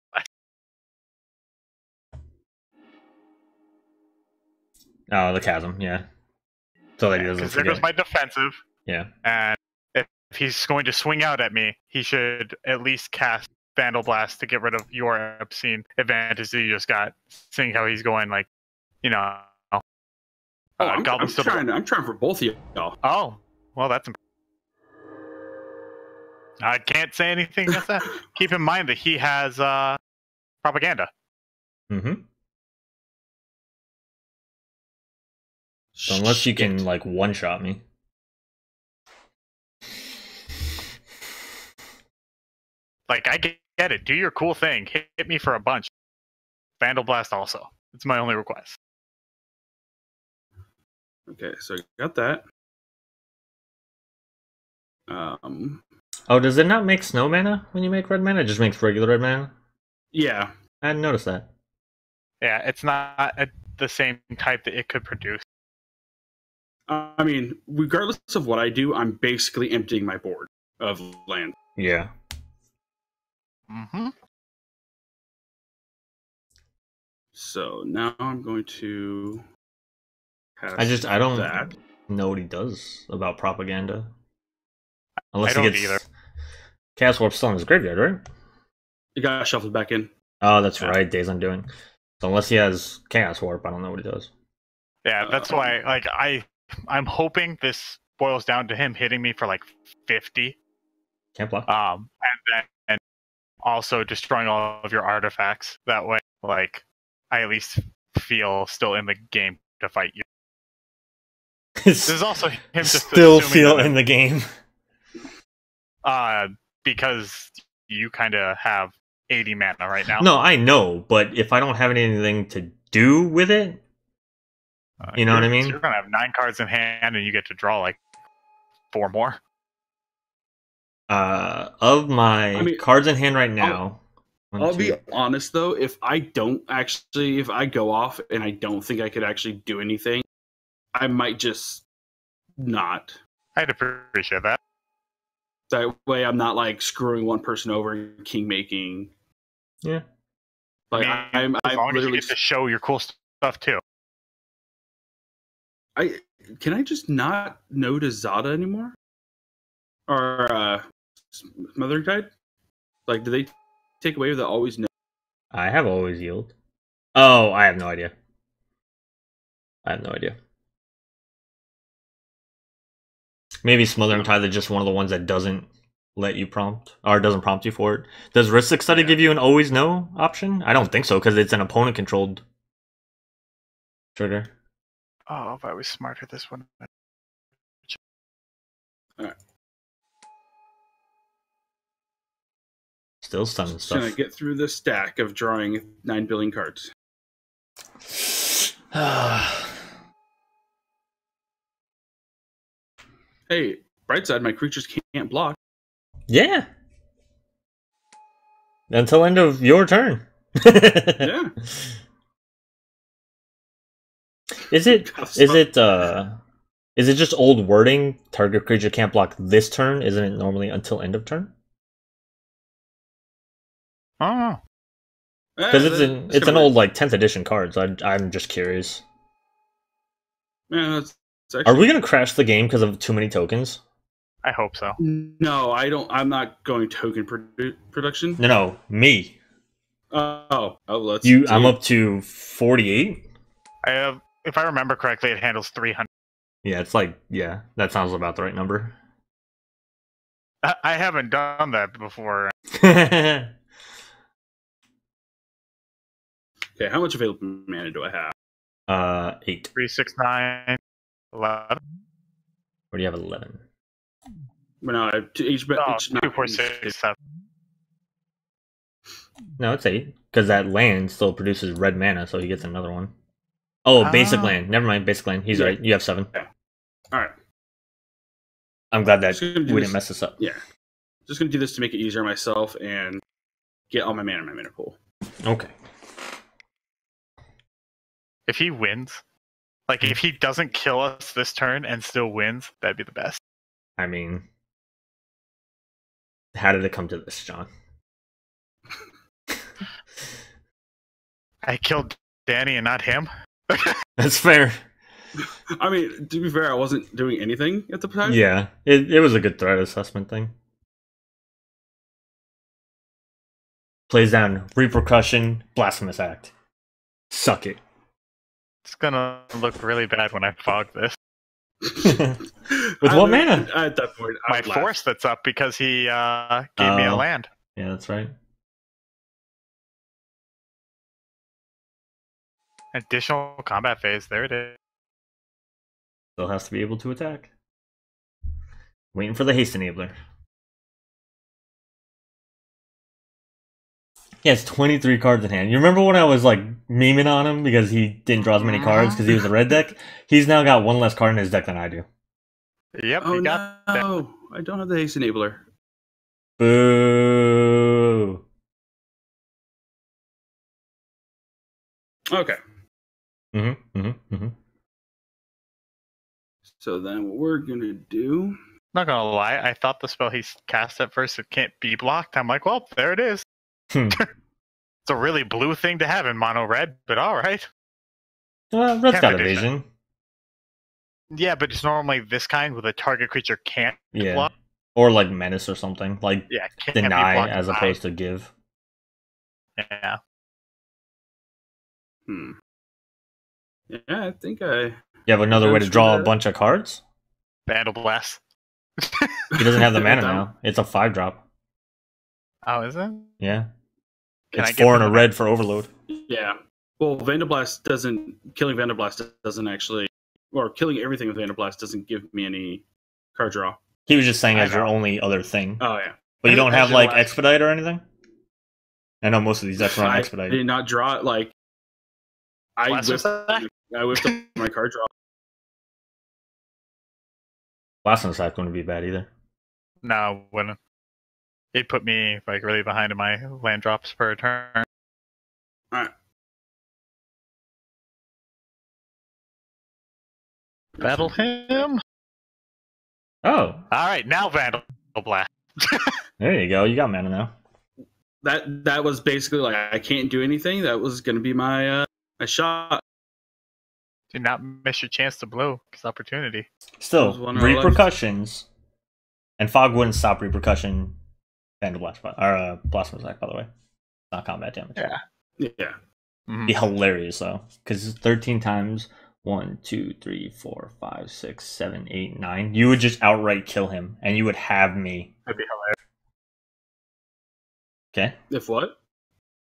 Oh, the chasm. Yeah. So that he doesn't Because there forget. goes my defensive, Yeah. and if he's going to swing out at me, he should at least cast Vandal Blast to get rid of your obscene advantage that you just got, seeing how he's going, like, you know. I'm Goblins to the- trying for both of y'all. Oh, well, that's. I can't say anything against that. Keep in mind that he has propaganda. Mm-hmm. So unless you can like one-shot me. Like, I get it. Do your cool thing. Hit me for a bunch. Vandal Blast also. It's my only request. Okay, so I got that. Oh, does it not make snow mana when you make red mana? It just makes regular red mana? Yeah. I hadn't noticed that. Yeah, it's not the same type that it could produce. I mean, regardless of what I do, I'm basically emptying my board of land. Yeah. Mm-hmm. So now I'm going to pass I don't that. know what he does about propaganda. Unless I he don't gets either. Chaos Warp still in his graveyard, right? It got shuffled back in. Oh, that's Yeah. right. Days Undoing. So unless he has Chaos Warp, I don't know what he does. Yeah, that's why. Like, I'm hoping this boils down to him hitting me for like 50. Can't block. And also destroying all of your artifacts. That way, like, I at least feel still in the game to fight you. There's also him just still assuming feel that in the game. because you kind of have 80 mana right now. No, I know, but if I don't have anything to do with it, you know what I mean? So you're gonna have 9 cards in hand, and you get to draw like 4 more. Of my cards in hand right now, I'll be honest though, if I go off and I don't think I could actually do anything, I might just not. I'd appreciate that. That way I'm not like screwing one person over and king making. Yeah. Like as long as you literally get to show your cool stuff too. Can I just not know to Zada anymore? Or Smothering Tide? Like, do they take away the always know? I have always yield. Oh, I have no idea. I have no idea. Maybe Smothering Tide is just one of the ones that doesn't let you prompt, or doesn't prompt you for it. Does Ristic Study give you an always no option? I don't think so, because it's an opponent controlled trigger. Oh, if I was smarter this one. Alright. Still stunning Just gonna stuff. get through this stack of drawing 9 billion cards. Hey, bright side, my creatures can't block. Yeah. Until end of your turn. Yeah. Is it just old wording? Target creature can't block this turn. Isn't it normally until end of turn? Oh, Because it's an old like 10th edition card. So I'm just curious. Yeah, Are we gonna crash the game because of too many tokens? I hope so. No, I don't. I'm not going token production. No, me. Let's. I'm up to 48. I have, if I remember correctly, it handles 300. Yeah, it's like that sounds about the right number. I haven't done that before. Okay, how much available mana do I have? 8. 3, 6, 9, 11. Or do you have 11? Well, no, I have each. Oh, each 2, 4, 6, 7. No, it's 8 because that land still produces red mana, so he gets another one. Oh, basic land. Never mind, basic land. He's right. You have 7. Yeah. All right. I'm glad that we didn't mess this up. Yeah. Just gonna do this to make it easier on myself and get all my mana in my mana pool. Okay. If he wins, like if he doesn't kill us this turn and still wins, that'd be the best. I mean, how did it come to this, John? I killed Danny and not him. That's fair. I mean, to be fair, I wasn't doing anything at the time. Yeah, it was a good threat assessment thing. Plays down Repercussion, Blasphemous Act. Suck it. It's gonna look really bad when I fog this. With what mana? At that point, My force that's up because he gave me a land. Yeah, that's right. Additional combat phase. There it is. Still has to be able to attack. Waiting for the haste enabler. He has 23 cards in hand. You remember when I was like memeing on him because he didn't draw as many cards because he was a red deck? He's now got one less card in his deck than I do. Yep. Oh you got no! I don't have the haste enabler. Boo. Okay. Mm-hmm. So then what we're gonna do? Not gonna lie, I thought the spell he cast at first it can't be blocked. I'm like, well, there it is. It's a really blue thing to have in mono red, but all right. Well, red's got Can't evasion. Yeah, but it's normally this kind with a target creature can't Yeah. block. Or like menace or something. Like Yeah, can't be deny blocked as by. opposed to give. Yeah. Yeah, I think I. You have another way to That's draw a right. bunch of cards? Vandal Blast. He doesn't have the mana now. It's a 5-drop. Oh, is it? Yeah. Can I It's get 4 and them a red for overload. Yeah. Well, Vandablast doesn't. Killing Vandablast doesn't actually. Or killing everything with Vandablast doesn't give me any card draw. He was just saying I as your know. only other thing. Oh, yeah. But you don't As have your like last- expedite or anything? I know most of these decks run I expedite. did not draw it like. I Blasphemous whipped Act? up my card draw. Blasphemous Act wouldn't be bad either. No, wouldn't. It put me like really behind in my land drops per turn. Alright. Battle him. Oh, All right, now Vandal Blast. there you go. You got mana now. that was basically like I can't do anything. That was going to be my my shot. Do not miss your chance to blow. It's opportunity. Still, That was one of our repercussions, and fog wouldn't stop repercussion. And blast or blast attack, by the way, not combat damage. Yeah. Yeah. Be hilarious though, because 13 times 1, 2, 3, 4, 5, 6, 7, 8, 9. You would just outright kill him, and you would have me. That'd be hilarious. Okay. If what?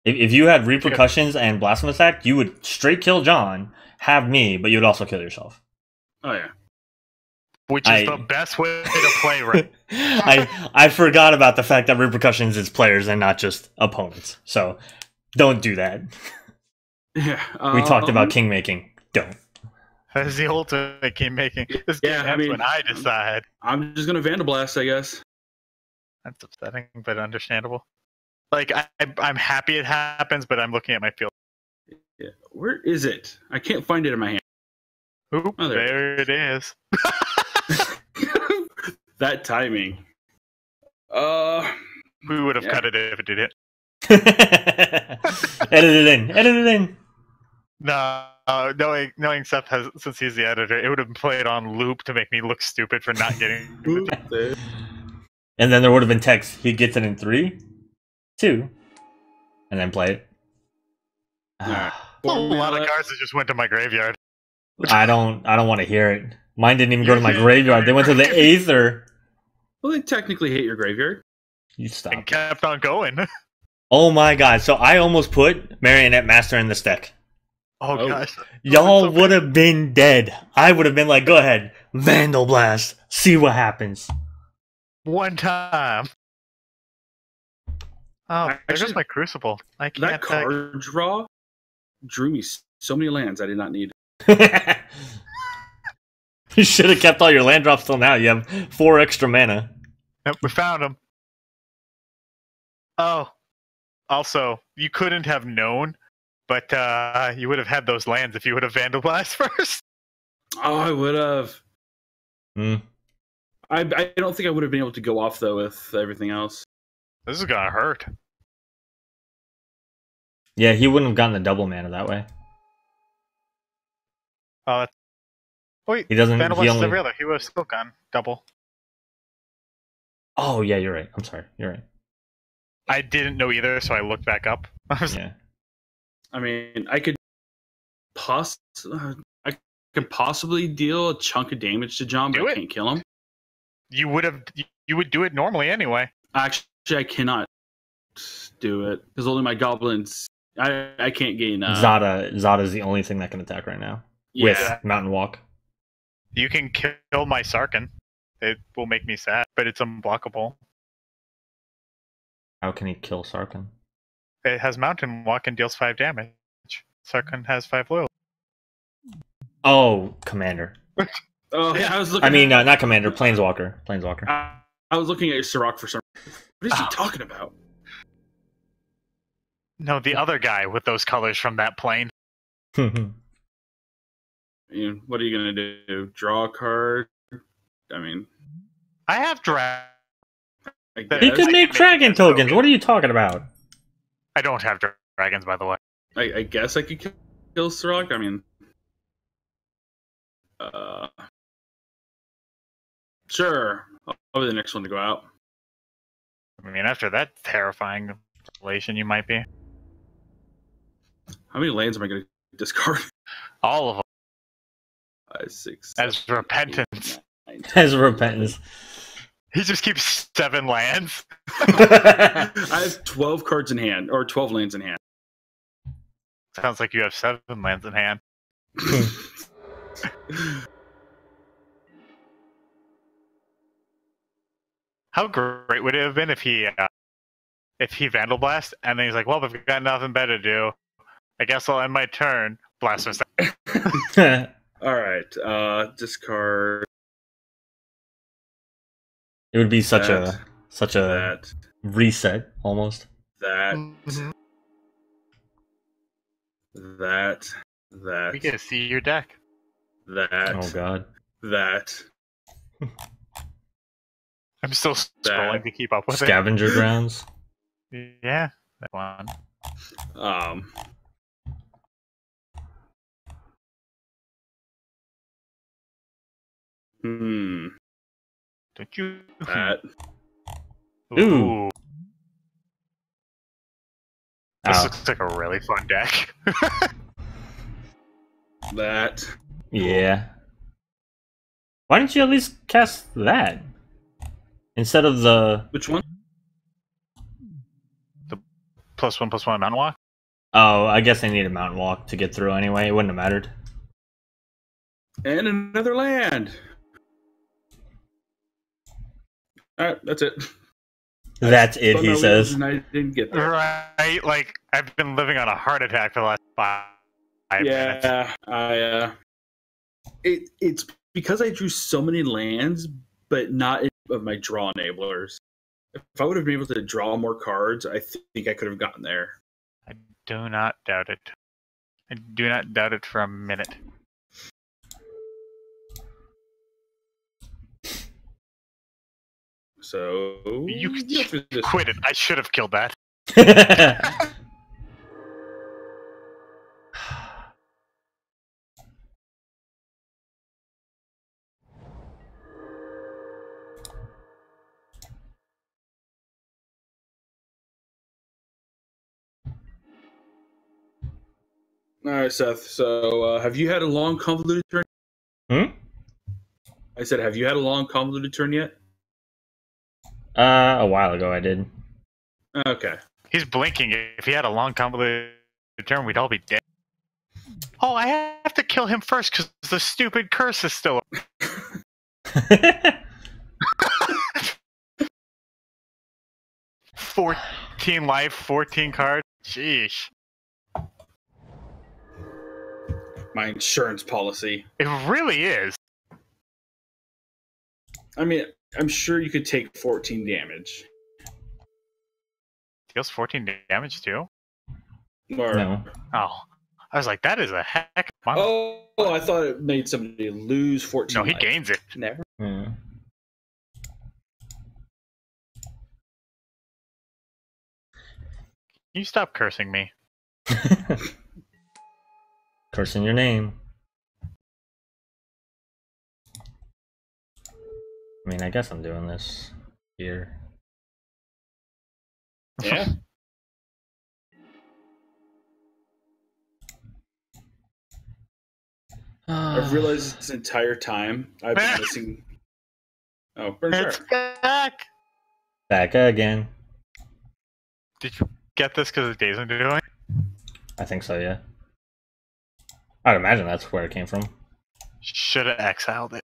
If you had repercussions and blasphemous attack, you would straight kill John, have me, but you would also kill yourself. Oh yeah. Which is the best way to play, right? I forgot about the fact that repercussions is players and not just opponents. So don't do that. Yeah. We talked about king making. Don't. That's the ultimate game making. This game ends when I decide. I'm just gonna Vandablast, I guess. That's upsetting, but understandable. Like I'm happy it happens, but I'm looking at my field. Yeah. Where is it? I can't find it in my hand. Oop, Oh, there it is. That timing. We would have cut it if it did it. Edit it in. Edit it in. No, knowing Seth since he's the editor, it would have been played on loop to make me look stupid for not getting. And then there would have been text. He gets it in 3, 2, and then play it. Right. A lot of cards that just went to my graveyard. I don't want to hear it. Mine didn't even go to my graveyard. They went to the Aether. Well, they technically hate your graveyard. You stop. And kept on going. Oh my god! So I almost put Marionette Master in this deck. Oh gosh. Y'all would have been dead. I would have been like, go ahead, Vandal Blast, see what happens. One time. Oh, there Actually, goes my Crucible. I can't. That card draw drew me so many lands I did not need. You should have kept all your land drops till now. You have 4 extra mana. Yep, we found him. Oh, also, you couldn't have known, but you would have had those lands if you would have Vandal Blast first. Oh, I would have. Hmm. I don't think I would have been able to go off though with everything else. This is gonna hurt. Yeah, he wouldn't have gotten the double mana that way. Oh, wait. He doesn't. Vandal He Blast is only. every other. He would have still gone double. Oh yeah, you're right. I'm sorry. You're right. I didn't know either, so I looked back up. Yeah. I mean, I could possibly deal a chunk of damage to John, but I can't kill him. You would do it normally anyway. Actually, I cannot do it because only my goblins. I can't gain. Zada is the only thing that can attack right now with Mountain Walk. You can kill my Sarkhan. It will make me sad, but it's unblockable. How can he kill Sarkhan? It has Mountain Walk and deals 5 damage. Sarkhan has 5 loyalty. Oh, Commander. Oh, yeah, I was looking. I mean, not Commander. Planeswalker. Planeswalker. I was looking at Sirach for some. What is he talking about? No, the other guy with those colors from that plane. I mean, what are you gonna do? Draw a card? I mean, I have dragon. He could make dragon tokens. What are you talking about? I don't have dragons, by the way. I guess I could kill Sirach. I mean, sure. I'll be the next one to go out. I mean, after that terrifying relation, you might be. How many lands am I going to discard? All of them. 5, 6, As 7, repentance. 8, 9, 10. As repentance. He just keeps 7 lands. I have 12 cards in hand, or 12 lands in hand. Sounds like you have 7 lands in hand. How great would it have been if he Vandal Blast and then he's like, well, I've got nothing better to do. I guess I'll end my turn. Blast him. All right, discard. It would be such That. a reset almost. That. Mhm. That. We get to see your deck. That. Oh god. That. I'm still scrolling to keep up with Scavenger grounds. it. Yeah. That one. Don't you? That. Ooh. This Oh. looks like a really fun deck. That. Yeah. Why didn't you at least cast that instead of the? Which one? The +1/+1 Mountain Walk. Oh, I guess I need a mountain walk to get through anyway. It wouldn't have mattered. And another land. Alright, that's it. That's it, Spun he my says. wheels and I didn't get there. Right, like I've been living on a heart attack for the last 5 minutes. Yeah, it's because I drew so many lands, but not any of my draw enablers. If I would have been able to draw more cards, I think I could have gotten there. I do not doubt it. I do not doubt it for a minute. So You go through this. quit it. I should have killed that. All right, Seth. So have you had a long convoluted turn? I said, have you had a long convoluted turn yet? A while ago I did. Okay. He's blinking. If he had a long convoluted turn, we'd all be dead. Oh, I have to kill him first because the stupid curse is still. 14 life, 14 cards. Jeez. My insurance policy. It really is. I mean, I'm sure you could take 14 damage. Deals 14 damage too? Or, No. Oh. I was like, that is a heck of a monster. Oh, I thought it made somebody lose 14 No, he life. gains it. Never. Yeah. Can you stop cursing me? Cursing your name. I mean, I guess I'm doing this here. Yeah. I've realized this entire time I've been missing. Oh, It's Berserk. back! Back again. Did you get this because of Days into doing? I think so, yeah. I'd imagine that's where it came from. Should have exiled it.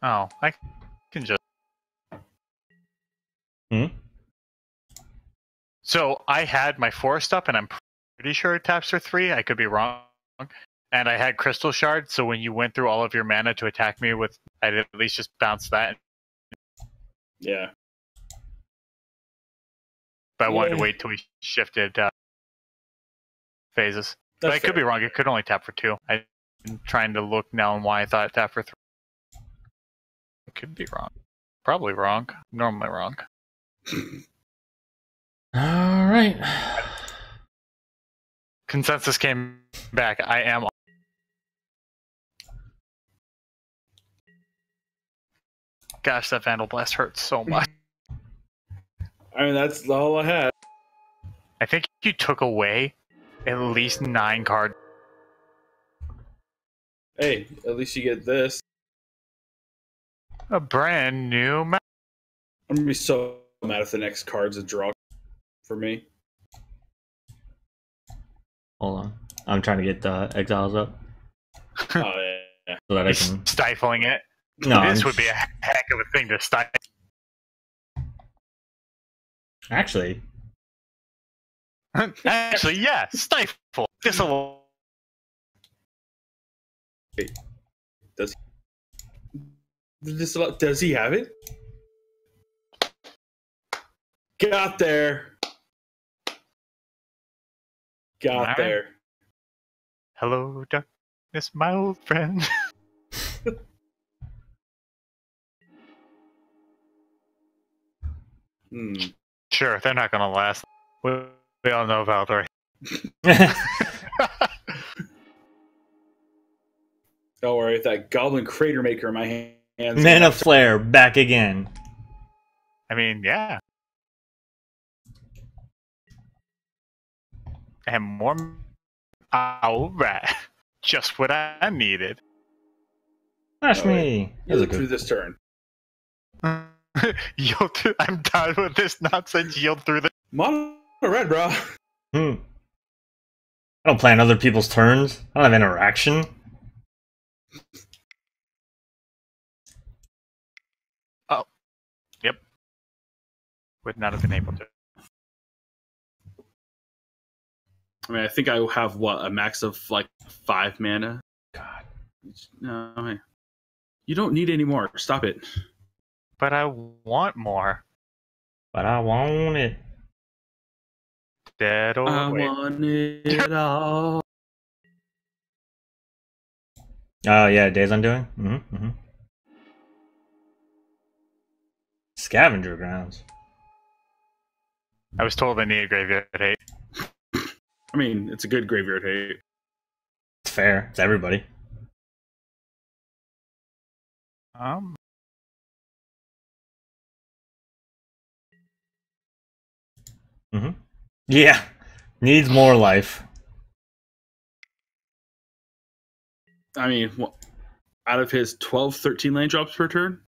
Oh, I can just. Hmm? So I had my forest up, and I'm pretty sure it taps for 3. I could be wrong. And I had Crystal Shard, so when you went through all of your mana to attack me with, I'd at least just bounce that. Yeah. But I wanted to wait till we shifted phases. But I could be wrong. It could only tap for 2. I'm trying to look now on why I thought it tapped for 3. I could be wrong. Probably wrong. Normally wrong. Alright. Consensus came back. I am. Gosh, that Vandal Blast hurts so much. I mean, that's all I had. I think you took away at least 9 cards. Hey, at least you get this. A brand new map. I'm gonna be so mad if the next card's a draw for me. Hold on. I'm trying to get the exiles up Oh yeah. so that I He's can. stifling it. No, This I'm- would be a heck of a thing to stifle. Actually, Actually, yeah, stifle. Disavow. Does he have it? Got there. Got Alright. there. Hello, darkness, my old friend. Sure, they're not gonna last. We all know about right. Don't worry, that Goblin Crater Maker in my hands. Mana Flare back again. I mean, yeah. And more. Alright. Just what I needed. Smash me. Yield through this turn. Yield through. I'm done with this nonsense. Yield through the. Mono red, bro. I don't plan other people's turns. I don't have interaction. Oh. Yep. Would not have been able to. I mean, I think I have, what, a max of, like, 5 mana? God. No, you don't need any more. Stop it. But I want more. But I want it. Dead or I wait. want it all. Oh, yeah, Days Undoing? Scavenger Grounds. I was told I needed graveyard hate. I mean, it's a good graveyard hate. It's fair. It's everybody. Yeah. Needs more life. I mean, out of his 12, 13 land drops per turn?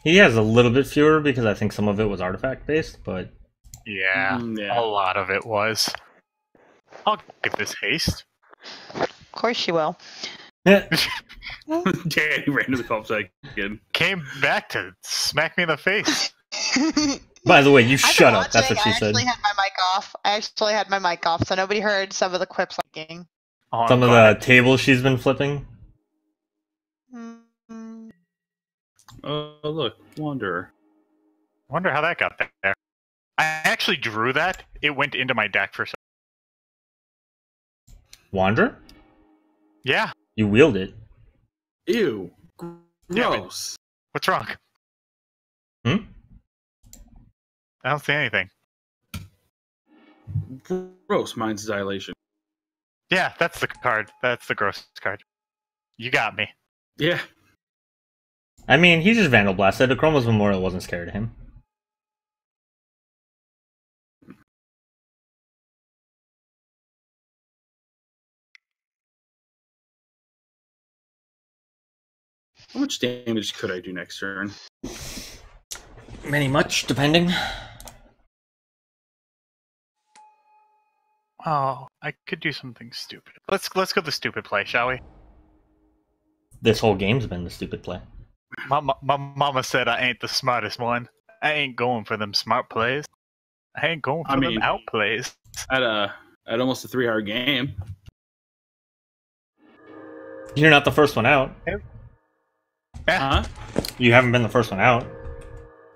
He has a little bit fewer because I think some of it was artifact based, but Yeah, Yeah. a lot of it was. I'll give this haste. Of course you will. Danny ran to the cul-de-sac again. Came back to smack me in the face. by the way, you I've shut been up. That's what watching. she said. I actually had my mic off, so nobody heard some of the quips leaking. Oh, Some I'm of glad. the tables she's been flipping. Oh, look, Wanderer. Wonder how that got there. I actually drew that. It went into my deck for some. Wanderer? Yeah. You wield it. Ew. Yeah, but- Gross. What's wrong? I don't see anything. Gross. Mind's Dilation. Yeah, that's the card. That's the gross card. You got me. Yeah. I mean, he just Vandal Blasted. The Chroma's Memorial wasn't scared of him. How much damage could I do next turn? Many much, depending. Oh, I could do something stupid. Let's go the stupid play, shall we? This whole game's been the stupid play. My mama said I ain't the smartest one. I ain't going for them smart plays. I ain't going for them out plays. At almost a 3-hour game. You're not the first one out. Huh? You haven't been the first one out.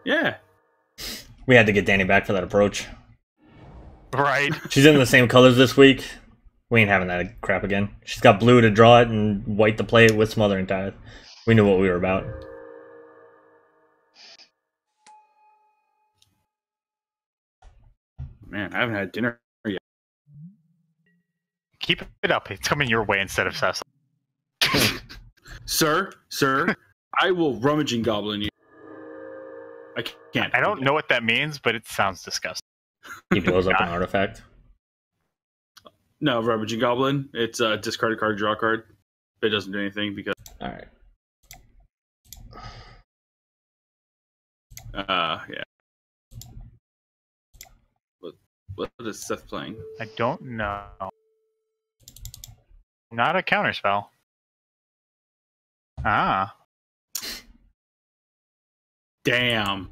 Yeah. We had to get Danny back for that approach. Right. She's in the same colors this week. We ain't having that crap again. She's got blue to draw it and white to play it with Smothering Tithe. We knew what we were about. Man, I haven't had dinner yet. Keep it up. It's coming your way instead of Cecil. Sir, I will rummaging goblin you. I can't. I don't know what that means, but it sounds disgusting. He blows up an artifact. No, rummaging goblin. It's a discard a card, draw a card. It doesn't do anything because. Alright. Yeah. What is Seth playing? I don't know. Not a counterspell. Ah. Damn.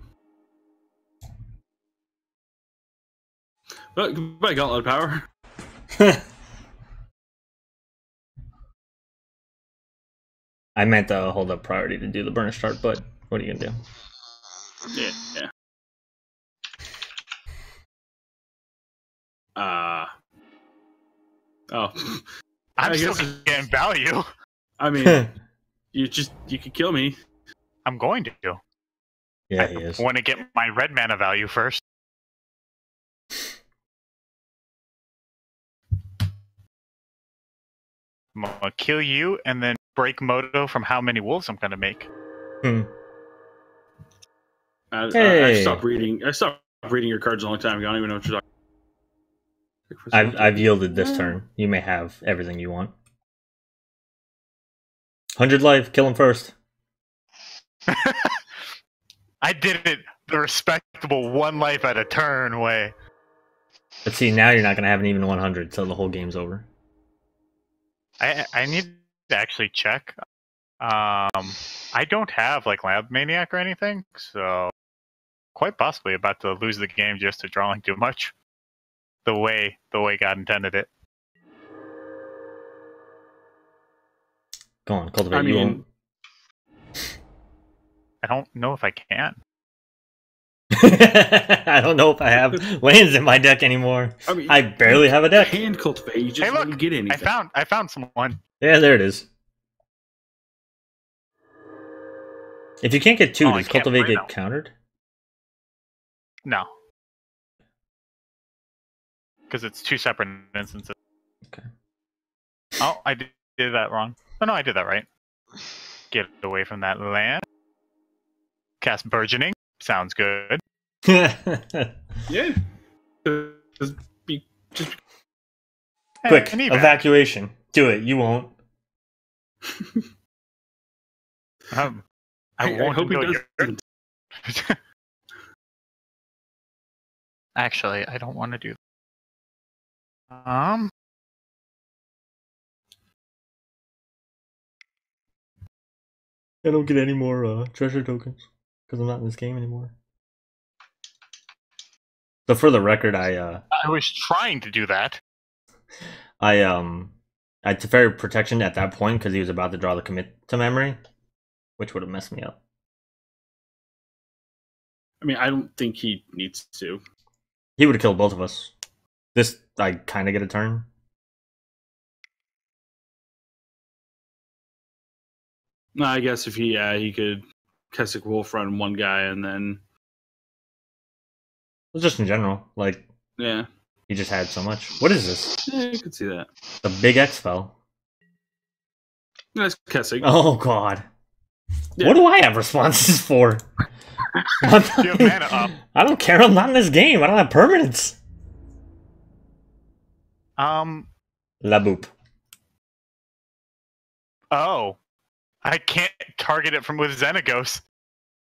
Well, goodbye, Gauntlet Power. I meant to hold up priority to do the burnish chart, but what are you gonna do? Yeah. Oh. I'm I still guess getting value. I mean, you could kill me. I'm going to. Yeah, he is. I want to get my red mana value first. I'm gonna kill you and then break Moto from how many wolves I'm gonna make. Hmm. I Hey. stopped reading. I stopped reading your cards a long time ago. I don't even know what you're talking. I've yielded this turn. You may have everything you want. 100 life, kill him first. I did it the respectable 1 life at a turn way. But see, now you're not going to have an even 100, so the whole game's over. I need to actually check. I don't have like Lab Maniac or anything, so quite possibly about to lose the game just to drawing too much. The way God intended it. Go on, cultivate. I mean, I don't know if I can. I don't know if I have lands in my deck anymore. I mean, I barely have a deck. Hand cultivate. You just Hey, look, wouldn't get anything. I found someone. Yeah, there it is. If you can't get 2, Oh, I does can't cultivate play get now. countered? No. Because it's 2 separate instances. Okay. Oh, I did that wrong. Oh, no, I did that right. Get away from that land. Cast Burgeoning. Sounds good. Yeah. Just Quick, An evac. evacuation. Do it. You won't. I won't hope he until doesn't. Actually, I don't want to do that. I don't get any more treasure tokens because I'm not in this game anymore. So for the record, I was trying to do that. I Teferi protection at that point because he was about to draw the commit to memory, which would have messed me up. I mean, I don't think he needs to. He would have killed both of us. This, I kind of get a turn. No, I guess if he could Keswick Wolf run one guy and then Just in general, like yeah, he just had so much. What is this? yeah, you could see that. The big X spell. That's Keswick. Oh god. Yeah. What do I have responses for? You have mana up. I don't care. I'm not in this game. I don't have permanents. La boop. Oh. I can't target it from with Xenagos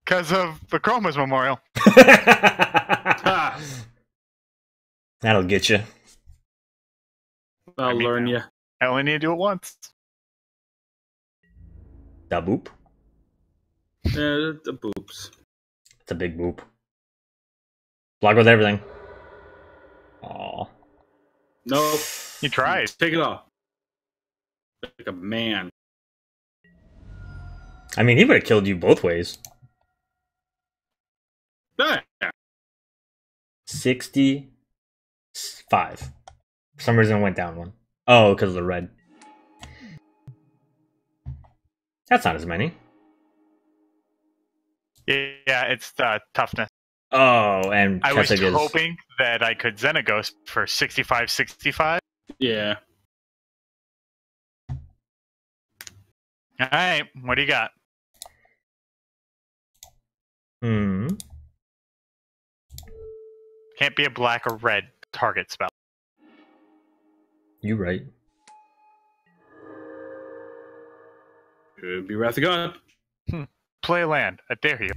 because of the Chroma's Memorial. That'll get you. I'll learn you. I only need to do it once. Da boop. The boobs. It's a big boop. Block with everything. Aw. Nope. You tried. Take it off. Like a man. I mean, he would have killed you both ways. Yeah. 65. For some reason, it went down one. Oh, because of the red. That's not as many. Yeah, it's toughness. Oh, and I was Keswick is... hoping that I could Xenagos for 65-65. Yeah. Alright, what do you got? Can't be a black or red target spell. You right. Could be Wrath of God. Play a land. I dare you.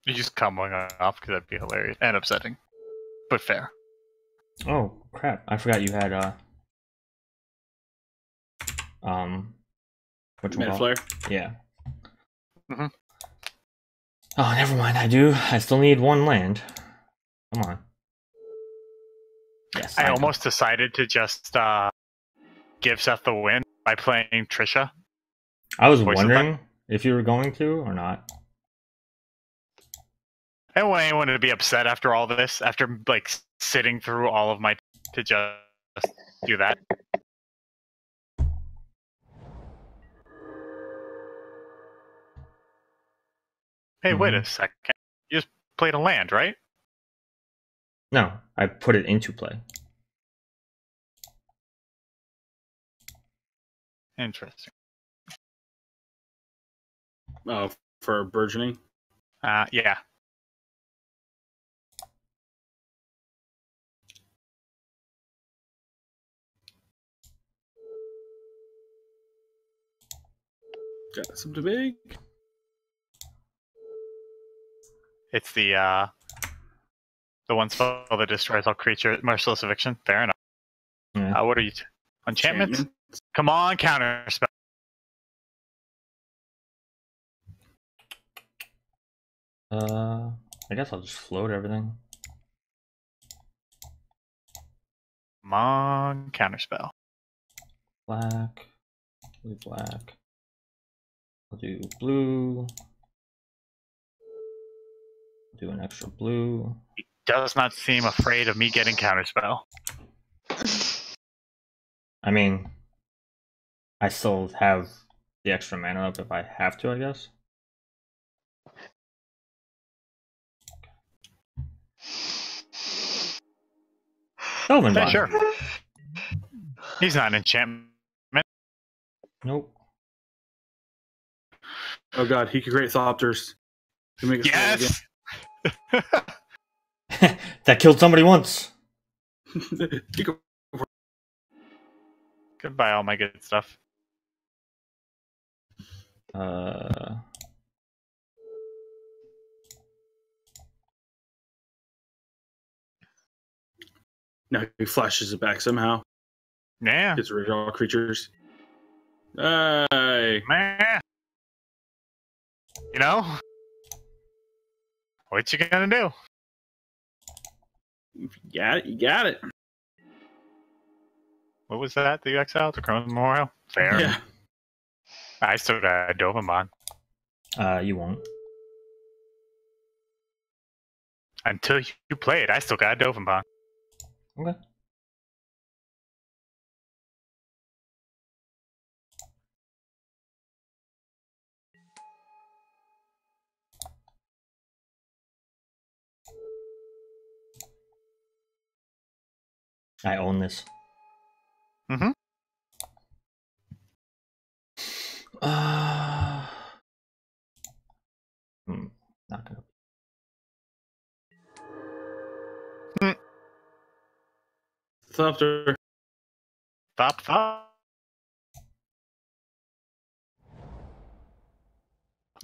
You just comboing off because that'd be hilarious and upsetting, but fair. Oh crap! I forgot you had Mana Flare. Yeah. Mhm. Oh, never mind. I do. I still need one land. Come on. Yes. I know. almost decided to just give Seth the win by playing Trisha. I was Voice wondering if you were going to or not. I don't want anyone to be upset after all this, after like sitting through all of my to just do that. Hey, wait a second. You just played a land, right? No, I put it into play. Interesting. Oh, for burgeoning. Yeah. Got something big. It's the one spell that destroys all creatures. Merciless eviction. Fair enough. Yeah. What are you? Enchantments? Come on, counter spell. I guess I'll just float everything. Come on, counter spell. Black. Blue, black. I'll do blue. Do an extra blue. He does not seem afraid of me getting counter spell. I mean, I still have the extra mana up if I have to, I guess. Delvin Yeah, Bond. sure. He's not an enchantment. Nope. Oh god, he could create Thopters. He can make us Yes! That killed somebody once. He could- Goodbye, all my good stuff. No, he flashes it back somehow. Yeah. Gets rid of all creatures. Hey. Meh. You know? What you gonna do? You got it. You got it. What was that you exiled? The Chronos Memorial? Fair. Yeah. I still got a Dovamon. You won't. Until you play it, I still got a Dovamon. Okay. I own this. Mm-hmm. Not gonna. Thopter. Thop.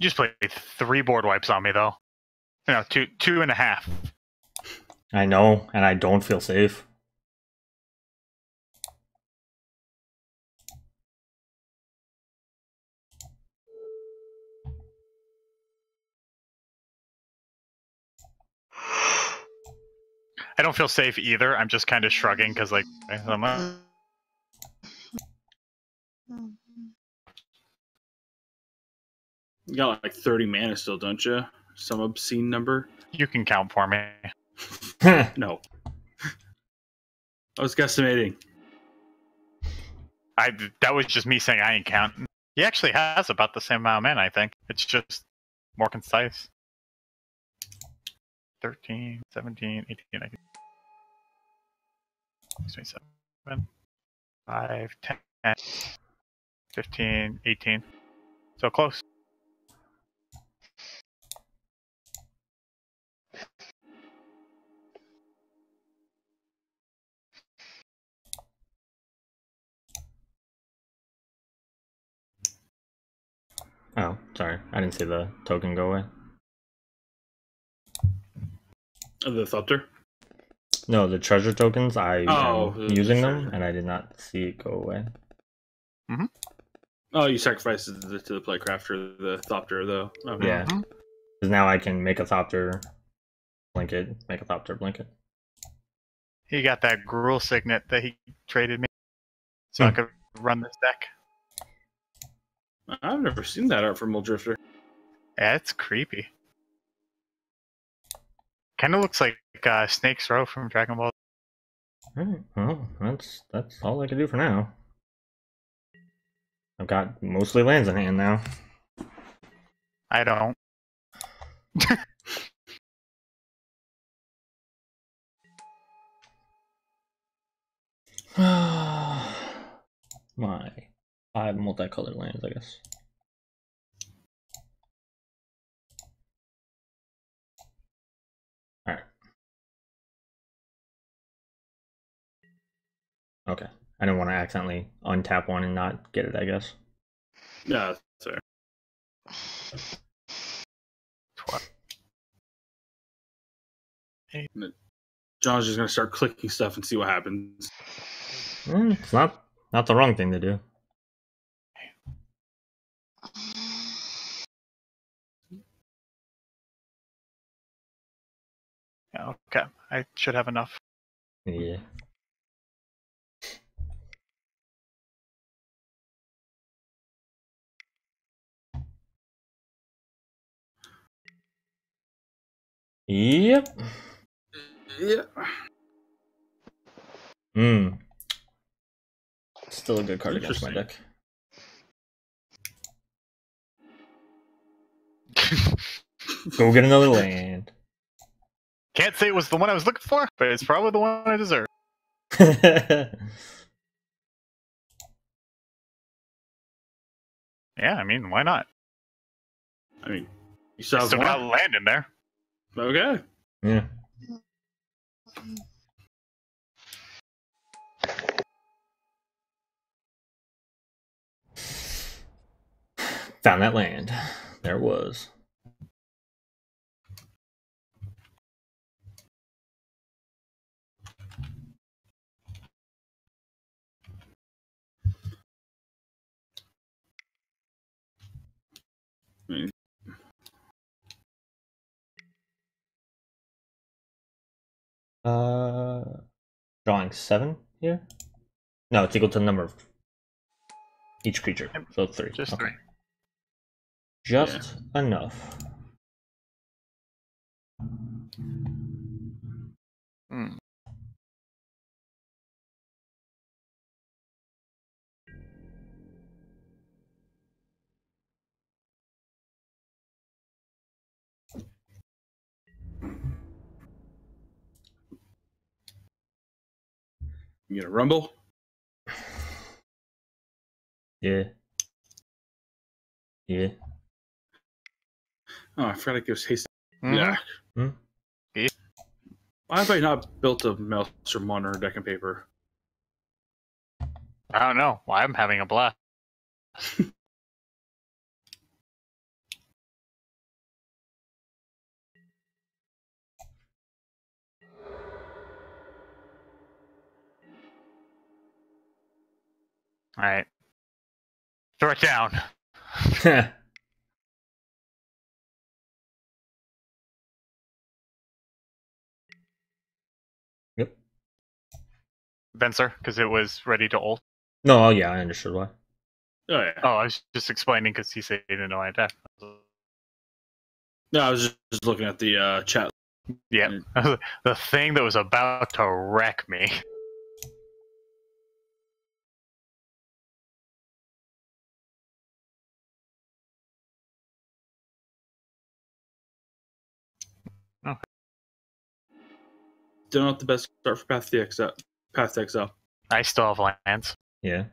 You just played 3 board wipes on me, though. No, 2.5. I know, and I don't feel safe. I don't feel safe either. I'm just kind of shrugging because, like, I'm like, You got like 30 mana still, don't you? Some obscene number? you can count for me. No. I was guesstimating. That was just me saying I ain't counting. He actually has about the same amount of mana, I think. It's just more concise. 13, 17, 18, 19, 27, 5, 10, 15, 18. So close. Oh, sorry. I didn't see the token go away. The Thopter? No, the treasure tokens, I Oh, am the using treasure. them, and I did not see it go away. Oh, you sacrificed it to the Playcrafter, the Thopter, though. Okay. Yeah. Because now I can make a Thopter, blink it, make a Thopter, blink it. He got that Gruul Signet that he traded me, so I could run this deck. I've never seen that art from Muldrifter. Yeah, it's creepy. Kind of looks like Snake's Row from Dragon Ball. Alright, well, that's all I can do for now. I've got mostly lands in hand now. I don't. My 5 multicolored lands, I guess. Alright. Okay. I didn't want to accidentally untap one and not get it, I guess. Yeah, that's fair. John's just gonna start clicking stuff and see what happens. It's not the wrong thing to do. Yeah, okay. I should have enough. Yeah. Yep. Yeah. Still a good card against my deck. Go get another land. Can't say it was the one I was looking for, but it's probably the one I deserve. Yeah, I mean, why not? I mean, you still have Still one? got land in there. Okay. Yeah. Found that land. There it was. Drawing 7 here? No, it's equal to the number of each creature. So 3. Just okay. 3. Just enough. Hmm. You gonna rumble? Yeah. Yeah. Oh, I forgot it gives haste. Mhm. Yeah. Hmm? Yeah. Why have I not built a Maelstrom on our deck and paper? I don't know. Well, I'm having a blast. Alright. Throw it down. Yep. Venser, because it was ready to ult. No, yeah, I understood why. Oh yeah. Oh, I was just explaining because he said he didn't know I attack. No, I was just looking at the chat. Yeah. The thing that was about to wreck me. Still not the best start for Path to XL. Path to XL. I still have lands. Yeah.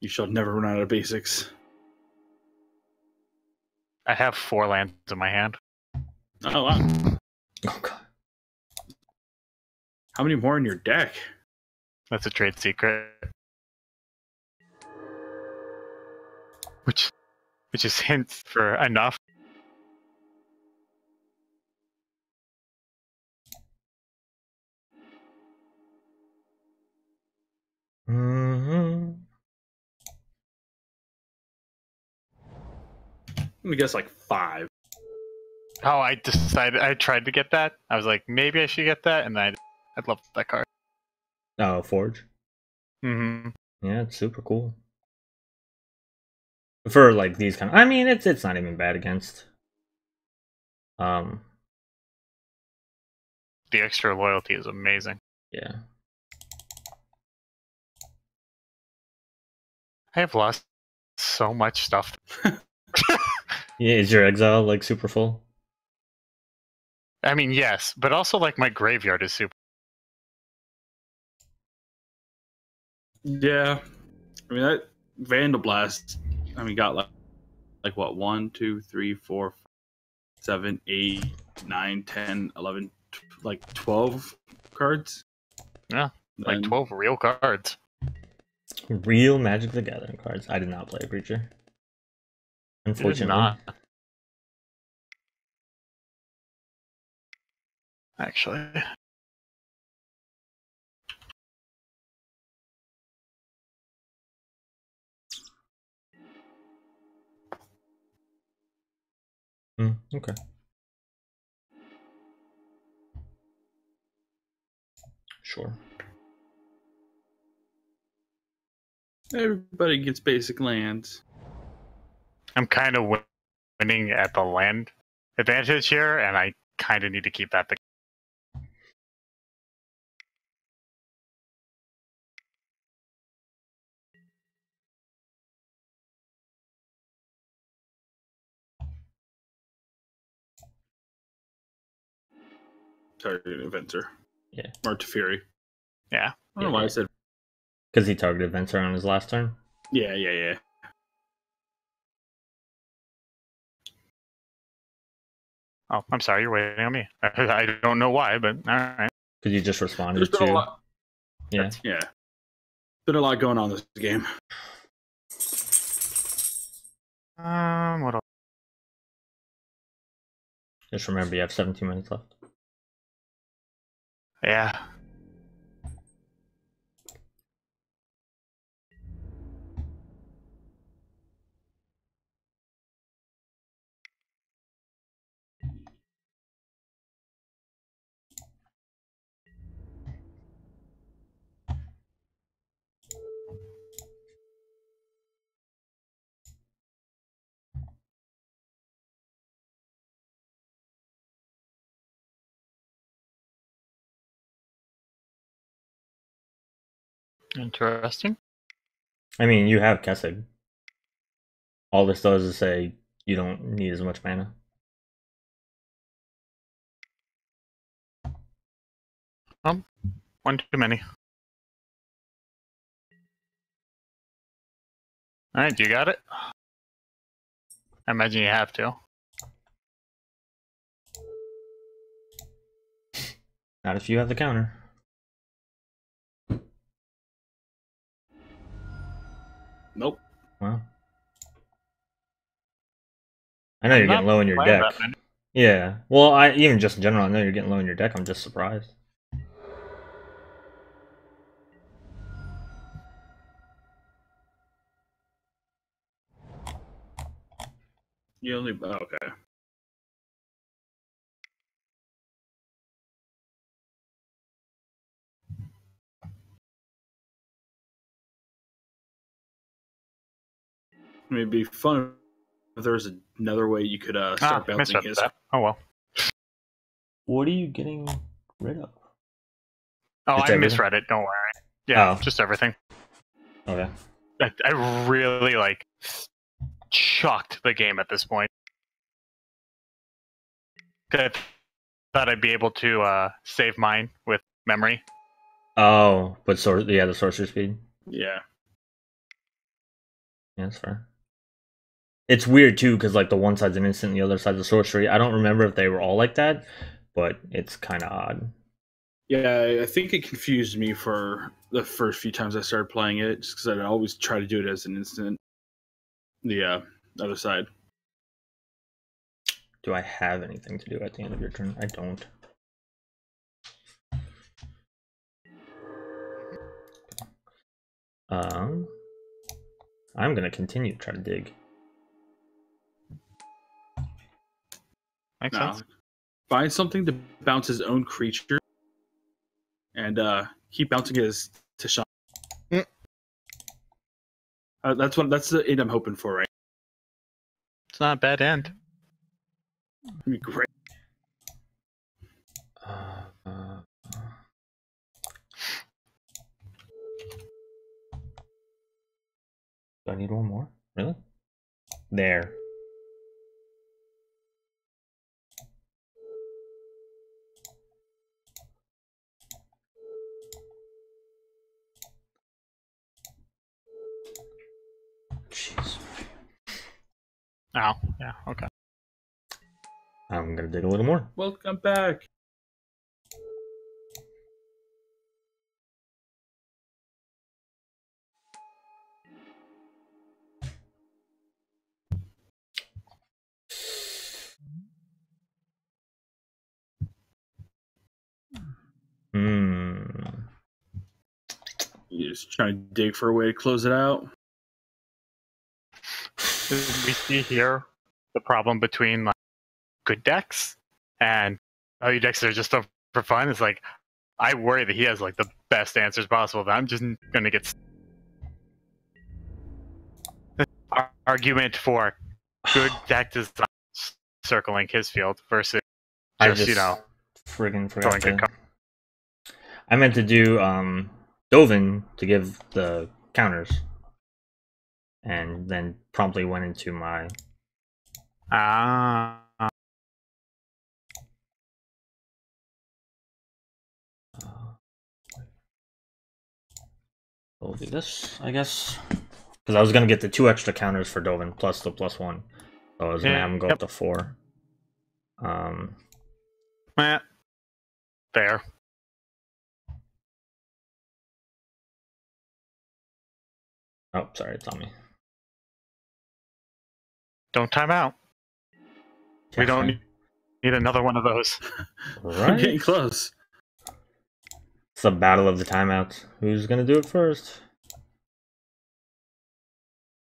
You shall never run out of basics. I have 4 lands in my hand. Oh wow. Oh god. How many more in your deck? That's a trade secret. Which is hints for enough. Mm-hmm. I'm gonna guess like 5. Oh, I tried to get that. I was like, maybe I should get that, and I loved that card. Oh, Forge. Mm-hmm. Yeah, it's super cool. For like these kind of, I mean, it's not even bad against. The extra loyalty is amazing. Yeah. I have lost so much stuff. Yeah, is your exile like super full? I mean, yes, but also like my graveyard is super. Yeah, I mean that Vandal Blast. I mean, got like what 1, 2, 3, 4, 7, 8, 9, 10, 11, like 12 cards. Yeah, like 12 real cards. Real Magic the Gathering cards. I did not play a creature. Unfortunately. Not. Actually. Okay. Sure. Everybody gets basic lands. I'm kind of winning at the land advantage here, and I kind of need to keep that. Target Inventor. Yeah. Or Teferi. Yeah. I don't know why I said. Because he targeted Venser on his last turn. Yeah. Oh, I'm sorry, you're waiting on me. I don't know why, but all right. Because you just responded There's been a to. lot. Yeah. Yeah. Been a lot going on this game. What else? Just remember you have 17 minutes left. Yeah. Interesting. I mean, you have Kesig. All this does is say you don't need as much mana. One too many. All right, you got it? I imagine you have to. Not if you have the counter. Nope. Well, I know you're getting low in your deck. Yeah. Well, even just in general, I know you're getting low in your deck. I'm just surprised. You only okay. I mean, it'd be fun if there was another way you could start bouncing his. That. Oh well. What are you getting rid of? Oh, Just I everything? misread it. Don't worry. Yeah, Oh. just everything. Okay. I really like shocked the game at this point. I thought I'd be able to save mine with memory. Oh, but the sorcery speed. Yeah. Yeah, that's fair. It's weird too, because like the one side's an instant, the other side's a sorcery. I don't remember if they were all like that, but it's kind of odd. Yeah, I think it confused me for the first few times I started playing it, just because I'd always try to do it as an instant. The other side. Do I have anything to do at the end of your turn? I don't. I'm gonna continue to try to dig. Makes sense. Find something to bounce his own creature, and keep bouncing his to shine. That's the aid I'm hoping for, right? It's not a bad end. Great. Do I need one more? Really? There. Jeez. Oh, yeah, okay. I'm gonna dig a little more. Welcome back. You just trying to dig for a way to close it out. We see here the problem between like good decks and other decks that are just for fun. It's like I worry that he has like the best answers possible. But I'm just gonna get argument for good deck design circling his field versus just you know friggin' forgot throwing good to... I meant to do Dovin to give the counters, and then promptly went into my we'll do this, I guess, because I was gonna get the 2 extra counters for Dovin plus the +1, so I was gonna have him go up to 4. Fair. Oh, sorry, it's on me. Don't time out. We don't need another one of those. I'm getting Right? close. It's the battle of the timeouts. Who's gonna do it first?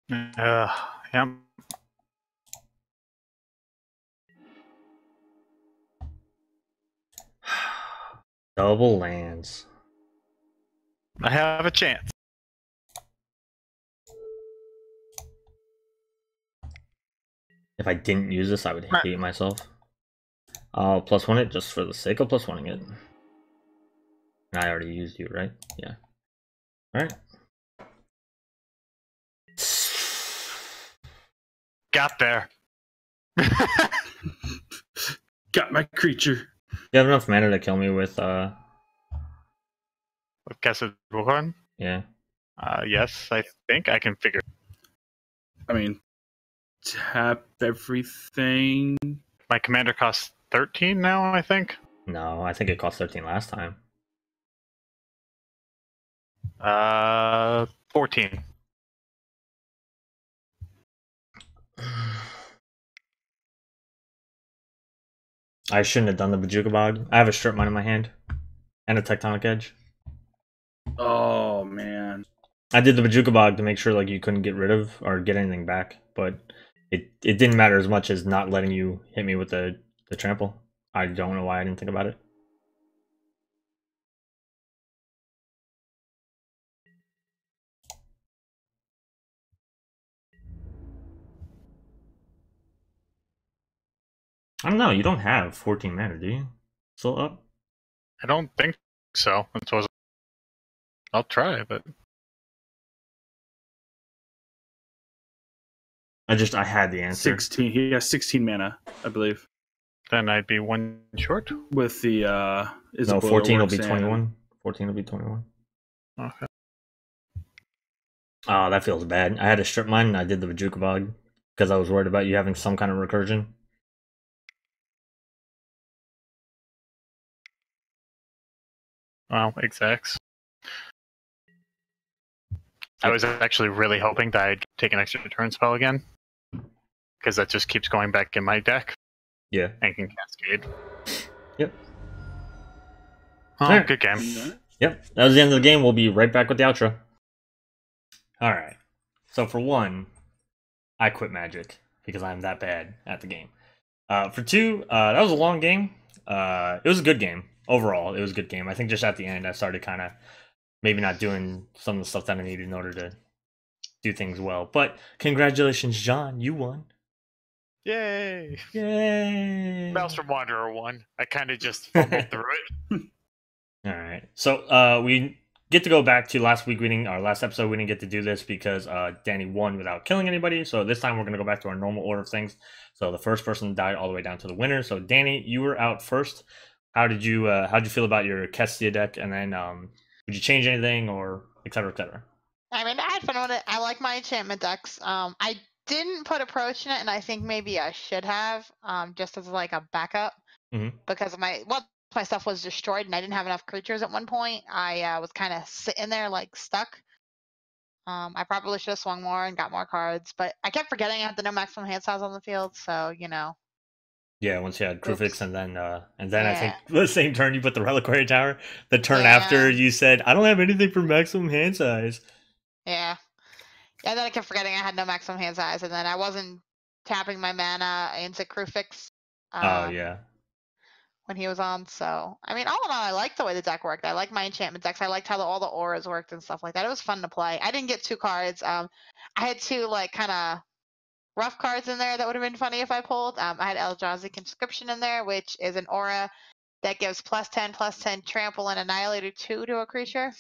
Yep. Double lands. I have a chance. If I didn't use this, I would hate myself. I'll +1 it just for the sake of +1ing it. And I already used you, right? Yeah. Alright. Got there. Got my creature. You have enough mana to kill me with, With Kestia Bullhorn? yeah. Yes, I think I can figure. I mean, tap everything. My commander costs 13 now, I think. No, I think it cost 13 last time. 14. I shouldn't have done the Bajuka Bog. I have a Strip Mine in my hand. And a Tectonic Edge. Oh, man. I did the Bajuka Bog to make sure like you couldn't get rid of or get anything back, but it didn't matter as much as not letting you hit me with the trample. I don't know why I didn't think about it. I don't know, you don't have 14 mana, do you? Still up? I don't think so. I'll try, but I had the answer. 16. He has 16 mana, I believe. then I'd be one short. With the No, 14 will be 21. 14 will be 21. Okay. Oh, that feels bad. I had to strip mine and I did the Bajuka Bog because I was worried about you having some kind of recursion. Well, execs. I was actually really hoping that I'd take an extra turn spell again, because that just keeps going back in my deck Yeah. and can cascade. Yep. Oh, Alright. good game. Yep. That was the end of the game. We'll be right back with the outro. Alright. So for one, I quit Magic because I'm that bad at the game. For two, that was a long game. It was a good game. Overall, it was a good game. I think just at the end, I started kind of maybe not doing some of the stuff that I needed in order to do things well. But congratulations, John. You won. Yay! Yay! Maelstrom Wanderer won. I kind of just fumbled through it. All right. So we get to go back to last week. Our last episode, we didn't get to do this because Danny won without killing anybody. So this time we're going to go back to our normal order of things. So the first person died all the way down to the winner. So Danny, you were out first. How'd you feel about your Kestia deck? And then would you change anything or et cetera, et cetera? I mean, I had fun with it. I like my enchantment decks. I didn't put approach in it, and I think maybe I should have, just as like a backup, because my stuff was destroyed, and I didn't have enough creatures at one point. I was kind of sitting there like stuck. I probably should have swung more and got more cards, but I kept forgetting I had the no maximum hand size on the field, so you know. Yeah, once you had Krufix, and then Yeah. I think the same turn you put the Reliquary Tower. The turn after you said, "I don't have anything for maximum hand size." Yeah. And then I kept forgetting I had no maximum hand size, and then I wasn't tapping my mana into Krufix. Oh yeah. When he was on, so I mean, all in all, I liked the way the deck worked. I liked my enchantment decks. I liked how all the auras worked and stuff like that. It was fun to play. I didn't get 2 cards. I had 2 like kind of rough cards in there that would have been funny if I pulled. I had Eldrazi Conscription in there, which is an aura that gives +10/+10 trample and Annihilator 2 to a creature.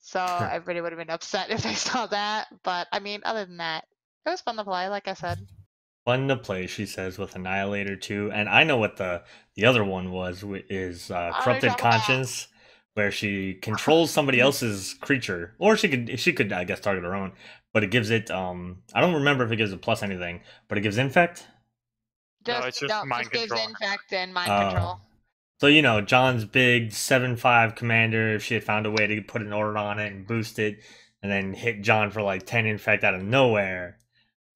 So everybody would have been upset if they saw that. But I mean, other than that, it was fun to play, like I said. Fun to play, she says, with Annihilator 2. And I know what the other one was, is Corrupted Conscience, where she controls somebody else's creature. Or she could, I guess, target her own. But it gives it, I don't remember if it gives it plus anything, but it gives Infect? No, it's just Mind Control. Gives Infect and Mind Control. So, you know, John's big 7/5 commander, if she had found a way to put an order on it and boost it, and then hit John for like 10 Infect out of nowhere.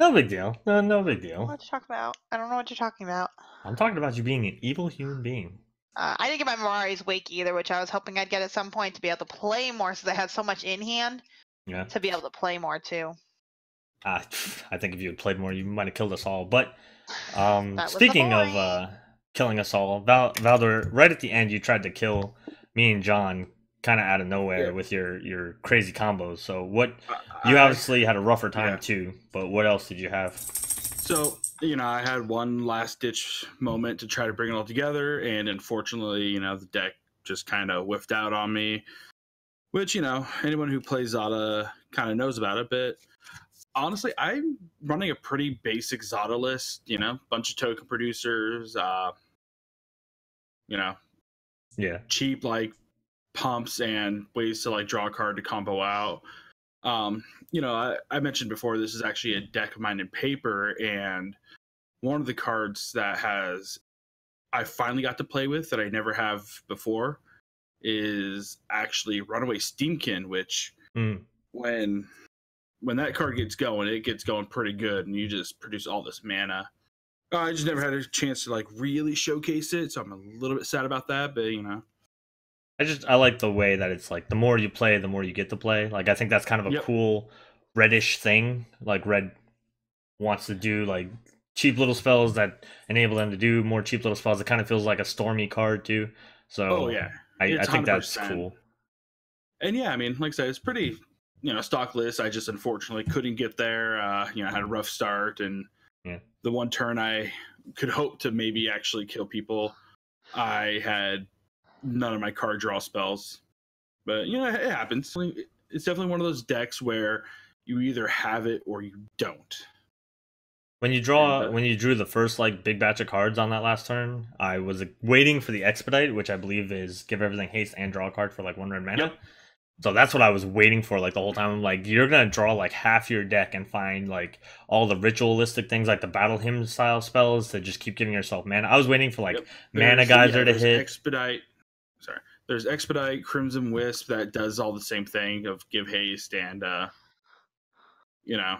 No big deal. No big deal. What you talking about? I don't know what you're talking about. I'm talking about you being an evil human being. I didn't get my Mirari's Wake either, which I was hoping I'd get at some point to be able to play more, since I had so much in hand. Yeah. To be able to play more too. I think if you had played more, you might have killed us all. But speaking of killing us all, Valdor, right at the end, you tried to kill me and John kind of out of nowhere with your crazy combos. So you obviously had a rougher time too, but what else did you have? So, you know, I had one last ditch moment to try to bring it all together, and unfortunately, you know, the deck just kind of whiffed out on me, which, you know, anyone who plays Zada kind of knows about it. But honestly, I'm running a pretty basic Zada list, you know, bunch of token producers, you know, cheap like pumps and ways to like draw a card to combo out. You know, I mentioned before, this is actually a deck of mine in paper, and one of the cards that I finally got to play with that I never have before is actually Runaway Steamkin, which when that card gets going, it gets going pretty good, and you just produce all this mana. I just never had a chance to like really showcase it, so I'm a little bit sad about that, but you know. I like the way that it's like the more you play, the more you get to play. Like I think that's kind of a cool Reddish thing. Like Red wants to do like cheap little spells that enable them to do more cheap little spells. It kind of feels like a Stormy card too. So I think that's cool. And yeah, I mean, like I said, it's pretty, you know, stock list. I just unfortunately couldn't get there. You know, I had a rough start, and the one turn I could hope to maybe actually kill people, I had none of my card draw spells. But you know, it happens. It's definitely one of those decks where you either have it or you don't. When you drew the first like big batch of cards on that last turn, I was waiting for the Expedite, which I believe is give everything haste and draw a card for like 1 red mana. So that's what I was waiting for like the whole time. I'm like, you're gonna draw like half your deck and find like all the ritualistic things like the Battle Hymn style spells to just keep giving yourself mana. I was waiting for like Mana Geyser to hit. Expedite. Sorry. There's Expedite, Crimson Wisp that does all the same thing of give haste and you know,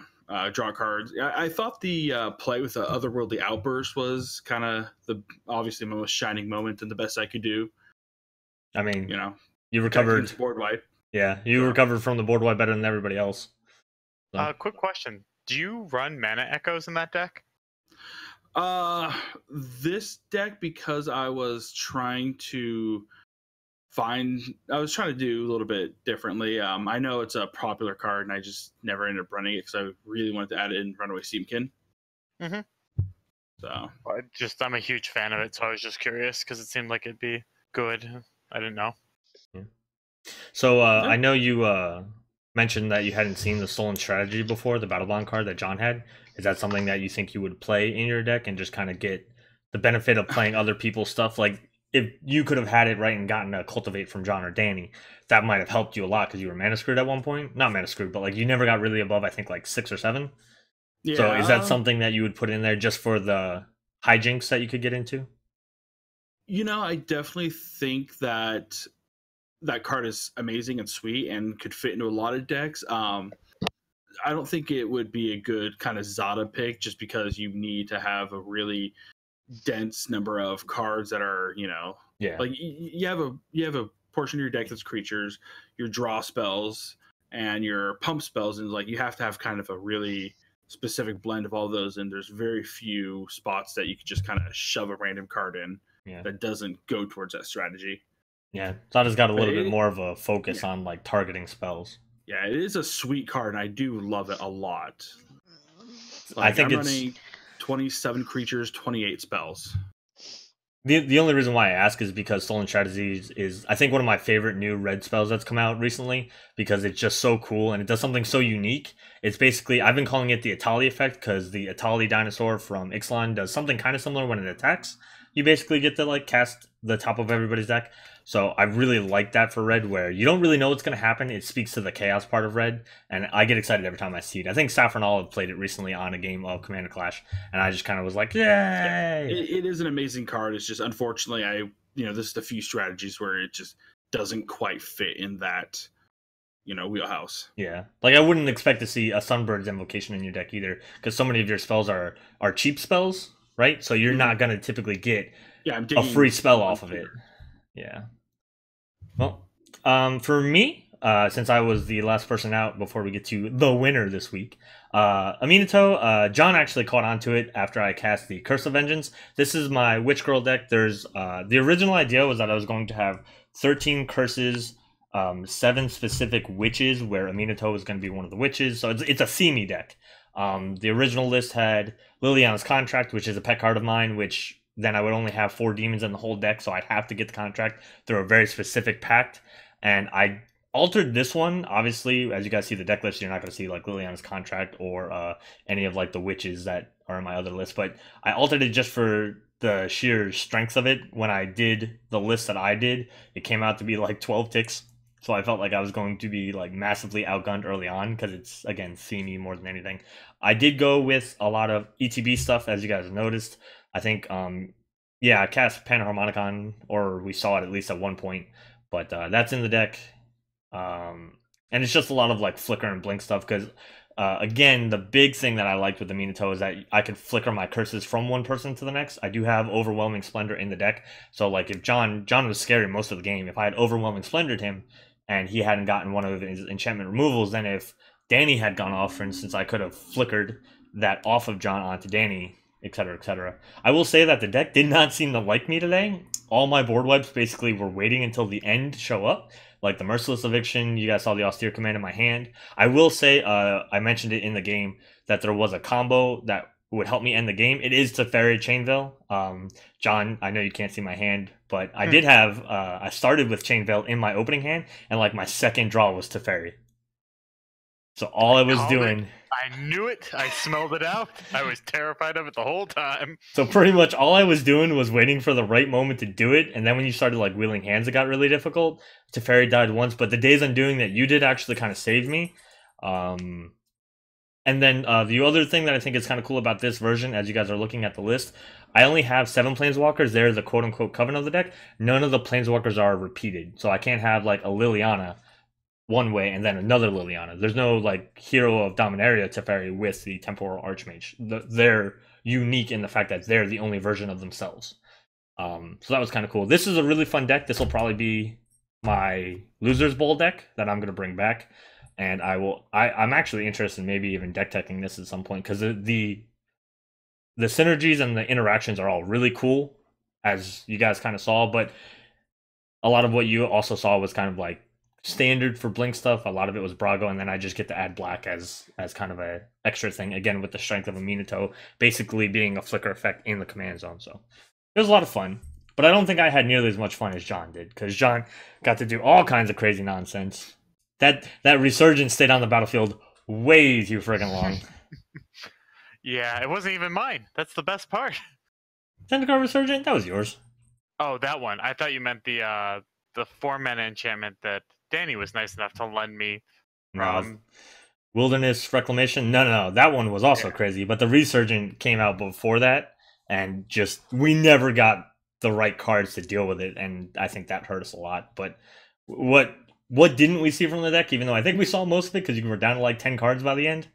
draw cards. I thought the play with the Otherworldly Outburst was kind of the obviously most shining moment and the best I could do. I mean, you know, you recovered board wipe. Yeah, you recovered from the board wipe better than everybody else. So. Quick question: do you run Mana Echoes in that deck? This deck, because I was trying to do a little bit differently. I know it's a popular card, and I just never ended up running it because I really wanted to add it in Runaway Steamkin. Mhm. So I'm a huge fan of it, so I was just curious because it seemed like it'd be good. I didn't know. So I know you mentioned that you hadn't seen the Stolen Strategy before, the Battle Bond card that John had. Is that something that you think you would play in your deck and just kind of get the benefit of playing other people's stuff? Like, if you could have had it right and gotten a Cultivate from John or Danny, that might have helped you a lot because you were mana screwed at one point. Not mana screwed, but like you never got really above, I think, like 6 or 7. So is that something that you would put in there just for the hijinks that you could get into? I definitely think that card is amazing and sweet and could fit into a lot of decks. I don't think it would be a good kind of Zada pick just because you need to have a really dense number of cards that are, like you have a portion of your deck that's creatures, your draw spells, and your pump spells, and like you have to have kind of a really specific blend of all those, and there's very few spots that you could just kind of shove a random card in that doesn't go towards that strategy. Yeah, Zada's got a little bit more of a focus on like targeting spells. Yeah, it is a sweet card, and I do love it a lot. I think I'm running 27 creatures, 28 spells. The only reason why I ask is because Stolen Strategies is, I think, one of my favorite new red spells that's come out recently because it's just so cool and it does something so unique. It's basically, I've been calling it the Atali effect because the Atali dinosaur from Ixalan does something kind of similar when it attacks. You basically get to like cast the top of everybody's deck. So I really like that for red, where you don't really know what's going to happen. It speaks to the chaos part of red, and I get excited every time I see it. I think Saffron Olive played it recently on a game of Commander Clash, and I just kind of was like, yay! Yeah, it is an amazing card. It's just, unfortunately, this is the few strategies where it just doesn't quite fit in that, wheelhouse. Yeah. Like, I wouldn't expect to see a Sunbird's Invocation in your deck either, because so many of your spells are cheap spells, right? So you're not going to typically get a free spell off of it. Yeah. Well, for me, since I was the last person out before we get to the winner this week, Aminatou, John actually caught on to it after I cast the Curse of Vengeance. This is my Witch Girl deck. There's the original idea was that I was going to have 13 curses, 7 specific witches, where Aminatou was going to be one of the witches. So it's a themey deck. The original list had Liliana's Contract, which is a pet card of mine, which then I would only have 4 demons in the whole deck, so I'd have to get the contract through a very specific pact. And I altered this one. Obviously, as you guys see the deck list, you're not going to see like Liliana's Contract or any of like the witches that are in my other list. But I altered it just for the sheer strength of it. When I did the list that I did, it came out to be like 12 ticks. So I felt like I was going to be like massively outgunned early on because it's, again, themey more than anything. I did go with a lot of ETB stuff, as you guys have noticed. I think, I cast Panharmonicon, or we saw it at least at one point, but that's in the deck. And it's just a lot of like flicker and blink stuff because, again, the big thing that I liked with the Aminatou is that I could flicker my curses from one person to the next. I do have Overwhelming Splendor in the deck, so like if John was scary most of the game, if I had Overwhelming Splendored him and he hadn't gotten one of his enchantment removals, then if Danny had gone off, for instance, I could have flickered that off of John onto Danny, etc., etc. I will say that the deck did not seem to like me today. All my board wipes basically were waiting until the end to show up. Like the Merciless Eviction, you guys saw the Austere Command in my hand. I will say, I mentioned it in the game, that there was a combo that would help me end the game. It is Teferi Chainveil. John, I know you can't see my hand, but I did have, I started with Chainveil in my opening hand, and like my second draw was Teferi. So all I was doing... I knew it. I smelled it out. I was terrified of it the whole time. So pretty much all I was doing was waiting for the right moment to do it, and then when you started like wheeling hands, it got really difficult. Teferi died once, but the Days Undoing that you did actually kind of saved me. And then the other thing that I think is kind of cool about this version, as you guys are looking at the list, I only have 7 Planeswalkers. They're the quote-unquote Covenant of the deck. None of the Planeswalkers are repeated, so I can't have like a Liliana one way and then another Liliana. There's no like Hero of Dominaria Teferi with the Temporal Archmage. They're unique in the fact that they're the only version of themselves. So that was kind of cool. This is a really fun deck. This will probably be my Losers Bowl deck that I'm going to bring back. And I'm actually interested in maybe even deck teching this at some point because the synergies and the interactions are all really cool, as you guys kind of saw. But a lot of what you also saw was kind of like standard for blink stuff. A lot of it was Brago, and then I just get to add black as kind of a extra thing. Again, with the strength of Aminatou, basically being a flicker effect in the command zone. So it was a lot of fun. But I don't think I had nearly as much fun as John did, because John got to do all kinds of crazy nonsense. That resurgence stayed on the battlefield way too friggin' long. Yeah, it wasn't even mine. That's the best part. Zendikar Resurgent? That was yours. Oh, that one. I thought you meant the 4-mana enchantment that Danny was nice enough to lend me. Wilderness Reclamation? No. That one was also crazy, but the Resurgent came out before that, and just, we never got the right cards to deal with it, and I think that hurt us a lot. But what didn't we see from the deck, even though I think we saw most of it, because you were down to like 10 cards by the end?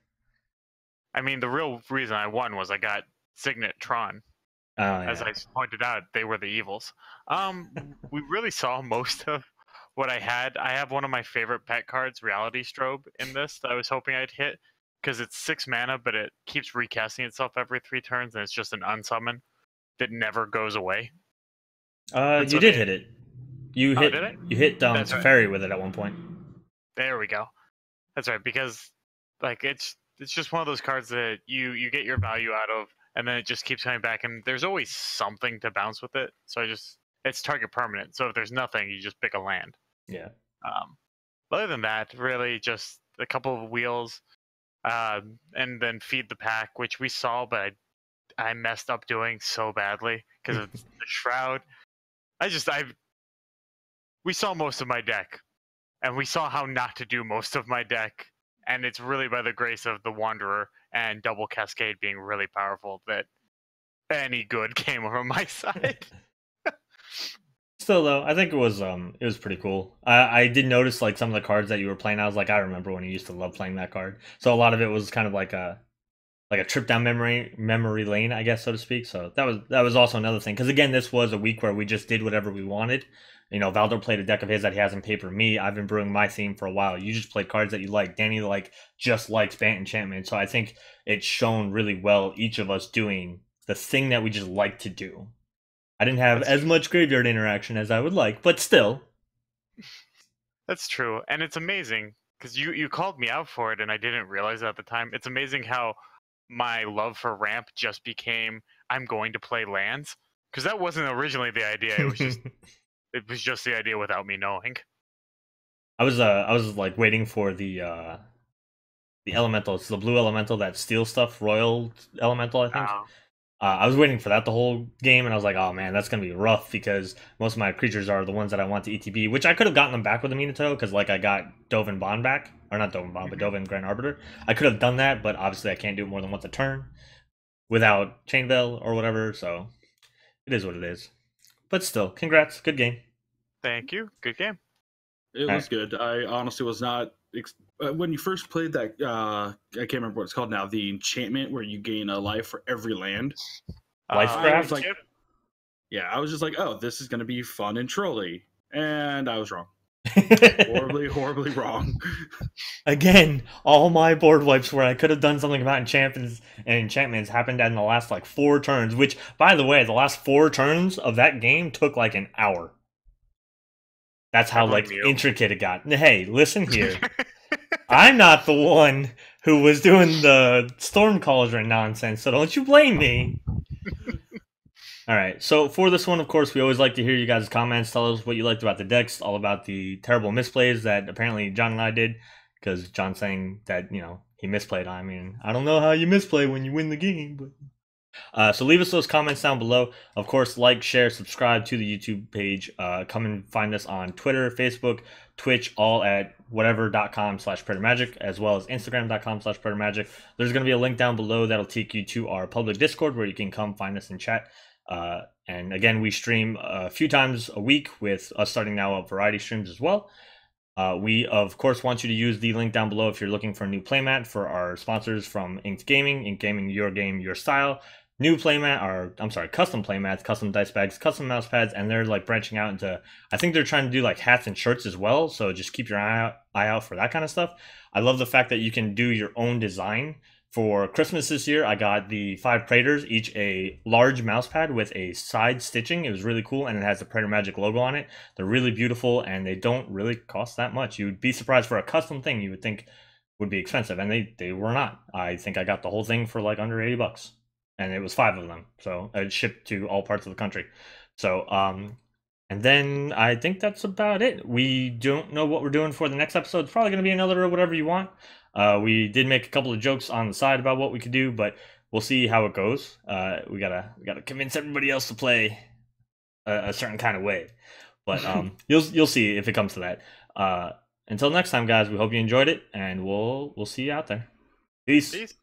I mean, the real reason I won was I got Signet Tron. As I pointed out, they were the evils. We really saw most of what I had. I have one of my favorite pet cards, Reality Strobe, in this that I was hoping I'd hit, because it's 6 mana, but it keeps recasting itself every 3 turns, and it's just an unsummon that never goes away. You did hit it. You hit. Did I? You hit Teferi with it at one point. There we go. That's right, because like it's just one of those cards that you get your value out of, and then it just keeps coming back, and there's always something to bounce with it. So it's target permanent. So if there's nothing, you just pick a land. Yeah. Other than that, really just a couple of wheels, and then feed the pack, which we saw, but I messed up doing so badly because of the shroud. We saw most of my deck, and we saw how not to do most of my deck, and it's really by the grace of the Wanderer and Double Cascade being really powerful that any good came from my side. Still, though, I think it was pretty cool. I did notice like some of the cards that you were playing. I was like, I remember when you used to love playing that card. So a lot of it was kind of like a trip down memory lane, I guess, so to speak. So that was also another thing, because again, this was a week where we just did whatever we wanted. You know, Valdo played a deck of his that he has in paper. Me, I've been brewing my theme for a while. You just played cards that you like. Danny just likes Bant Enchantment. So I think it's shown really well, each of us doing the thing that we just like to do. I didn't have as much graveyard interaction as I would like, but still. That's true. And it's amazing, because you called me out for it, and I didn't realize it at the time. It's amazing how my love for ramp just became, I'm going to play lands. Because that wasn't originally the idea. It was just... It was just the idea without me knowing. I was like waiting for the elemental. It's the blue elemental that steals stuff, Royal Elemental, I think. Oh. I was waiting for that the whole game, and I was like, oh man, that's gonna be rough, because most of my creatures are the ones that I want to ETB, which I could have gotten them back with Aminatou, because like I got Dovin Bond back, or not Dovin Bond, but Dovin Grand Arbiter. I could have done that, but obviously I can't do it more than once a turn without Chain Veil or whatever. So it is what it is. But still, congrats. Good game. Thank you. Good game. It was good. I honestly was not... when you first played that, I can't remember what it's called now, the enchantment where you gain a life for every land. Lifecraft? I was just like, oh, this is going to be fun and trolly. And I was wrong. Horribly, horribly wrong. Again, all my board wipes where I could have done something about enchantments happened in the last like 4 turns, which, by the way, the last 4 turns of that game took like an hour. That's how like intricate it got. Hey, listen here. I'm not the one who was doing the Storm Cauldron nonsense, so don't you blame me. Alright, so for this one, of course, we always like to hear you guys' comments. Tell us what you liked about the decks, all about the terrible misplays that apparently John and I did, because John's saying that, you know, he misplayed. I mean, I don't know how you misplay when you win the game, but... so leave us those comments down below. Of course, like, share, subscribe to the YouTube page. Come and find us on Twitter, Facebook, Twitch, all at whatever.com/PraetorMagic, as well as Instagram.com/PraetorMagic. There's going to be a link down below that'll take you to our public Discord where you can come find us and chat. And again, we stream a few times a week, with us starting now up variety streams as well. We, of course, want you to use the link down below if you're looking for a new playmat for our sponsors from Inked Gaming. Inked Gaming, your game, your style. New playmat, or I'm sorry, custom playmats, custom dice bags, custom mouse pads, and they're like branching out into, I think they're trying to do like hats and shirts as well. So just keep your eye out for that kind of stuff. I love the fact that you can do your own design For Christmas this year, I got the 5 Praetors, each a large mouse pad with a side stitching. It was really cool, and it has the Praetor Magic logo on it. They're really beautiful, and they don't really cost that much. You would be surprised for a custom thing you would think would be expensive, and they were not. I think I got the whole thing for like under $80, and it was 5 of them, so it shipped to all parts of the country. So, and then I think that's about it. We don't know what we're doing for the next episode. It's probably going to be another whatever you want. We did make a couple of jokes on the side about what we could do, but we'll see how it goes. We gotta convince everybody else to play a certain kind of way. But you'll see if it comes to that. Until next time, guys, we hope you enjoyed it, and we'll see you out there. Peace.